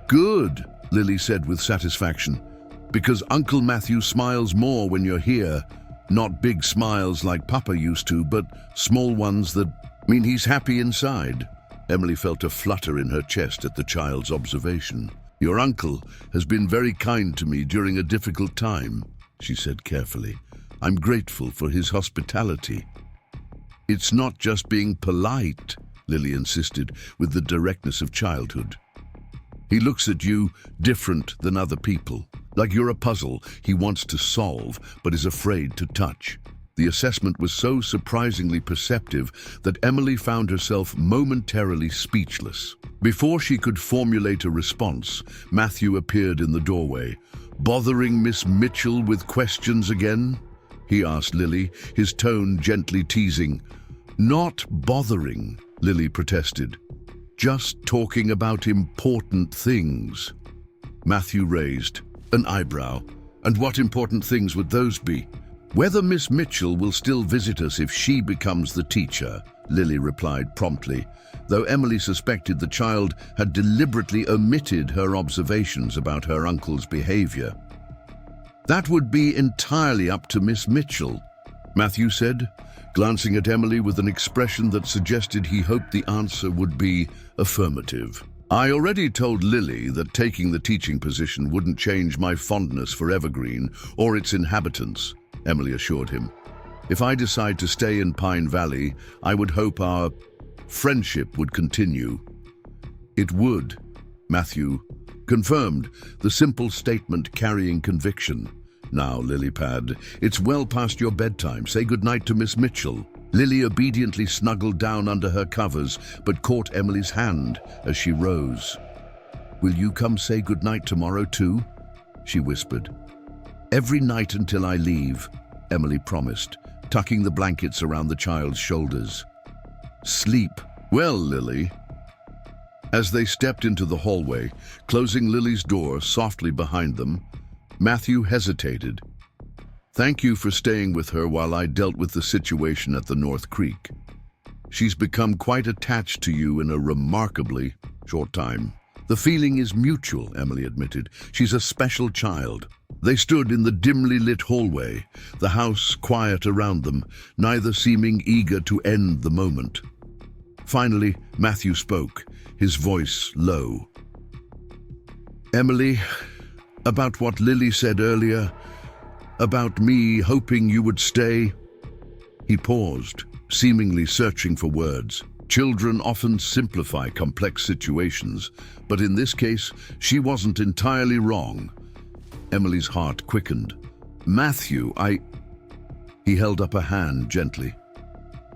"Good," Lily said with satisfaction, "because Uncle Matthew smiles more when you're here. Not big smiles like Papa used to, but small ones that mean he's happy inside." Emily felt a flutter in her chest at the child's observation. "Your uncle has been very kind to me during a difficult time," she said carefully. "I'm grateful for his hospitality." "It's not just being polite," Lily insisted with the directness of childhood. "He looks at you different than other people, like you're a puzzle he wants to solve but is afraid to touch." The assessment was so surprisingly perceptive that Emily found herself momentarily speechless. Before she could formulate a response, Matthew appeared in the doorway. "Bothering Miss Mitchell with questions again?" he asked Lily, his tone gently teasing. "Not bothering," Lily protested. "Just talking about important things." Matthew raised an eyebrow. "And what important things would those be?" "Whether Miss Mitchell will still visit us if she becomes the teacher," Lily replied promptly, though Emily suspected the child had deliberately omitted her observations about her uncle's behavior. "That would be entirely up to Miss Mitchell," Matthew said, glancing at Emily with an expression that suggested he hoped the answer would be affirmative. "I already told Lily that taking the teaching position wouldn't change my fondness for Evergreen or its inhabitants," Emily assured him. "If I decide to stay in Pine Valley, I would hope our friendship would continue." "It would," Matthew confirmed, the simple statement carrying conviction. "Now, Lilypad, it's well past your bedtime. Say goodnight to Miss Mitchell." Lily obediently snuggled down under her covers, but caught Emily's hand as she rose. "Will you come say goodnight tomorrow too?" she whispered. "Every night until I leave," Emily promised, tucking the blankets around the child's shoulders. "Sleep well, Lily." As they stepped into the hallway, closing Lily's door softly behind them, Matthew hesitated. "Thank you for staying with her while I dealt with the situation at the North Creek. She's become quite attached to you in a remarkably short time." "The feeling is mutual," Emily admitted. "She's a special child." They stood in the dimly lit hallway, the house quiet around them, neither seeming eager to end the moment. Finally, Matthew spoke, his voice low. "Emily, about what Lily said earlier, about me hoping you would stay, He paused, seemingly searching for words. Children often simplify complex situations, but in this case, she wasn't entirely wrong. Emily's heart quickened. Matthew, He held up a hand gently.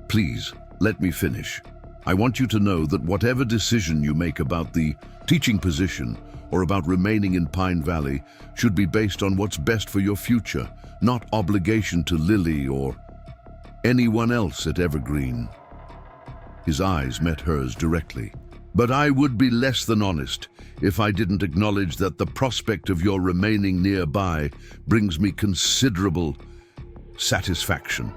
Please, let me finish. I want you to know that whatever decision you make about the teaching position or about remaining in Pine Valley should be based on what's best for your future, not obligation to Lily or anyone else at Evergreen. His eyes met hers directly. But I would be less than honest if I didn't acknowledge that the prospect of your remaining nearby brings me considerable satisfaction.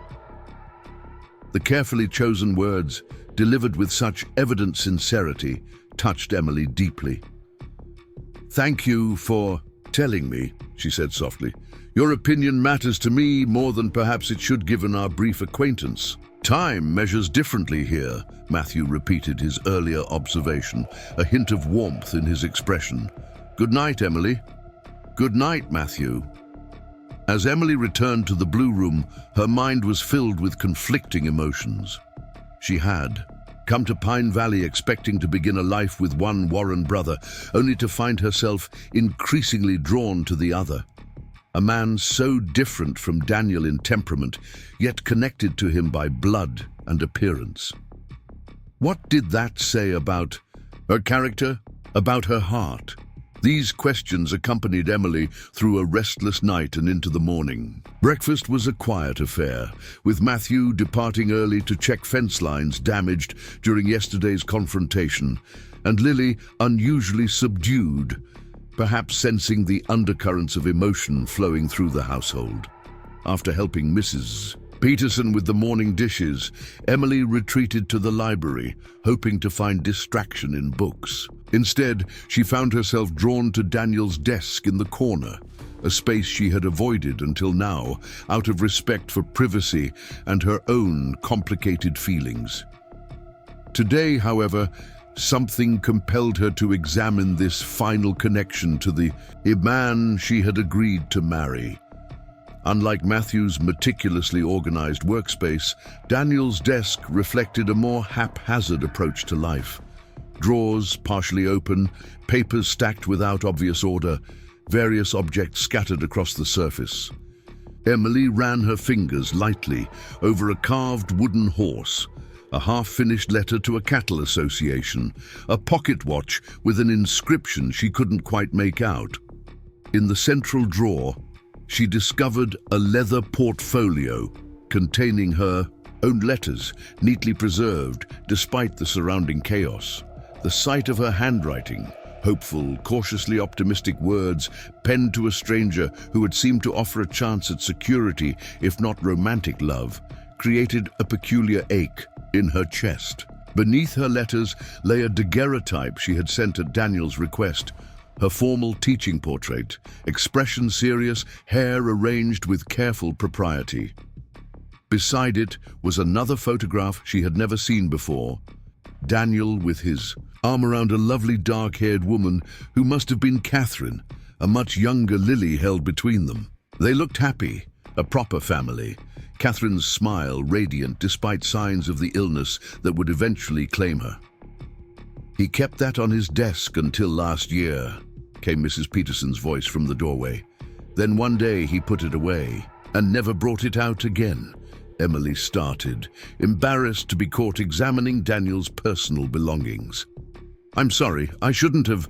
The carefully chosen words, delivered with such evident sincerity, touched Emily deeply. Thank you for telling me, she said softly. Your opinion matters to me more than perhaps it should given our brief acquaintance. Time measures differently here, Matthew repeated his earlier observation, a hint of warmth in his expression. Good night, Emily. Good night, Matthew. As Emily returned to the Blue Room, her mind was filled with conflicting emotions. She had come to Pine Valley expecting to begin a life with one Warren brother, only to find herself increasingly drawn to the other. A man so different from Daniel in temperament, yet connected to him by blood and appearance. What did that say about her character, about her heart? These questions accompanied Emily through a restless night and into the morning. Breakfast was a quiet affair, with Matthew departing early to check fence lines damaged during yesterday's confrontation, and Lily unusually subdued, perhaps sensing the undercurrents of emotion flowing through the household. After helping Mrs. Peterson with the morning dishes, Emily retreated to the library, hoping to find distraction in books. Instead, she found herself drawn to Daniel's desk in the corner, a space she had avoided until now, out of respect for privacy and her own complicated feelings. Today, however, something compelled her to examine this final connection to the man she had agreed to marry. Unlike Matthew's meticulously organized workspace, Daniel's desk reflected a more haphazard approach to life. Drawers partially open, papers stacked without obvious order, various objects scattered across the surface. Emily ran her fingers lightly over a carved wooden horse, a half-finished letter to a cattle association, a pocket watch with an inscription she couldn't quite make out. In the central drawer, she discovered a leather portfolio containing her own letters, neatly preserved despite the surrounding chaos. The sight of her handwriting, hopeful, cautiously optimistic words penned to a stranger who had seemed to offer a chance at security, if not romantic love, created a peculiar ache in her chest. Beneath her letters lay a daguerreotype she had sent at Daniel's request, her formal teaching portrait, expression serious, hair arranged with careful propriety. Beside it was another photograph she had never seen before, Daniel with his arm around a lovely dark-haired woman who must have been Catherine, a much younger Lily held between them. They looked happy, a proper family, Catherine's smile radiant despite signs of the illness that would eventually claim her. He kept that on his desk until last year, came Mrs. Peterson's voice from the doorway. Then one day he put it away and never brought it out again. Emily started, embarrassed to be caught examining Daniel's personal belongings. I'm sorry, I shouldn't have.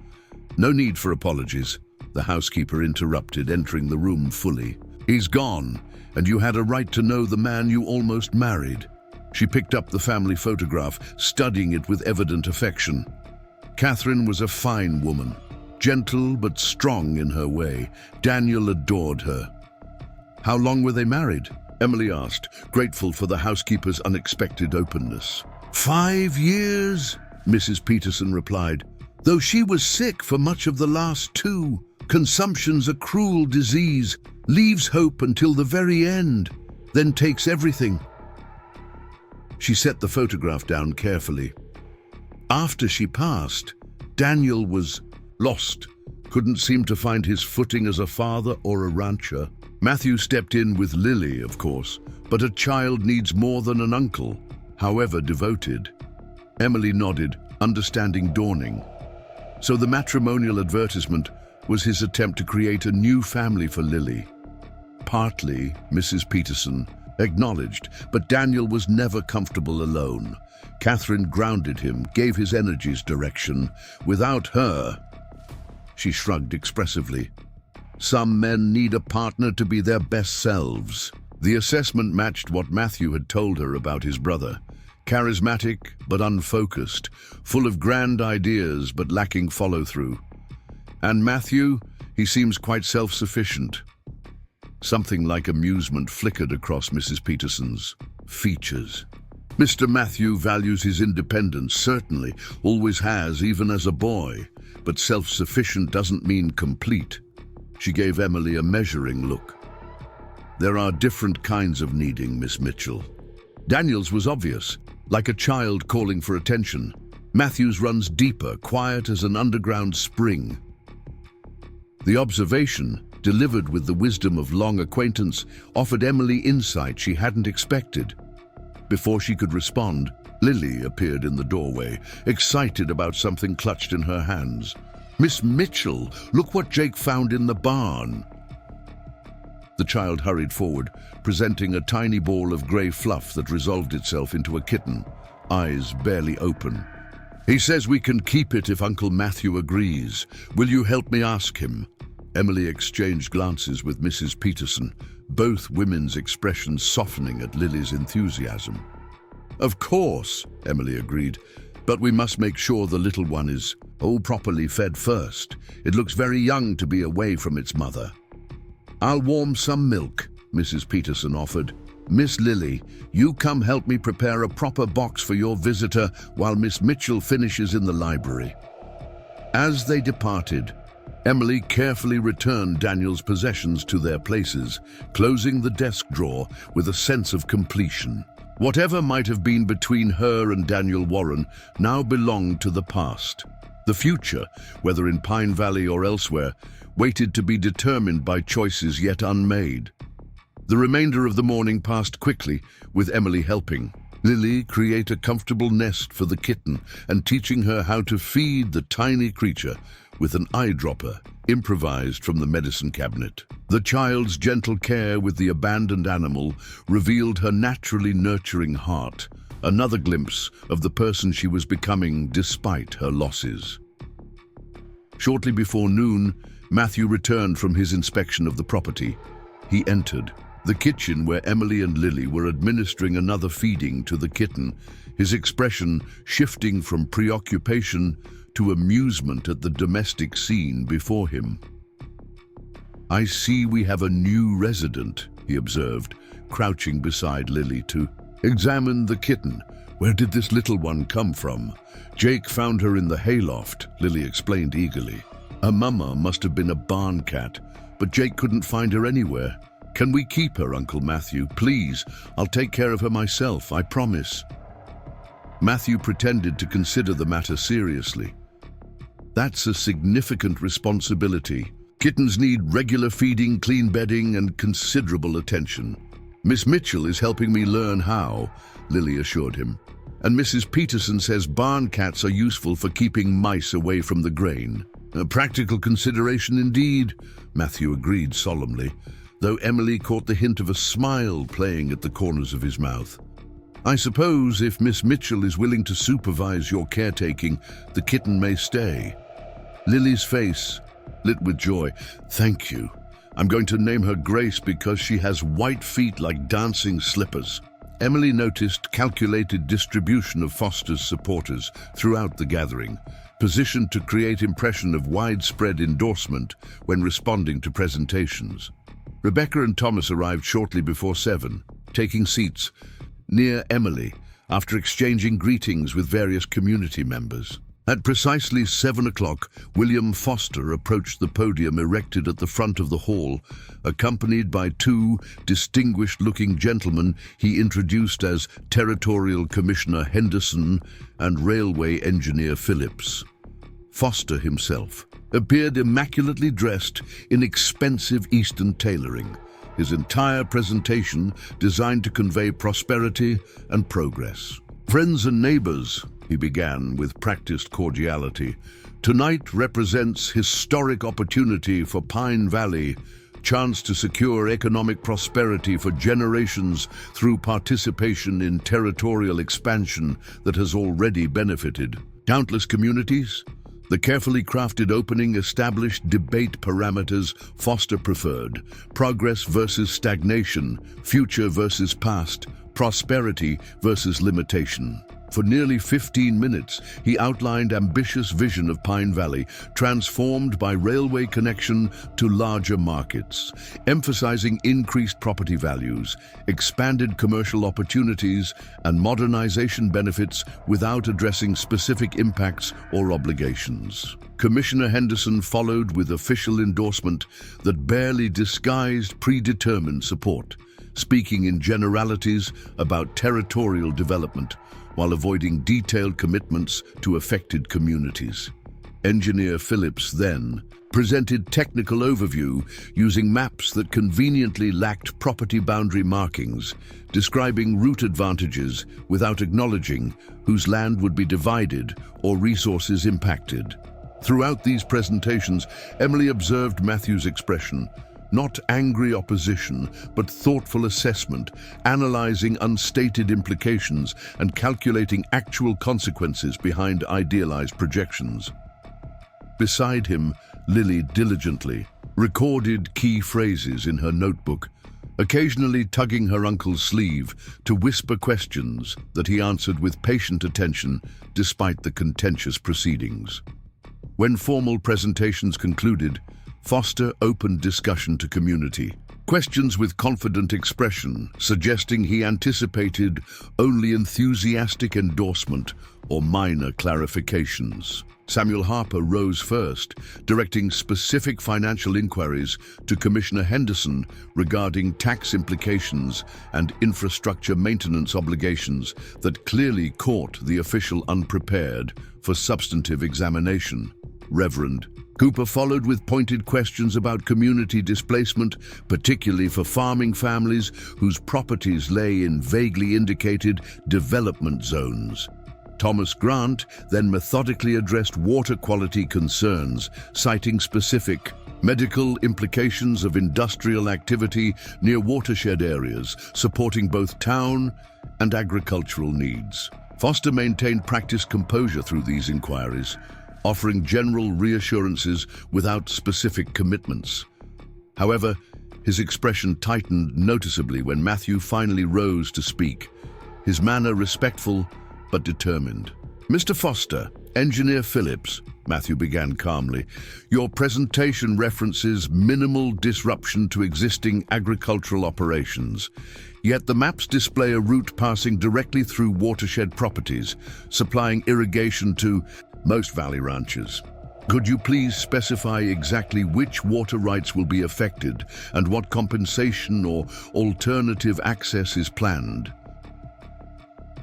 No need for apologies, the housekeeper interrupted, entering the room fully. He's gone, and you had a right to know the man you almost married. She picked up the family photograph, studying it with evident affection. Catherine was a fine woman, gentle but strong in her way. Daniel adored her. How long were they married? Emily asked, grateful for the housekeeper's unexpected openness. 5 years, Mrs. Peterson replied, though she was sick for much of the last 2. Consumption's a cruel disease, leaves hope until the very end, then takes everything. She set the photograph down carefully. After she passed, Daniel was lost, couldn't seem to find his footing as a father or a rancher. Matthew stepped in with Lily, of course, but a child needs more than an uncle, however devoted. Emily nodded, understanding dawning. So the matrimonial advertisement was his attempt to create a new family for Lily. Partly, Mrs. Peterson acknowledged, but Daniel was never comfortable alone. Catherine grounded him, gave his energies direction. Without her, she shrugged expressively. Some men need a partner to be their best selves. The assessment matched what Matthew had told her about his brother. Charismatic but unfocused, full of grand ideas but lacking follow-through. And Matthew, he seems quite self-sufficient. Something like amusement flickered across Mrs. Peterson's features. Mr. Matthew values his independence, certainly, always has, even as a boy. But self-sufficient doesn't mean complete. She gave Emily a measuring look. There are different kinds of needing, Miss Mitchell. Daniel's was obvious, like a child calling for attention. Matthew's runs deeper, quiet as an underground spring. The observation, delivered with the wisdom of long acquaintance, offered Emily insight she hadn't expected. Before she could respond, Lily appeared in the doorway, excited about something clutched in her hands. "Miss Mitchell, look what Jake found in the barn." The child hurried forward, presenting a tiny ball of grey fluff that resolved itself into a kitten, eyes barely open. "He says we can keep it if Uncle Matthew agrees. Will you help me ask him?" Emily exchanged glances with Mrs. Peterson, both women's expressions softening at Lily's enthusiasm. "Of course," Emily agreed, "but we must make sure the little one is, properly fed first. It looks very young to be away from its mother." "I'll warm some milk," Mrs. Peterson offered. "Miss Lily, you come help me prepare a proper box for your visitor while Miss Mitchell finishes in the library." As they departed, Emily carefully returned Daniel's possessions to their places, closing the desk drawer with a sense of completion. Whatever might have been between her and Daniel Warren now belonged to the past. The future, whether in Pine Valley or elsewhere, waited to be determined by choices yet unmade. The remainder of the morning passed quickly, with Emily helping Lily create a comfortable nest for the kitten and teaching her how to feed the tiny creature with an eyedropper improvised from the medicine cabinet. The child's gentle care with the abandoned animal revealed her naturally nurturing heart, another glimpse of the person she was becoming despite her losses. Shortly before noon, Matthew returned from his inspection of the property. He entered the kitchen where Emily and Lily were administering another feeding to the kitten, his expression shifting from preoccupation to amusement at the domestic scene before him. "I see we have a new resident," he observed, crouching beside Lily to examine the kitten. "Where did this little one come from?" "Jake found her in the hayloft," Lily explained eagerly. "Her mama must have been a barn cat, but Jake couldn't find her anywhere. Can we keep her, Uncle Matthew? Please, I'll take care of her myself, I promise." Matthew pretended to consider the matter seriously. "That's a significant responsibility. Kittens need regular feeding, clean bedding, and considerable attention. Miss Mitchell is helping me learn how," Lily assured him. "And Mrs. Peterson says barn cats are useful for keeping mice away from the grain." "A practical consideration indeed," Matthew agreed solemnly, though Emily caught the hint of a smile playing at the corners of his mouth. "I suppose if Miss Mitchell is willing to supervise your caretaking, the kitten may stay." Lily's face lit with joy. "Thank you. I'm going to name her Grace because she has white feet like dancing slippers." Emily noticed calculated distribution of Foster's supporters throughout the gathering, positioned to create impression of widespread endorsement when responding to presentations. Rebecca and Thomas arrived shortly before 7, taking seats near Emily after exchanging greetings with various community members. At precisely 7 o'clock, William Foster approached the podium erected at the front of the hall, accompanied by 2 distinguished-looking gentlemen he introduced as Territorial Commissioner Henderson and Railway Engineer Phillips. Foster himself appeared immaculately dressed in expensive Eastern tailoring, his entire presentation designed to convey prosperity and progress. "Friends and neighbors," he began with practiced cordiality, "tonight represents historic opportunity for Pine Valley, chance to secure economic prosperity for generations through participation in territorial expansion that has already benefited countless communities." The carefully crafted opening established debate parameters Foster preferred: progress versus stagnation, future versus past, prosperity versus limitation. For nearly 15 minutes, he outlined ambitious vision of Pine Valley, transformed by railway connection to larger markets, emphasizing increased property values, expanded commercial opportunities, and modernization benefits without addressing specific impacts or obligations. Commissioner Henderson followed with official endorsement that barely disguised predetermined support, speaking in generalities about territorial development, while avoiding detailed commitments to affected communities. Engineer Phillips then presented technical overview using maps that conveniently lacked property boundary markings, describing route advantages without acknowledging whose land would be divided or resources impacted. Throughout these presentations, Emily observed Matthew's expression: not angry opposition, but thoughtful assessment, analyzing unstated implications and calculating actual consequences behind idealized projections. Beside him, Lily diligently recorded key phrases in her notebook, occasionally tugging her uncle's sleeve to whisper questions that he answered with patient attention despite the contentious proceedings. When formal presentations concluded, Foster opened discussion to community. Questions with confident expression, suggesting he anticipated only enthusiastic endorsement or minor clarifications. Samuel Harper rose first, directing specific financial inquiries to Commissioner Henderson regarding tax implications and infrastructure maintenance obligations that clearly caught the official unprepared for substantive examination. Reverend Cooper followed with pointed questions about community displacement, particularly for farming families whose properties lay in vaguely indicated development zones. Thomas Grant then methodically addressed water quality concerns, citing specific medical implications of industrial activity near watershed areas, supporting both town and agricultural needs. Foster maintained practiced composure through these inquiries, offering general reassurances without specific commitments. However, his expression tightened noticeably when Matthew finally rose to speak, his manner respectful but determined. "Mr. Foster, Engineer Phillips," Matthew began calmly, "your presentation references minimal disruption to existing agricultural operations. Yet the maps display a route passing directly through watershed properties, supplying irrigation to most valley ranches. Could you please specify exactly which water rights will be affected and what compensation or alternative access is planned?"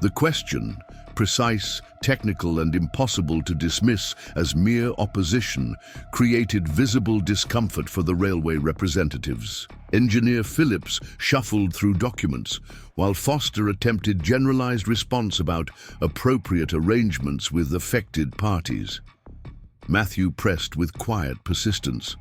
The question, precise, technical, and impossible to dismiss as mere opposition, created visible discomfort for the railway representatives. Engineer Phillips shuffled through documents, while Foster attempted generalized response about appropriate arrangements with affected parties. Matthew pressed with quiet persistence.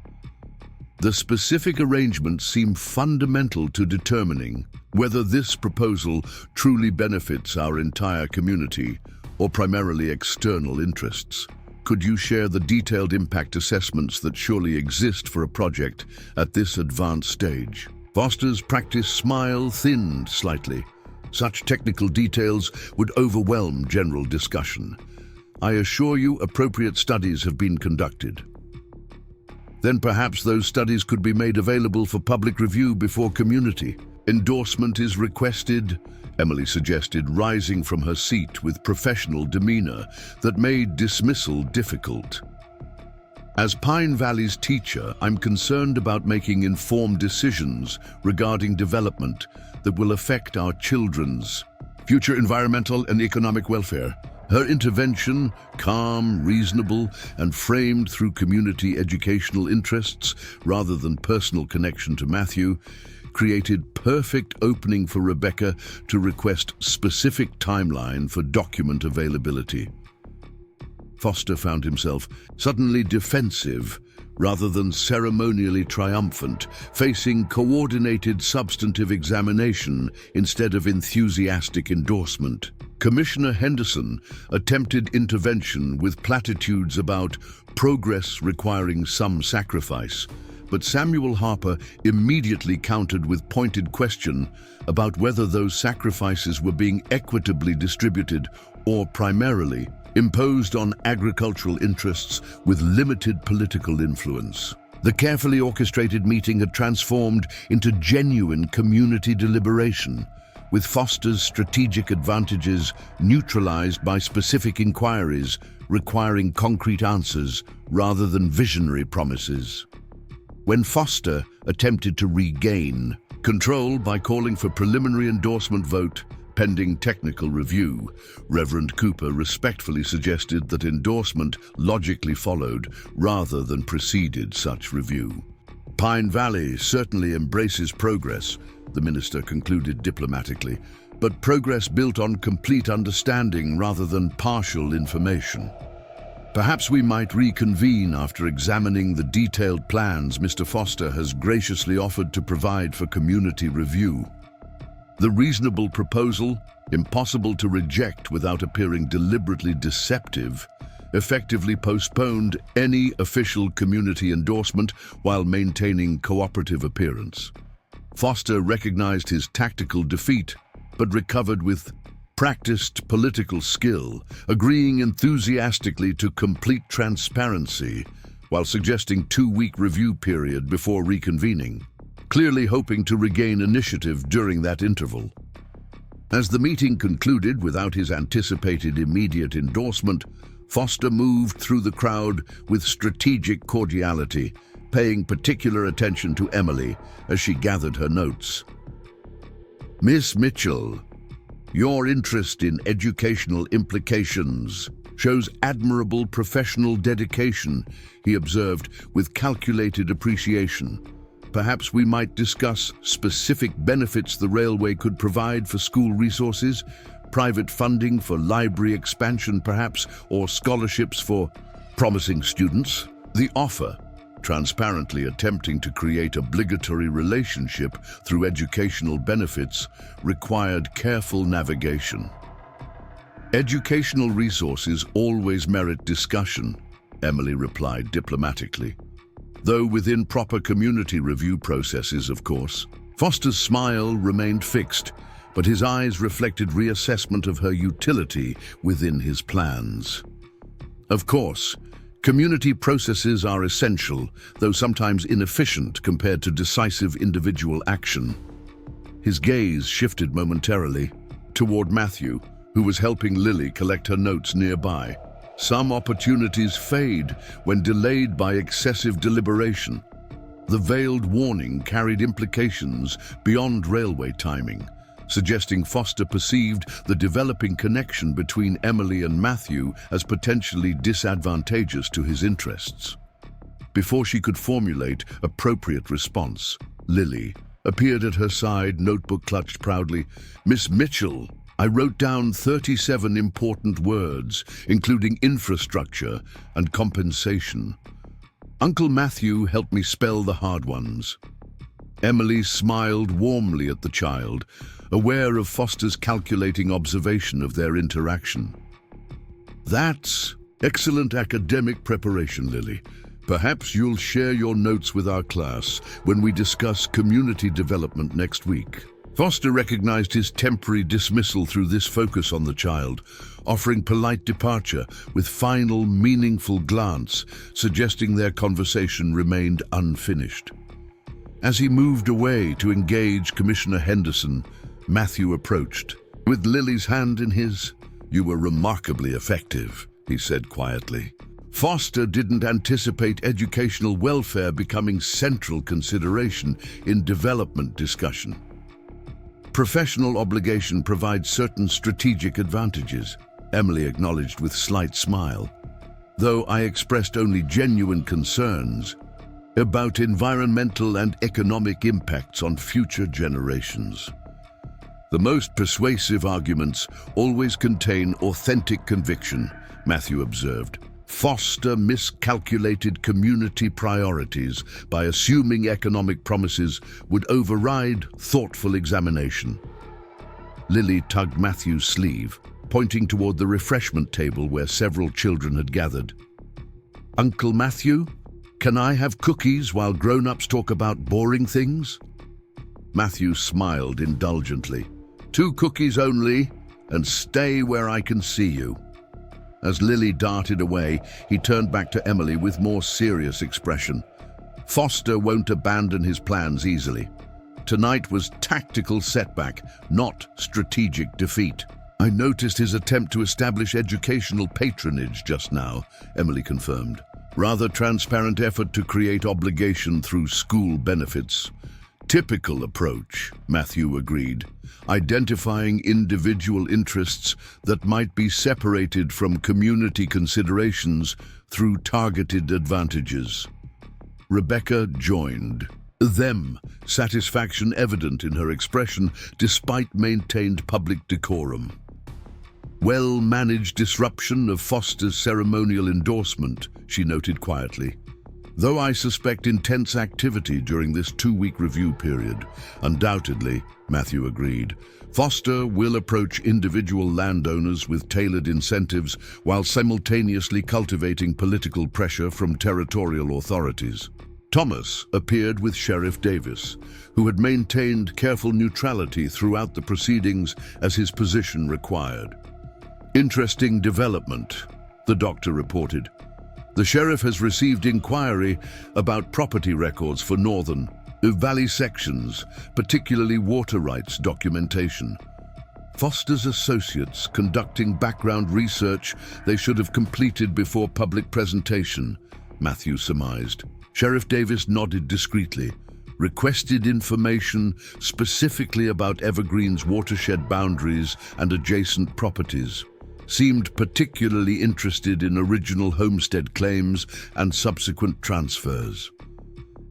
The specific arrangements seem fundamental to determining whether this proposal truly benefits our entire community or primarily external interests. Could you share the detailed impact assessments that surely exist for a project at this advanced stage? Foster's practiced smile thinned slightly. Such technical details would overwhelm general discussion. I assure you appropriate studies have been conducted. Then perhaps those studies could be made available for public review before community. Endorsement is requested, Emily suggested, rising from her seat with professional demeanor that made dismissal difficult. As Pine Valley's teacher, I'm concerned about making informed decisions regarding development that will affect our children's future environmental and economic welfare. Her intervention, calm, reasonable, and framed through community educational interests rather than personal connection to Matthew, created perfect opening for Rebecca to request specific timeline for document availability. Foster found himself suddenly defensive rather than ceremonially triumphant, facing coordinated substantive examination instead of enthusiastic endorsement. Commissioner Henderson attempted intervention with platitudes about progress requiring some sacrifice, but Samuel Harper immediately countered with pointed question about whether those sacrifices were being equitably distributed or primarily imposed on agricultural interests with limited political influence. The carefully orchestrated meeting had transformed into genuine community deliberation, with Foster's strategic advantages neutralized by specific inquiries requiring concrete answers rather than visionary promises. When Foster attempted to regain control by calling for preliminary endorsement vote pending technical review, Reverend Cooper respectfully suggested that endorsement logically followed rather than preceded such review. Pine Valley certainly embraces progress, the minister concluded diplomatically, but progress built on complete understanding rather than partial information. Perhaps we might reconvene after examining the detailed plans Mr. Foster has graciously offered to provide for community review. The reasonable proposal, impossible to reject without appearing deliberately deceptive, effectively postponed any official community endorsement while maintaining cooperative appearance. Foster recognized his tactical defeat, but recovered with practiced political skill, agreeing enthusiastically to complete transparency while suggesting 2-week review period before reconvening, clearly hoping to regain initiative during that interval. As the meeting concluded without his anticipated immediate endorsement, Foster moved through the crowd with strategic cordiality, paying particular attention to Emily as she gathered her notes. "Miss Mitchell, your interest in educational implications shows admirable professional dedication," he observed with calculated appreciation. "Perhaps we might discuss specific benefits the railway could provide for school resources, private funding for library expansion perhaps, or scholarships for promising students." The offer, transparently attempting to create obligatory relationship through educational benefits, required careful navigation. "Educational resources always merit discussion," Emily replied diplomatically. "Though within proper community review processes, of course." Foster's smile remained fixed, but his eyes reflected reassessment of her utility within his plans. "Of course, community processes are essential, though sometimes inefficient compared to decisive individual action." His gaze shifted momentarily toward Matthew, who was helping Lily collect her notes nearby. "Some opportunities fade when delayed by excessive deliberation." The veiled warning carried implications beyond railway timing, suggesting Foster perceived the developing connection between Emily and Matthew as potentially disadvantageous to his interests. Before she could formulate appropriate response, Lily appeared at her side, notebook clutched proudly. "Miss Mitchell, I wrote down 37 important words, including infrastructure and compensation. Uncle Matthew helped me spell the hard ones." Emily smiled warmly at the child, aware of Foster's calculating observation of their interaction. "That's excellent academic preparation, Lily. Perhaps you'll share your notes with our class when we discuss community development next week." Foster recognized his temporary dismissal through this focus on the child, offering polite departure with final, meaningful glance, suggesting their conversation remained unfinished. As he moved away to engage Commissioner Henderson, Matthew approached. With Lily's hand in his, "You were remarkably effective," he said quietly. Foster didn't anticipate educational welfare becoming central consideration in development discussion. "Professional obligation provides certain strategic advantages," Emily acknowledged with slight smile. "Though I expressed only genuine concerns, about environmental and economic impacts on future generations. The most persuasive arguments always contain authentic conviction, Matthew observed. Foster miscalculated community priorities by assuming economic promises would override thoughtful examination. Lily tugged Matthew's sleeve, pointing toward the refreshment table where several children had gathered. "Uncle Matthew, can I have cookies while grown-ups talk about boring things?" Matthew smiled indulgently. "2 cookies only, and stay where I can see you." As Lily darted away, he turned back to Emily with more serious expression. "Foster won't abandon his plans easily. Tonight was tactical setback, not strategic defeat." "I noticed his attempt to establish educational patronage just now," Emily confirmed. "Rather transparent effort to create obligation through school benefits." "Typical approach," Matthew agreed, identifying individual interests that might be separated from community considerations through targeted advantages. Rebecca joined them, satisfaction evident in her expression despite maintained public decorum. "Well-managed disruption of Foster's ceremonial endorsement," she noted quietly. "Though I suspect intense activity during this 2-week review period." "Undoubtedly," Matthew agreed. "Foster will approach individual landowners with tailored incentives while simultaneously cultivating political pressure from territorial authorities." Thomas appeared with Sheriff Davis, who had maintained careful neutrality throughout the proceedings as his position required. "Interesting development," the doctor reported. "The sheriff has received inquiry about property records for northern valley sections, particularly water rights documentation. Foster's associates conducting background research they should have completed before public presentation," Matthew surmised. Sheriff Davis nodded discreetly. "Requested information specifically about Evergreen's watershed boundaries and adjacent properties. Seemed particularly interested in original homestead claims and subsequent transfers."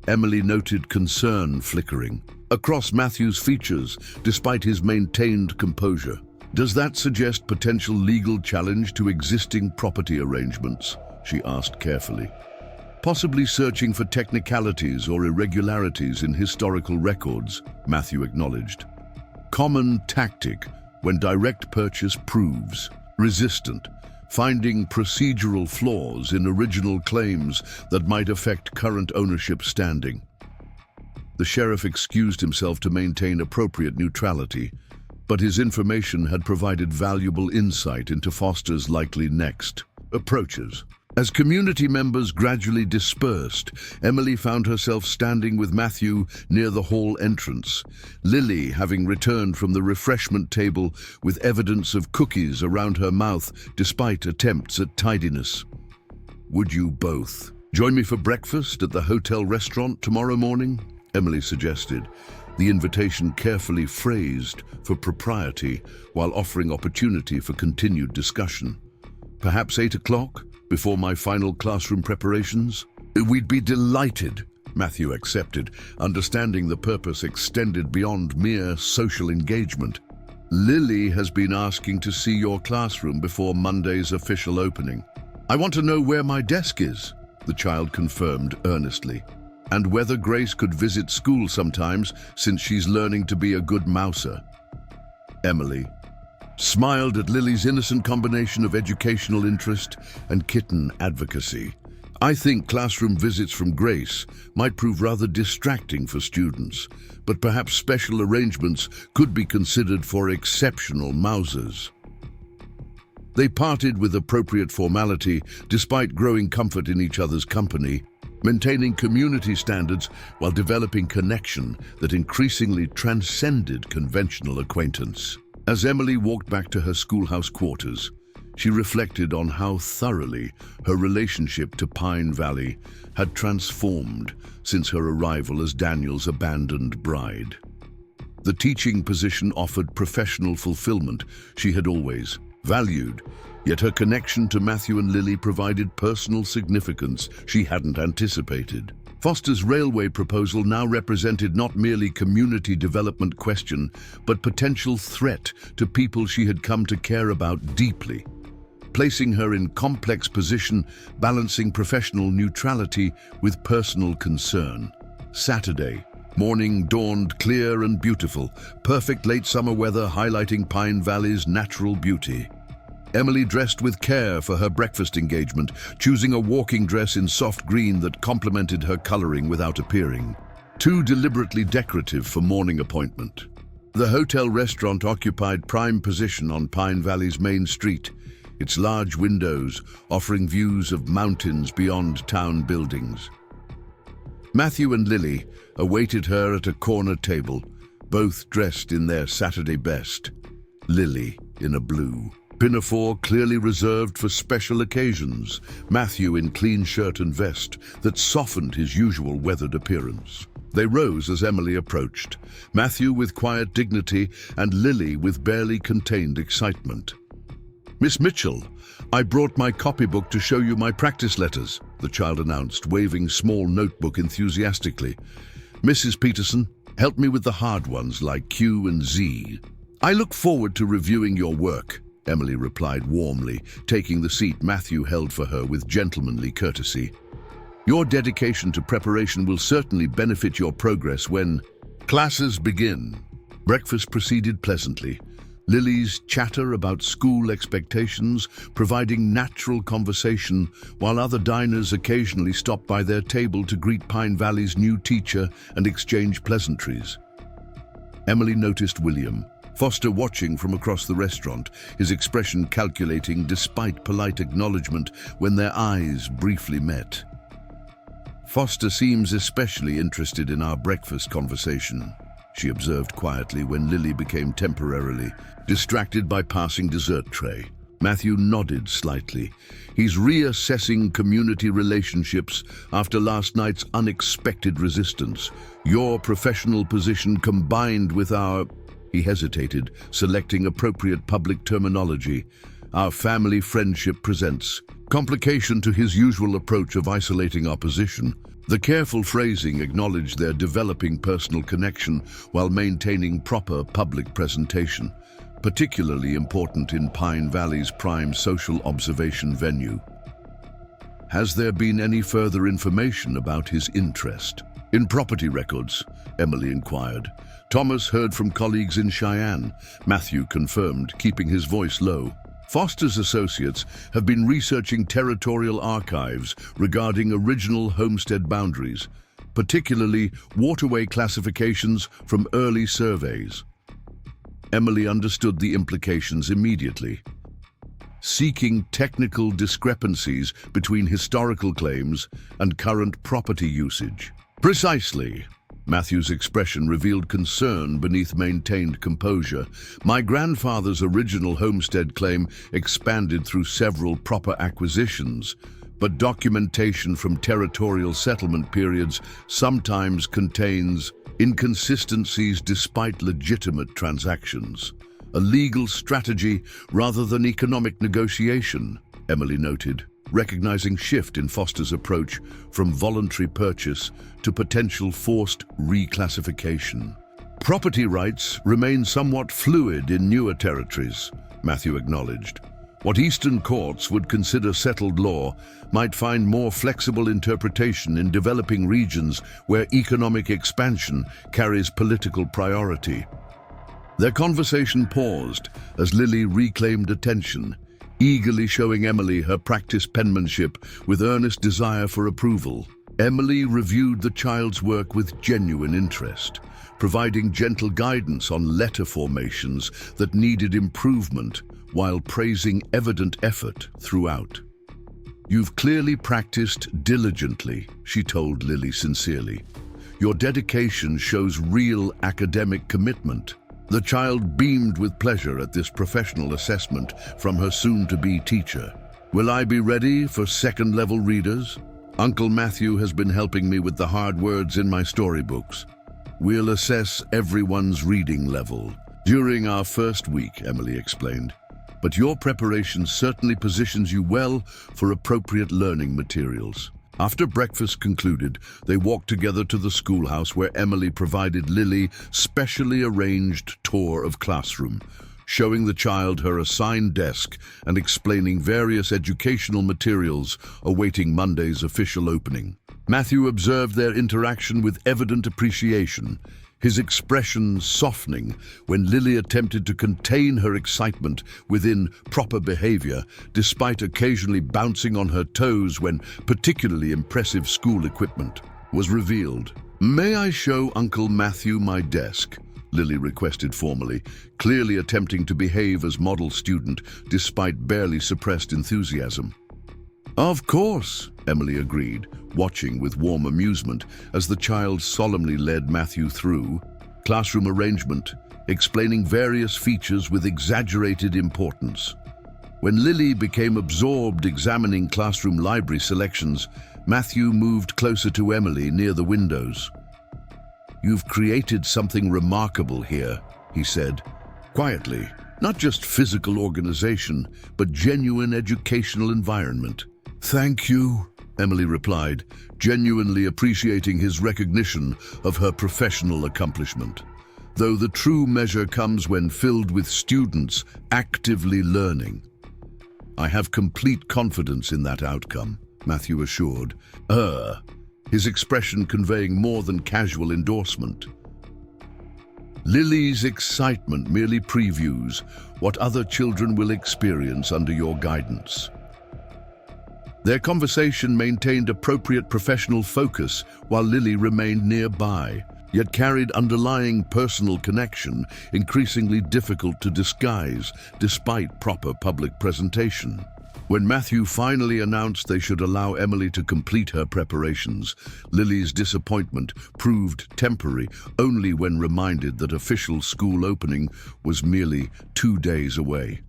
Emily noted concern flickering across Matthew's features despite his maintained composure. "Does that suggest potential legal challenge to existing property arrangements?" she asked carefully. "Possibly searching for technicalities or irregularities in historical records," Matthew acknowledged. "Common tactic when direct purchase proves resistant, finding procedural flaws in original claims that might affect current ownership standing." The sheriff excused himself to maintain appropriate neutrality, but his information had provided valuable insight into Foster's likely next approaches. As community members gradually dispersed, Emily found herself standing with Matthew near the hall entrance, Lily having returned from the refreshment table with evidence of cookies around her mouth despite attempts at tidiness. "Would you both join me for breakfast at the hotel restaurant tomorrow morning?" Emily suggested, the invitation carefully phrased for propriety while offering opportunity for continued discussion. "Perhaps 8 o'clock? Before my final classroom preparations?" "We'd be delighted," Matthew accepted, understanding the purpose extended beyond mere social engagement. "Lily has been asking to see your classroom before Monday's official opening." "I want to know where my desk is," the child confirmed earnestly, "and whether Grace could visit school sometimes since she's learning to be a good mouser." Emily smiled at Lily's innocent combination of educational interest and kitten advocacy. "I think classroom visits from Grace might prove rather distracting for students, but perhaps special arrangements could be considered for exceptional mousers." They parted with appropriate formality despite growing comfort in each other's company, maintaining community standards while developing connection that increasingly transcended conventional acquaintance. As Emily walked back to her schoolhouse quarters, she reflected on how thoroughly her relationship to Pine Valley had transformed since her arrival as Daniel's abandoned bride. The teaching position offered professional fulfillment she had always valued, yet her connection to Matthew and Lily provided personal significance she hadn't anticipated. Foster's railway proposal now represented not merely community development question, but potential threat to people she had come to care about deeply, placing her in complex position, balancing professional neutrality with personal concern. Saturday. Morning dawned clear and beautiful, perfect late summer weather highlighting Pine Valley's natural beauty. Emily dressed with care for her breakfast engagement, choosing a walking dress in soft green that complemented her coloring without appearing too deliberately decorative for morning appointment. The hotel restaurant occupied prime position on Pine Valley's main street, its large windows offering views of mountains beyond town buildings. Matthew and Lily awaited her at a corner table, both dressed in their Saturday best. Lily in a blue pinafore clearly reserved for special occasions, Matthew in clean shirt and vest that softened his usual weathered appearance. They rose as Emily approached, Matthew with quiet dignity and Lily with barely contained excitement. "Miss Mitchell, I brought my copybook to show you my practice letters," the child announced, waving small notebook enthusiastically. "Mrs. Peterson, help me with the hard ones like Q and Z." "I look forward to reviewing your work," Emily replied warmly, taking the seat Matthew held for her with gentlemanly courtesy. "Your dedication to preparation will certainly benefit your progress when classes begin." Breakfast proceeded pleasantly, Lily's chatter about school expectations providing natural conversation, while other diners occasionally stopped by their table to greet Pine Valley's new teacher and exchange pleasantries. Emily noticed William Foster watching from across the restaurant, his expression calculating despite polite acknowledgement when their eyes briefly met. "Foster seems especially interested in our breakfast conversation," she observed quietly when Lily became temporarily distracted by passing dessert tray. Matthew nodded slightly. "He's reassessing community relationships after last night's unexpected resistance. Your professional position combined with our..." He hesitated, selecting appropriate public terminology. "Our family friendship presents complication to his usual approach of isolating opposition." The careful phrasing acknowledged their developing personal connection while maintaining proper public presentation, particularly important in Pine Valley's prime social observation venue. "Has there been any further information about his interest in property records?" Emily inquired. "Thomas heard from colleagues in Cheyenne," Matthew confirmed, keeping his voice low. "Foster's associates have been researching territorial archives regarding original homestead boundaries, particularly waterway classifications from early surveys." Emily understood the implications immediately. Seeking technical discrepancies between historical claims and current property usage. "Precisely." Matthew's expression revealed concern beneath maintained composure. "My grandfather's original homestead claim expanded through several proper acquisitions, but documentation from territorial settlement periods sometimes contains inconsistencies despite legitimate transactions. A legal strategy rather than economic negotiation," Emily noted, recognizing shift in Foster's approach from voluntary purchase to potential forced reclassification. "Property rights remain somewhat fluid in newer territories," Matthew acknowledged. "What Eastern courts would consider settled law might find more flexible interpretation in developing regions where economic expansion carries political priority." Their conversation paused as Lily reclaimed attention, eagerly showing Emily her practiced penmanship with earnest desire for approval. Emily reviewed the child's work with genuine interest, providing gentle guidance on letter formations that needed improvement while praising evident effort throughout. "You've clearly practiced diligently," she told Lily sincerely. "Your dedication shows real academic commitment." The child beamed with pleasure at this professional assessment from her soon-to-be teacher. "Will I be ready for second-level readers? Uncle Matthew has been helping me with the hard words in my storybooks. We'll assess everyone's reading level during our first week," Emily explained. "But your preparation certainly positions you well for appropriate learning materials." After breakfast concluded, they walked together to the schoolhouse where Emily provided Lily specially arranged tour of classroom, showing the child her assigned desk and explaining various educational materials awaiting Monday's official opening. Matthew observed their interaction with evident appreciation, his expression softening when Lily attempted to contain her excitement within proper behavior, despite occasionally bouncing on her toes when particularly impressive school equipment was revealed. "May I show Uncle Matthew my desk?" Lily requested formally, clearly attempting to behave as model student despite barely suppressed enthusiasm. "Of course," Emily agreed, watching with warm amusement as the child solemnly led Matthew through classroom arrangement, explaining various features with exaggerated importance. When Lily became absorbed examining classroom library selections, Matthew moved closer to Emily near the windows. "You've created something remarkable here," he said, quietly. "Not just physical organization, but genuine educational environment." "Thank you," Emily replied, genuinely appreciating his recognition of her professional accomplishment. Though the true measure comes when filled with students actively learning. "I have complete confidence in that outcome," Matthew assured, his expression conveying more than casual endorsement. "Lily's excitement merely previews what other children will experience under your guidance." Their conversation maintained appropriate professional focus while Lily remained nearby, yet carried underlying personal connection, increasingly difficult to disguise despite proper public presentation. When Matthew finally announced they should allow Emily to complete her preparations, Lily's disappointment proved temporary only when reminded that official school opening was merely 2 days away.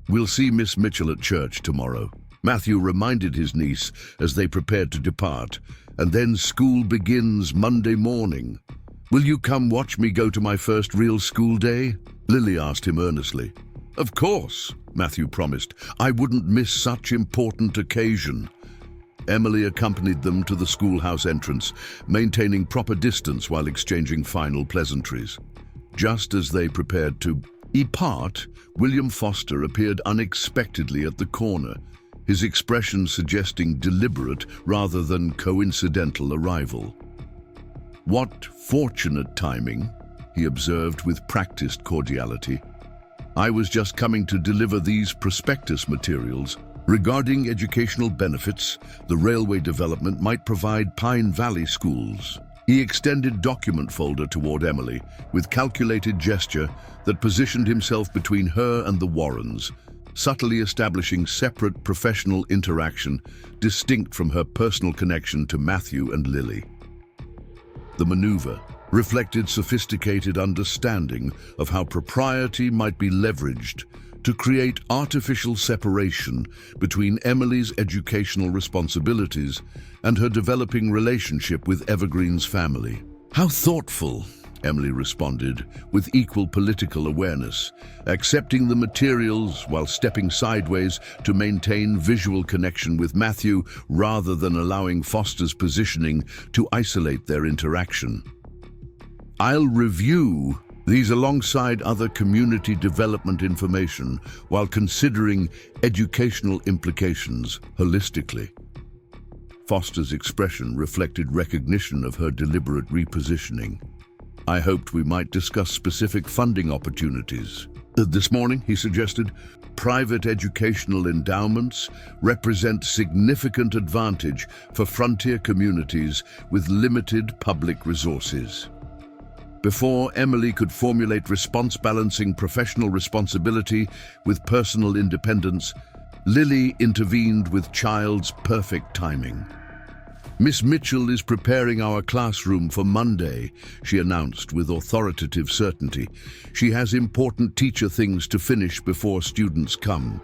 "We'll see Miss Mitchell at church tomorrow," Matthew reminded his niece as they prepared to depart, "and then school begins Monday morning. Will you come watch me go to my first real school day?" Lily asked him earnestly. "Of course," Matthew promised. "I wouldn't miss such important occasion." Emily accompanied them to the schoolhouse entrance, maintaining proper distance while exchanging final pleasantries. Just as they prepared to depart, William Foster appeared unexpectedly at the corner, his expression suggesting deliberate rather than coincidental arrival. "What fortunate timing," he observed with practiced cordiality. "I was just coming to deliver these prospectus materials. Regarding educational benefits, the railway development might provide Pine Valley schools." He extended document folder toward Emily with calculated gesture that positioned himself between her and the Warrens, subtly establishing separate professional interaction distinct from her personal connection to Matthew and Lily. The maneuver reflected sophisticated understanding of how propriety might be leveraged to create artificial separation between Emily's educational responsibilities and her developing relationship with Evergreen's family. "How thoughtful," Emily responded, with equal political awareness, accepting the materials while stepping sideways to maintain visual connection with Matthew rather than allowing Foster's positioning to isolate their interaction. "I'll review these alongside other community development information while considering educational implications holistically." Foster's expression reflected recognition of her deliberate repositioning. "I hoped we might discuss specific funding opportunities. This morning," he suggested, "private educational endowments represent significant advantage for frontier communities with limited public resources." Before Emily could formulate response balancing professional responsibility with personal independence, Lily intervened with child's perfect timing. "Miss Mitchell is preparing our classroom for Monday," she announced with authoritative certainty. "She has important teacher things to finish before students come."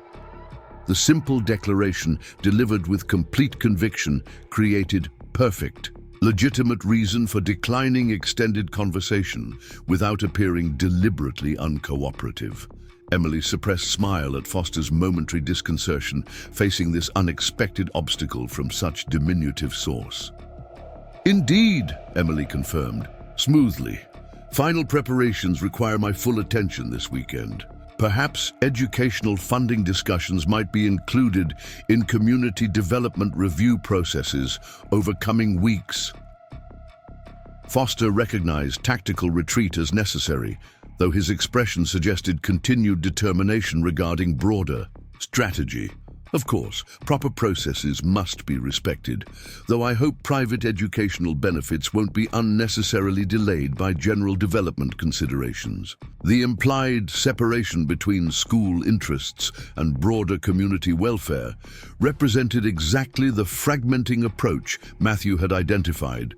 The simple declaration, delivered with complete conviction, created perfect, legitimate reason for declining extended conversation without appearing deliberately uncooperative. Emily suppressed smile at Foster's momentary disconcertion, facing this unexpected obstacle from such diminutive source. Indeed, Emily confirmed, smoothly. Final preparations require my full attention this weekend. Perhaps educational funding discussions might be included in community development review processes over coming weeks. Foster recognized tactical retreat as necessary, though his expression suggested continued determination regarding broader strategy. Of course, proper processes must be respected, though I hope private educational benefits won't be unnecessarily delayed by general development considerations. The implied separation between school interests and broader community welfare represented exactly the fragmenting approach Matthew had identified,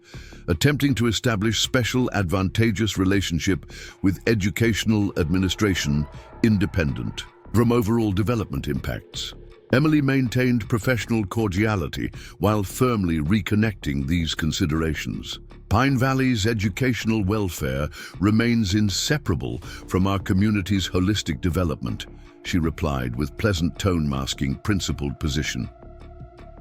attempting to establish special advantageous relationship with educational administration independent from overall development impacts. Emily maintained professional cordiality while firmly reconnecting these considerations. Pine Valley's educational welfare remains inseparable from our community's holistic development, she replied with pleasant tone masking principled position.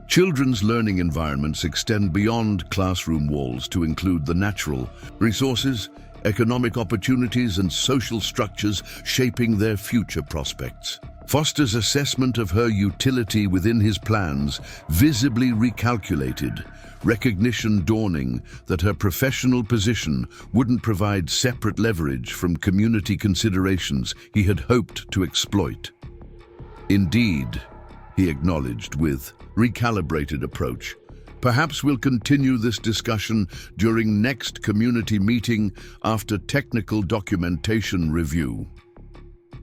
Children's learning environments extend beyond classroom walls to include the natural resources, economic opportunities, and social structures shaping their future prospects. Foster's assessment of her utility within his plans visibly recalculated, recognition dawning that her professional position wouldn't provide separate leverage from community considerations he had hoped to exploit. Indeed, he acknowledged with recalibrated approach, perhaps we'll continue this discussion during next community meeting after technical documentation review.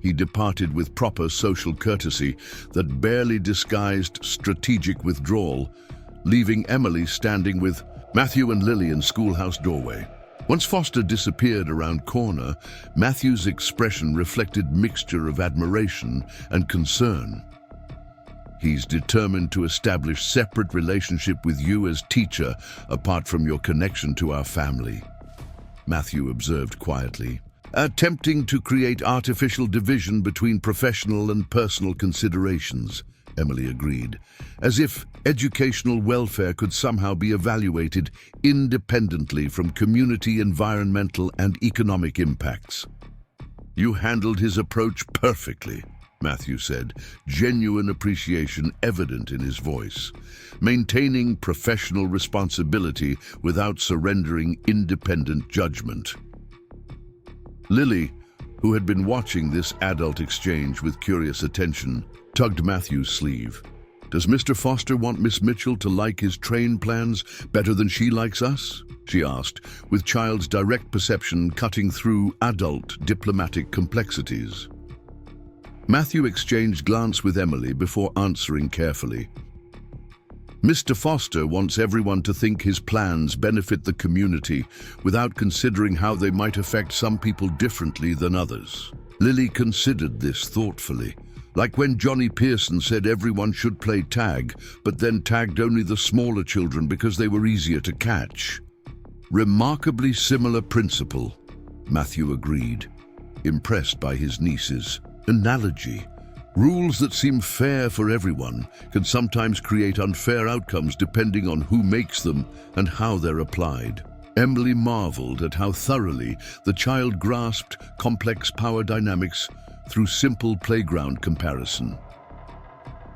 He departed with proper social courtesy that barely disguised strategic withdrawal, leaving Emily standing with Matthew and Lily in schoolhouse doorway. Once Foster disappeared around corner, Matthew's expression reflected mixture of admiration and concern. He's determined to establish separate relationship with you as teacher apart from your connection to our family, Matthew observed quietly. Attempting to create artificial division between professional and personal considerations, Emily agreed, as if educational welfare could somehow be evaluated independently from community, environmental, and economic impacts. You handled his approach perfectly, Matthew said, genuine appreciation evident in his voice, maintaining professional responsibility without surrendering independent judgment. Lily, who had been watching this adult exchange with curious attention, tugged Matthew's sleeve. Does Mr. Foster want Miss Mitchell to like his train plans better than she likes us? She asked, with child's direct perception cutting through adult diplomatic complexities. Matthew exchanged glance with Emily before answering carefully. Mr. Foster wants everyone to think his plans benefit the community without considering how they might affect some people differently than others. Lily considered this thoughtfully, like when Johnny Pearson said everyone should play tag, but then tagged only the smaller children because they were easier to catch. Remarkably similar principle, Matthew agreed, impressed by his niece's analogy. Rules that seem fair for everyone can sometimes create unfair outcomes depending on who makes them and how they're applied. Emily marveled at how thoroughly the child grasped complex power dynamics through simple playground comparison.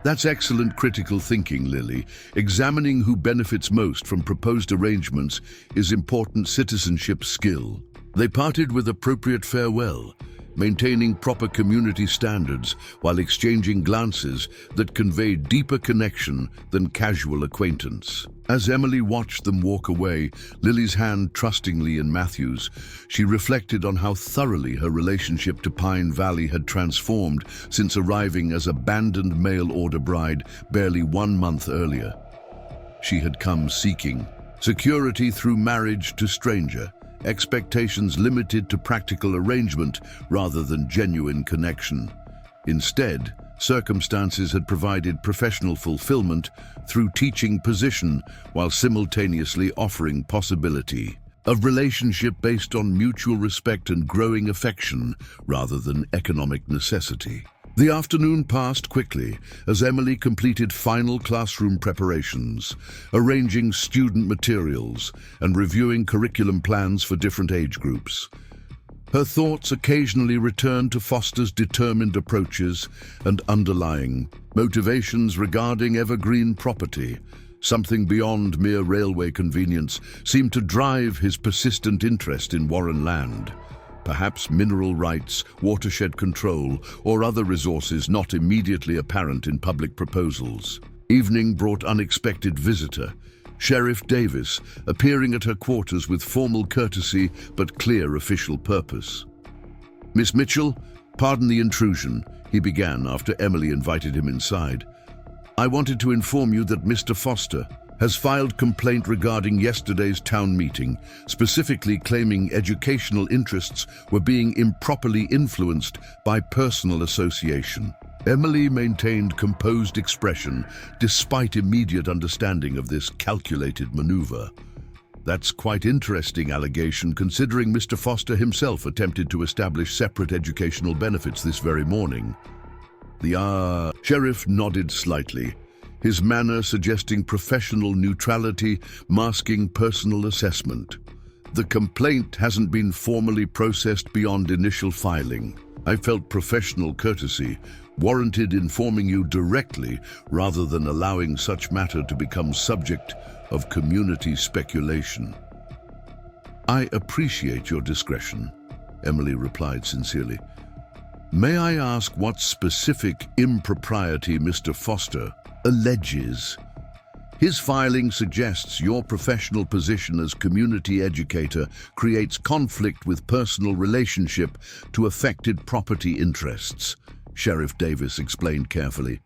That's excellent critical thinking, Lily. Examining who benefits most from proposed arrangements is important citizenship skill. They parted with appropriate farewell, maintaining proper community standards while exchanging glances that conveyed deeper connection than casual acquaintance. As Emily watched them walk away, Lily's hand trustingly in Matthew's, she reflected on how thoroughly her relationship to Pine Valley had transformed since arriving as abandoned mail-order bride barely 1 month earlier. She had come seeking security through marriage to stranger, expectations limited to practical arrangement rather than genuine connection. Instead, circumstances had provided professional fulfillment through teaching position while simultaneously offering possibility. of relationship based on mutual respect and growing affection rather than economic necessity. The afternoon passed quickly as Emily completed final classroom preparations, arranging student materials and reviewing curriculum plans for different age groups. Her thoughts occasionally returned to Foster's determined approaches and underlying motivations regarding evergreen property. Something beyond mere railway convenience seemed to drive his persistent interest in Warren land. Perhaps mineral rights, watershed control, or other resources not immediately apparent in public proposals. Evening brought unexpected visitor, Sheriff Davis, appearing at her quarters with formal courtesy but clear official purpose. "Miss Mitchell, pardon the intrusion," he began after Emily invited him inside. "I wanted to inform you that Mr. Foster has filed complaint regarding yesterday's town meeting, specifically claiming educational interests were being improperly influenced by personal association." Emily maintained composed expression despite immediate understanding of this calculated maneuver. "That's quite interesting allegation, considering Mr. Foster himself attempted to establish separate educational benefits this very morning." The sheriff nodded slightly, his manner suggesting professional neutrality, masking personal assessment. "The complaint hasn't been formally processed beyond initial filing. I felt professional courtesy warranted informing you directly rather than allowing such matter to become subject of community speculation." "I appreciate your discretion," Emily replied sincerely. "May I ask what specific impropriety Mr. Foster alleges?" "His filing suggests your professional position as community educator creates conflict with personal relationship to affected property interests," Sheriff Davis explained carefully.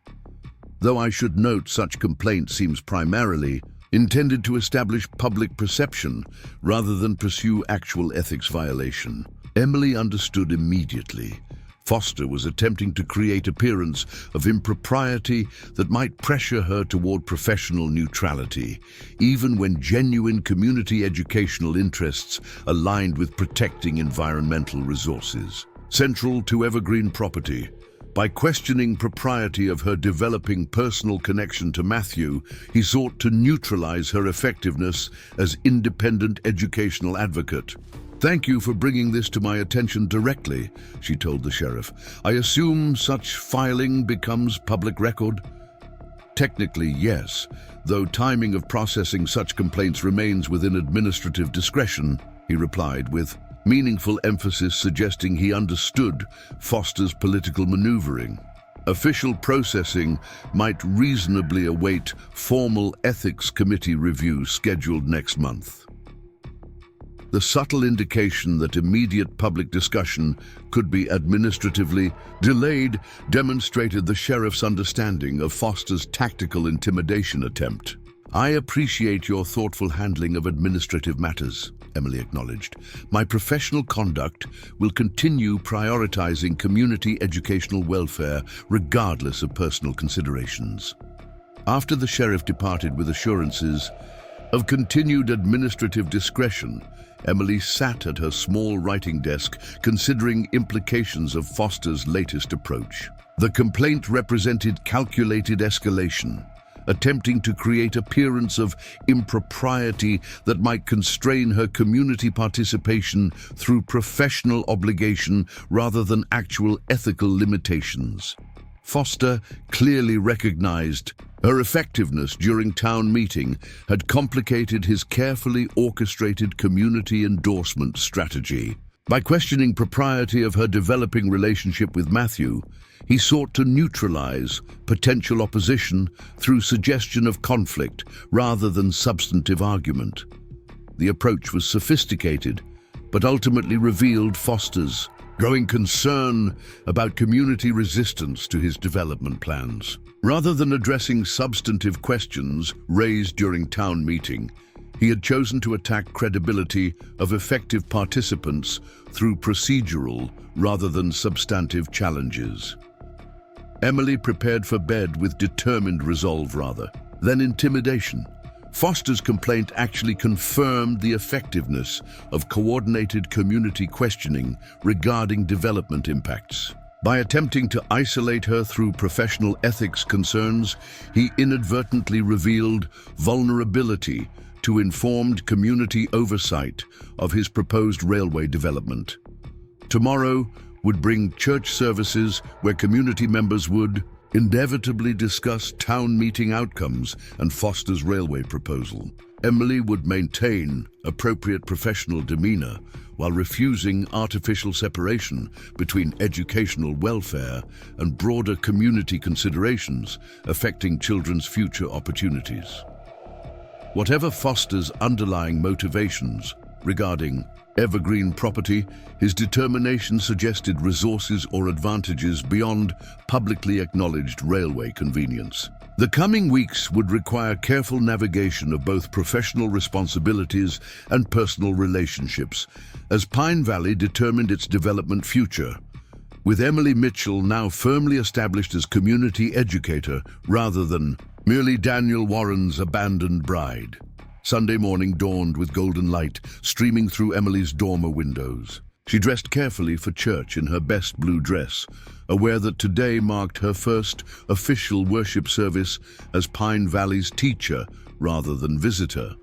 "Though I should note such complaint seems primarily intended to establish public perception rather than pursue actual ethics violation." Emily understood immediately. Foster was attempting to create appearance of impropriety that might pressure her toward professional neutrality, even when genuine community educational interests aligned with protecting environmental resources. Central to evergreen property, by questioning propriety of her developing personal connection to Matthew, he sought to neutralize her effectiveness as independent educational advocate. "Thank you for bringing this to my attention directly," she told the sheriff. "I assume such filing becomes public record?" "Technically, yes, though timing of processing such complaints remains within administrative discretion," he replied with meaningful emphasis, suggesting he understood Foster's political maneuvering. "Official processing might reasonably await formal ethics committee review scheduled next month." The subtle indication that immediate public discussion could be administratively delayed demonstrated the sheriff's understanding of Foster's tactical intimidation attempt. "I appreciate your thoughtful handling of administrative matters," Emily acknowledged. "My professional conduct will continue prioritizing community educational welfare regardless of personal considerations." After the sheriff departed with assurances of continued administrative discretion, Emily sat at her small writing desk, considering implications of Foster's latest approach. The complaint represented calculated escalation, attempting to create appearance of impropriety that might constrain her community participation through professional obligation rather than actual ethical limitations. Foster clearly recognized her effectiveness during town meeting had complicated his carefully orchestrated community endorsement strategy. By questioning propriety of her developing relationship with Matthew, he sought to neutralize potential opposition through suggestion of conflict rather than substantive argument. The approach was sophisticated, but ultimately revealed Foster's growing concern about community resistance to his development plans. Rather than addressing substantive questions raised during town meeting, he had chosen to attack credibility of effective participants through procedural rather than substantive challenges. Emily prepared for bed with determined resolve rather than intimidation. Foster's complaint actually confirmed the effectiveness of coordinated community questioning regarding development impacts. By attempting to isolate her through professional ethics concerns, he inadvertently revealed vulnerability to informed community oversight of his proposed railway development. Tomorrow would bring church services where community members would inevitably discuss town meeting outcomes and Foster's railway proposal. Emily would maintain appropriate professional demeanor while refusing artificial separation between educational welfare and broader community considerations affecting children's future opportunities. Whatever Foster's underlying motivations regarding evergreen property, his determination suggested resources or advantages beyond publicly acknowledged railway convenience. The coming weeks would require careful navigation of both professional responsibilities and personal relationships, as Pine Valley determined its development future, with Emily Mitchell now firmly established as community educator rather than merely Daniel Warren's abandoned bride. Sunday morning dawned with golden light streaming through Emily's dormer windows. She dressed carefully for church in her best blue dress, aware that today marked her first official worship service as Pine Valley's teacher rather than visitor.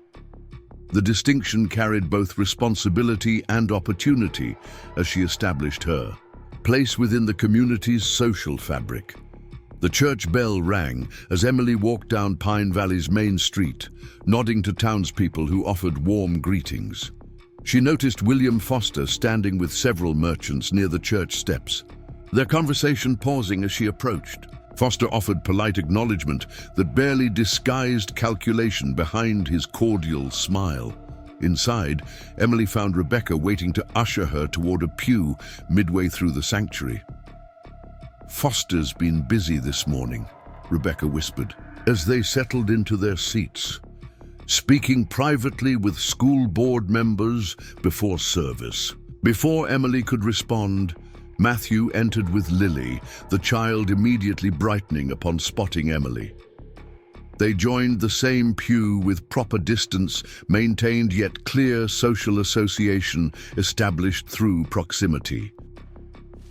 The distinction carried both responsibility and opportunity as she established her place within the community's social fabric. The church bell rang as Emily walked down Pine Valley's main street, nodding to townspeople who offered warm greetings. She noticed William Foster standing with several merchants near the church steps, their conversation pausing as she approached. Foster offered polite acknowledgement that barely disguised calculation behind his cordial smile. Inside, Emily found Rebecca waiting to usher her toward a pew midway through the sanctuary. "Foster's been busy this morning," Rebecca whispered, as they settled into their seats, speaking privately with school board members before service. Before Emily could respond, Matthew entered with Lily, the child immediately brightening upon spotting Emily. They joined the same pew with proper distance maintained, yet clear social association established through proximity.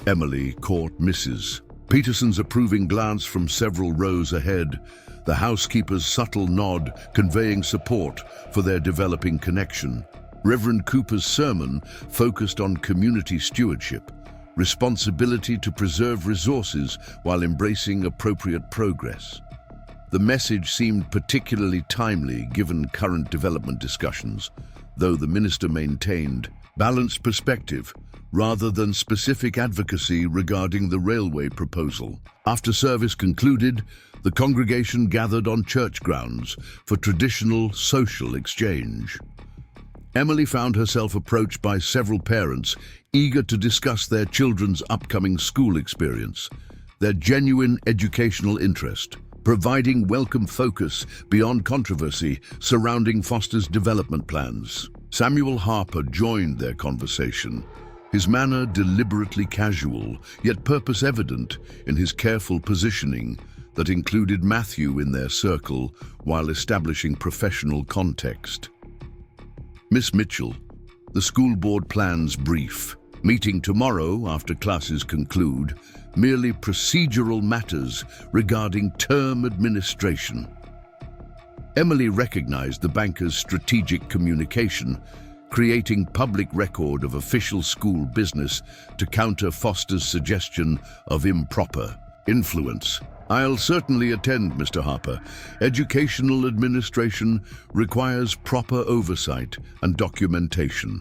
Emily caught Mrs. Peterson's approving glance from several rows ahead, the housekeeper's subtle nod conveying support for their developing connection. Reverend Cooper's sermon focused on community stewardship, responsibility to preserve resources while embracing appropriate progress. The message seemed particularly timely given current development discussions, though the minister maintained balanced perspective rather than specific advocacy regarding the railway proposal. After service concluded, the congregation gathered on church grounds for traditional social exchange. Emily found herself approached by several parents eager to discuss their children's upcoming school experience, their genuine educational interest, providing welcome focus beyond controversy surrounding Foster's development plans. Samuel Harper joined their conversation, his manner deliberately casual, yet purpose evident in his careful positioning that included Matthew in their circle while establishing professional context. Miss Mitchell, the school board plans brief. Meeting tomorrow after classes conclude, merely procedural matters regarding term administration. Emily recognized the banker's strategic communication, creating public record of official school business to counter Foster's suggestion of improper influence. "I'll certainly attend, Mr. Harper. Educational administration requires proper oversight and documentation."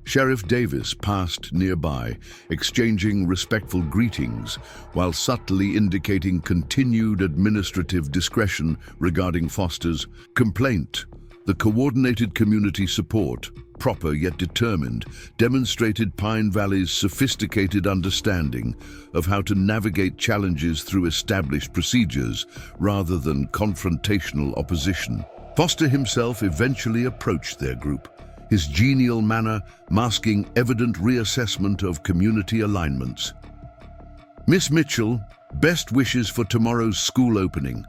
Sheriff Davis passed nearby, exchanging respectful greetings while subtly indicating continued administrative discretion regarding Foster's complaint. The coordinated community support, proper yet determined, demonstrated Pine Valley's sophisticated understanding of how to navigate challenges through established procedures rather than confrontational opposition. Foster himself eventually approached their group, his genial manner masking evident reassessment of community alignments. "Miss Mitchell, best wishes for tomorrow's school opening.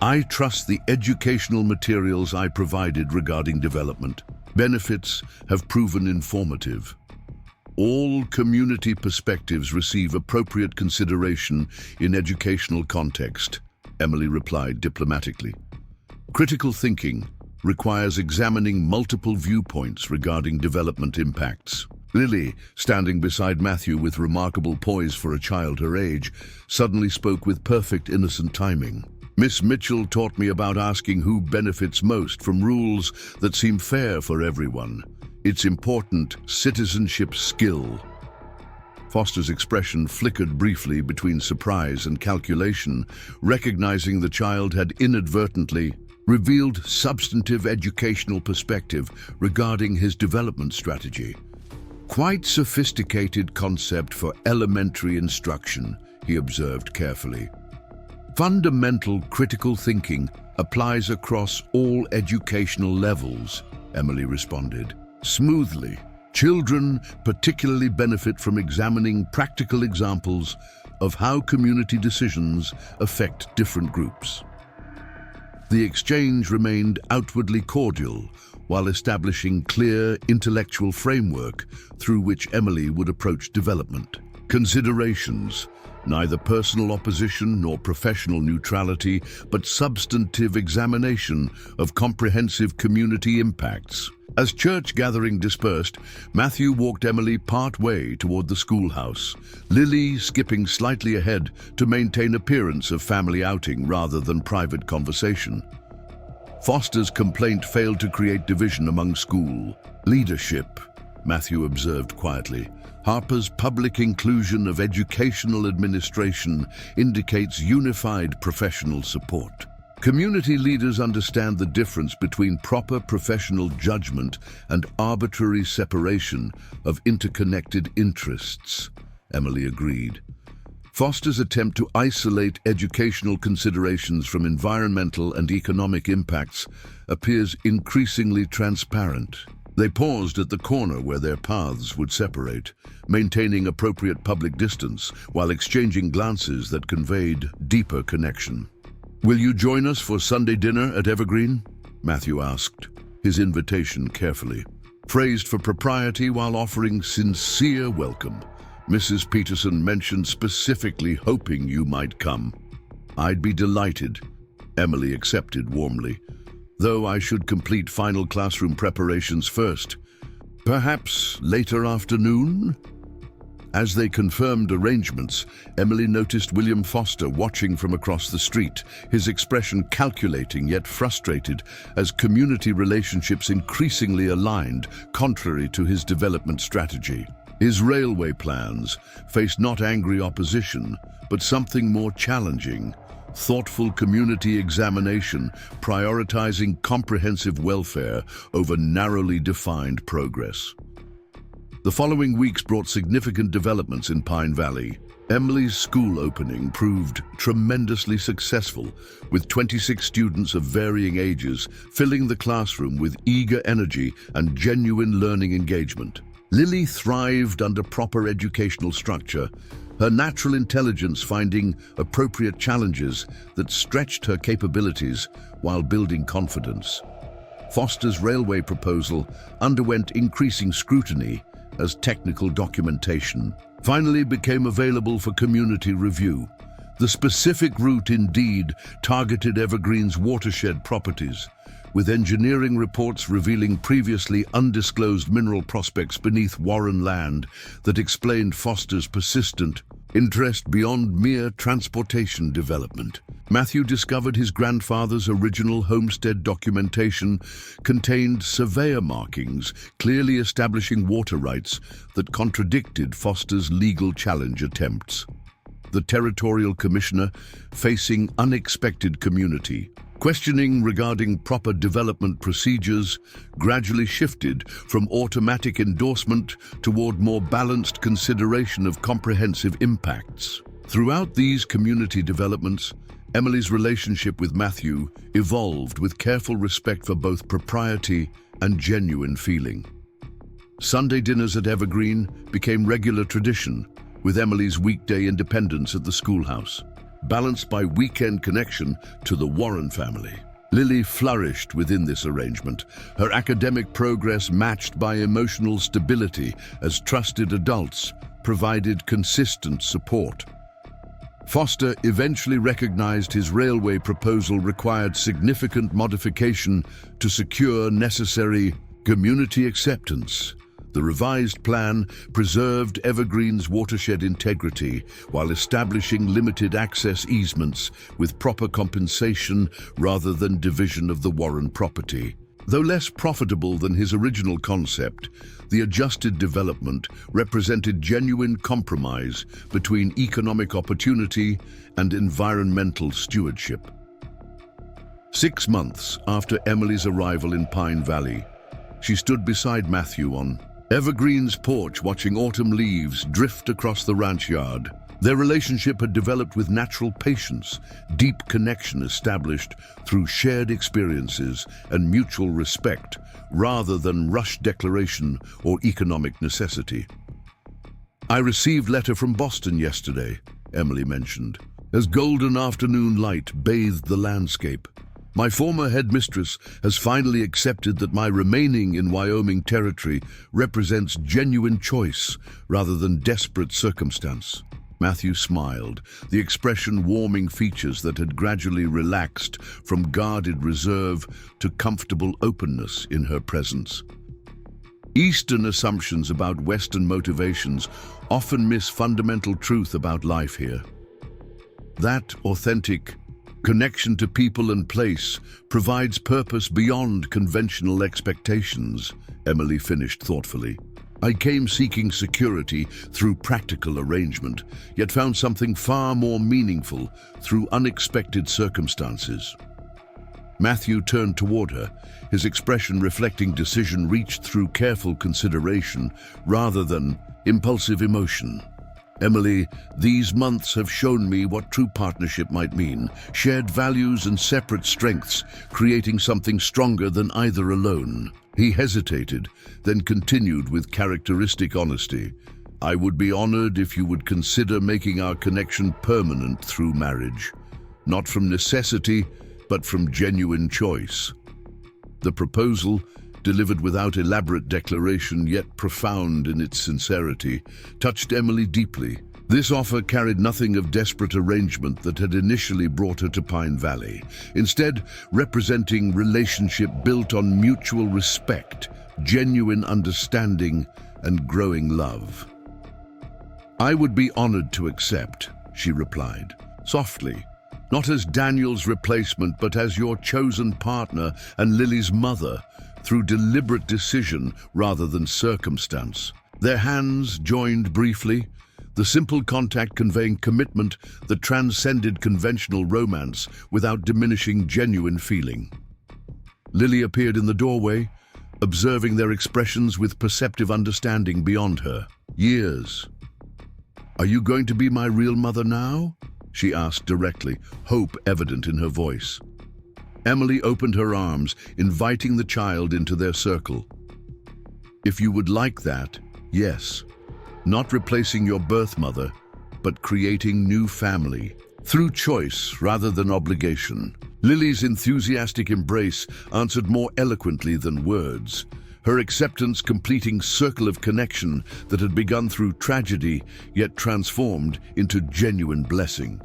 I trust the educational materials I provided regarding development. Benefits have proven informative. All community perspectives receive appropriate consideration in educational context, Emily replied diplomatically. Critical thinking requires examining multiple viewpoints regarding development impacts. Lily, standing beside Matthew with remarkable poise for a child her age, suddenly spoke with perfect innocent timing. Miss Mitchell taught me about asking who benefits most from rules that seem fair for everyone. It's important citizenship skill. Foster's expression flickered briefly between surprise and calculation, recognizing the child had inadvertently revealed substantive educational perspective regarding his development strategy. Quite sophisticated concept for elementary instruction, he observed carefully. Fundamental critical thinking applies across all educational levels, Emily responded. Smoothly. Children particularly benefit from examining practical examples of how community decisions affect different groups. The exchange remained outwardly cordial, while establishing clear intellectual framework through which Emily would approach development. Considerations: neither personal opposition nor professional neutrality, but substantive examination of comprehensive community impacts. As church gathering dispersed, Matthew walked Emily part way toward the schoolhouse, Lily skipping slightly ahead to maintain appearance of family outing rather than private conversation. Foster's complaint failed to create division among school leadership, Matthew observed quietly. Harper's public inclusion of educational administration indicates unified professional support. Community leaders understand the difference between proper professional judgment and arbitrary separation of interconnected interests, Emily agreed. Foster's attempt to isolate educational considerations from environmental and economic impacts appears increasingly transparent. They paused at the corner where their paths would separate, maintaining appropriate public distance while exchanging glances that conveyed deeper connection. "Will you join us for Sunday dinner at Evergreen?" Matthew asked, his invitation carefully phrased for propriety while offering sincere welcome. "Mrs. Peterson mentioned specifically hoping you might come." "I'd be delighted," Emily accepted warmly, "though I should complete final classroom preparations first. Perhaps later afternoon?" As they confirmed arrangements, Emily noticed William Foster watching from across the street, his expression calculating yet frustrated as community relationships increasingly aligned, contrary to his development strategy. His railway plans faced not angry opposition, but something more challenging: thoughtful community examination, prioritizing comprehensive welfare over narrowly defined progress. The following weeks brought significant developments in Pine Valley. Emily's school opening proved tremendously successful, with 26 students of varying ages filling the classroom with eager energy and genuine learning engagement. Lily thrived under proper educational structure, her natural intelligence finding appropriate challenges that stretched her capabilities while building confidence. Foster's railway proposal underwent increasing scrutiny as technical documentation finally became available for community review. The specific route indeed targeted Evergreen's watershed properties, with engineering reports revealing previously undisclosed mineral prospects beneath Warren land that explained Foster's persistent interest beyond mere transportation development. Matthew discovered his grandfather's original homestead documentation contained surveyor markings clearly establishing water rights that contradicted Foster's legal challenge attempts. The territorial commissioner, facing unexpected community questioning regarding proper development procedures, gradually shifted from automatic endorsement toward more balanced consideration of comprehensive impacts. Throughout these community developments, Emily's relationship with Matthew evolved with careful respect for both propriety and genuine feeling. Sunday dinners at Evergreen became regular tradition, with Emily's weekday independence at the schoolhouse. balanced by weekend connection to the Warren family. Lily flourished within this arrangement, her academic progress matched by emotional stability as trusted adults provided consistent support. Foster eventually recognized his railway proposal required significant modification to secure necessary community acceptance. The revised plan preserved Evergreen's watershed integrity while establishing limited access easements with proper compensation rather than division of the Warren property. Though less profitable than his original concept, the adjusted development represented genuine compromise between economic opportunity and environmental stewardship. 6 months after Emily's arrival in Pine Valley, she stood beside Matthew on Evergreen's porch watching autumn leaves drift across the ranch yard. Their relationship had developed with natural patience, deep connection established through shared experiences and mutual respect rather than rushed declaration or economic necessity. "I received letter from Boston yesterday," Emily mentioned, as golden afternoon light bathed the landscape. "My former headmistress has finally accepted that my remaining in Wyoming Territory represents genuine choice rather than desperate circumstance." Matthew smiled, the expression warming features that had gradually relaxed from guarded reserve to comfortable openness in her presence. Eastern assumptions about Western motivations often miss fundamental truth about life here. That authentic connection to people and place provides purpose beyond conventional expectations, Emily finished thoughtfully. "I came seeking security through practical arrangement, yet found something far more meaningful through unexpected circumstances." Matthew turned toward her, his expression reflecting decision reached through careful consideration rather than impulsive emotion. "Emily, these months have shown me what true partnership might mean, shared values and separate strengths, creating something stronger than either alone." He hesitated, then continued with characteristic honesty. "I would be honored if you would consider making our connection permanent through marriage, not from necessity, but from genuine choice." The proposal, delivered without elaborate declaration yet profound in its sincerity, touched Emily deeply. This offer carried nothing of desperate arrangement that had initially brought her to Pine Valley, instead representing relationship built on mutual respect, genuine understanding, and growing love. "I would be honored to accept," she replied, softly, "not as Daniel's replacement, but as your chosen partner and Lily's mother, through deliberate decision rather than circumstance." Their hands joined briefly, the simple contact conveying commitment that transcended conventional romance without diminishing genuine feeling. Lily appeared in the doorway, observing their expressions with perceptive understanding beyond her. "Years. Are you going to be my real mother now?" she asked directly, hope evident in her voice. Emily opened her arms, inviting the child into their circle. "If you would like that, yes. Not replacing your birth mother, but creating new family, through choice rather than obligation." Lily's enthusiastic embrace answered more eloquently than words, her acceptance completing circle of connection that had begun through tragedy yet transformed into genuine blessing.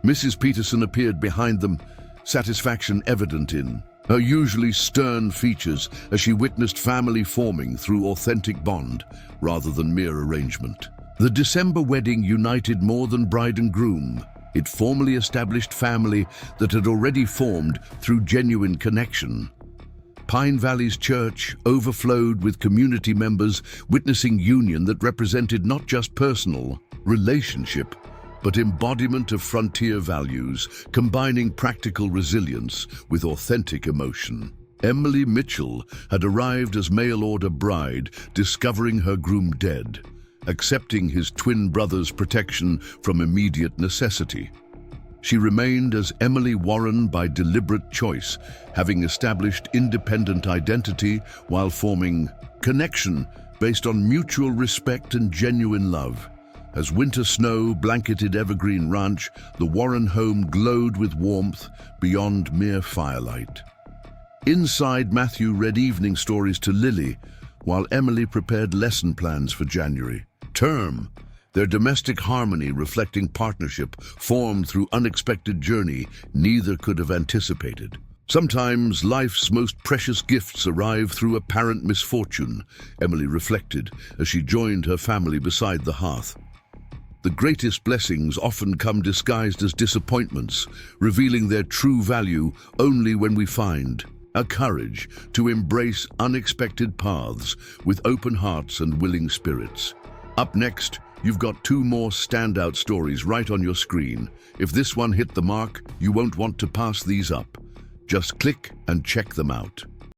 Mrs. Peterson appeared behind them, satisfaction evident in her usually stern features as she witnessed family forming through authentic bond rather than mere arrangement. The December wedding united more than bride and groom. It formally established family that had already formed through genuine connection. Pine Valley's church overflowed with community members witnessing union that represented not just personal relationship, but embodiment of frontier values, combining practical resilience with authentic emotion. Emily Mitchell had arrived as mail-order bride, discovering her groom dead, accepting his twin brother's protection from immediate necessity. She remained as Emily Warren by deliberate choice, having established independent identity while forming connection based on mutual respect and genuine love. As winter snow blanketed Evergreen Ranch, the Warren home glowed with warmth beyond mere firelight. Inside, Matthew read evening stories to Lily, while Emily prepared lesson plans for January. Term, their domestic harmony reflecting partnership formed through unexpected journey neither could have anticipated. Sometimes life's most precious gifts arrive through apparent misfortune, Emily reflected as she joined her family beside the hearth. The greatest blessings often come disguised as disappointments, revealing their true value only when we find a courage to embrace unexpected paths with open hearts and willing spirits. Up next, you've got two more standout stories right on your screen. If this one hit the mark, you won't want to pass these up. Just click and check them out.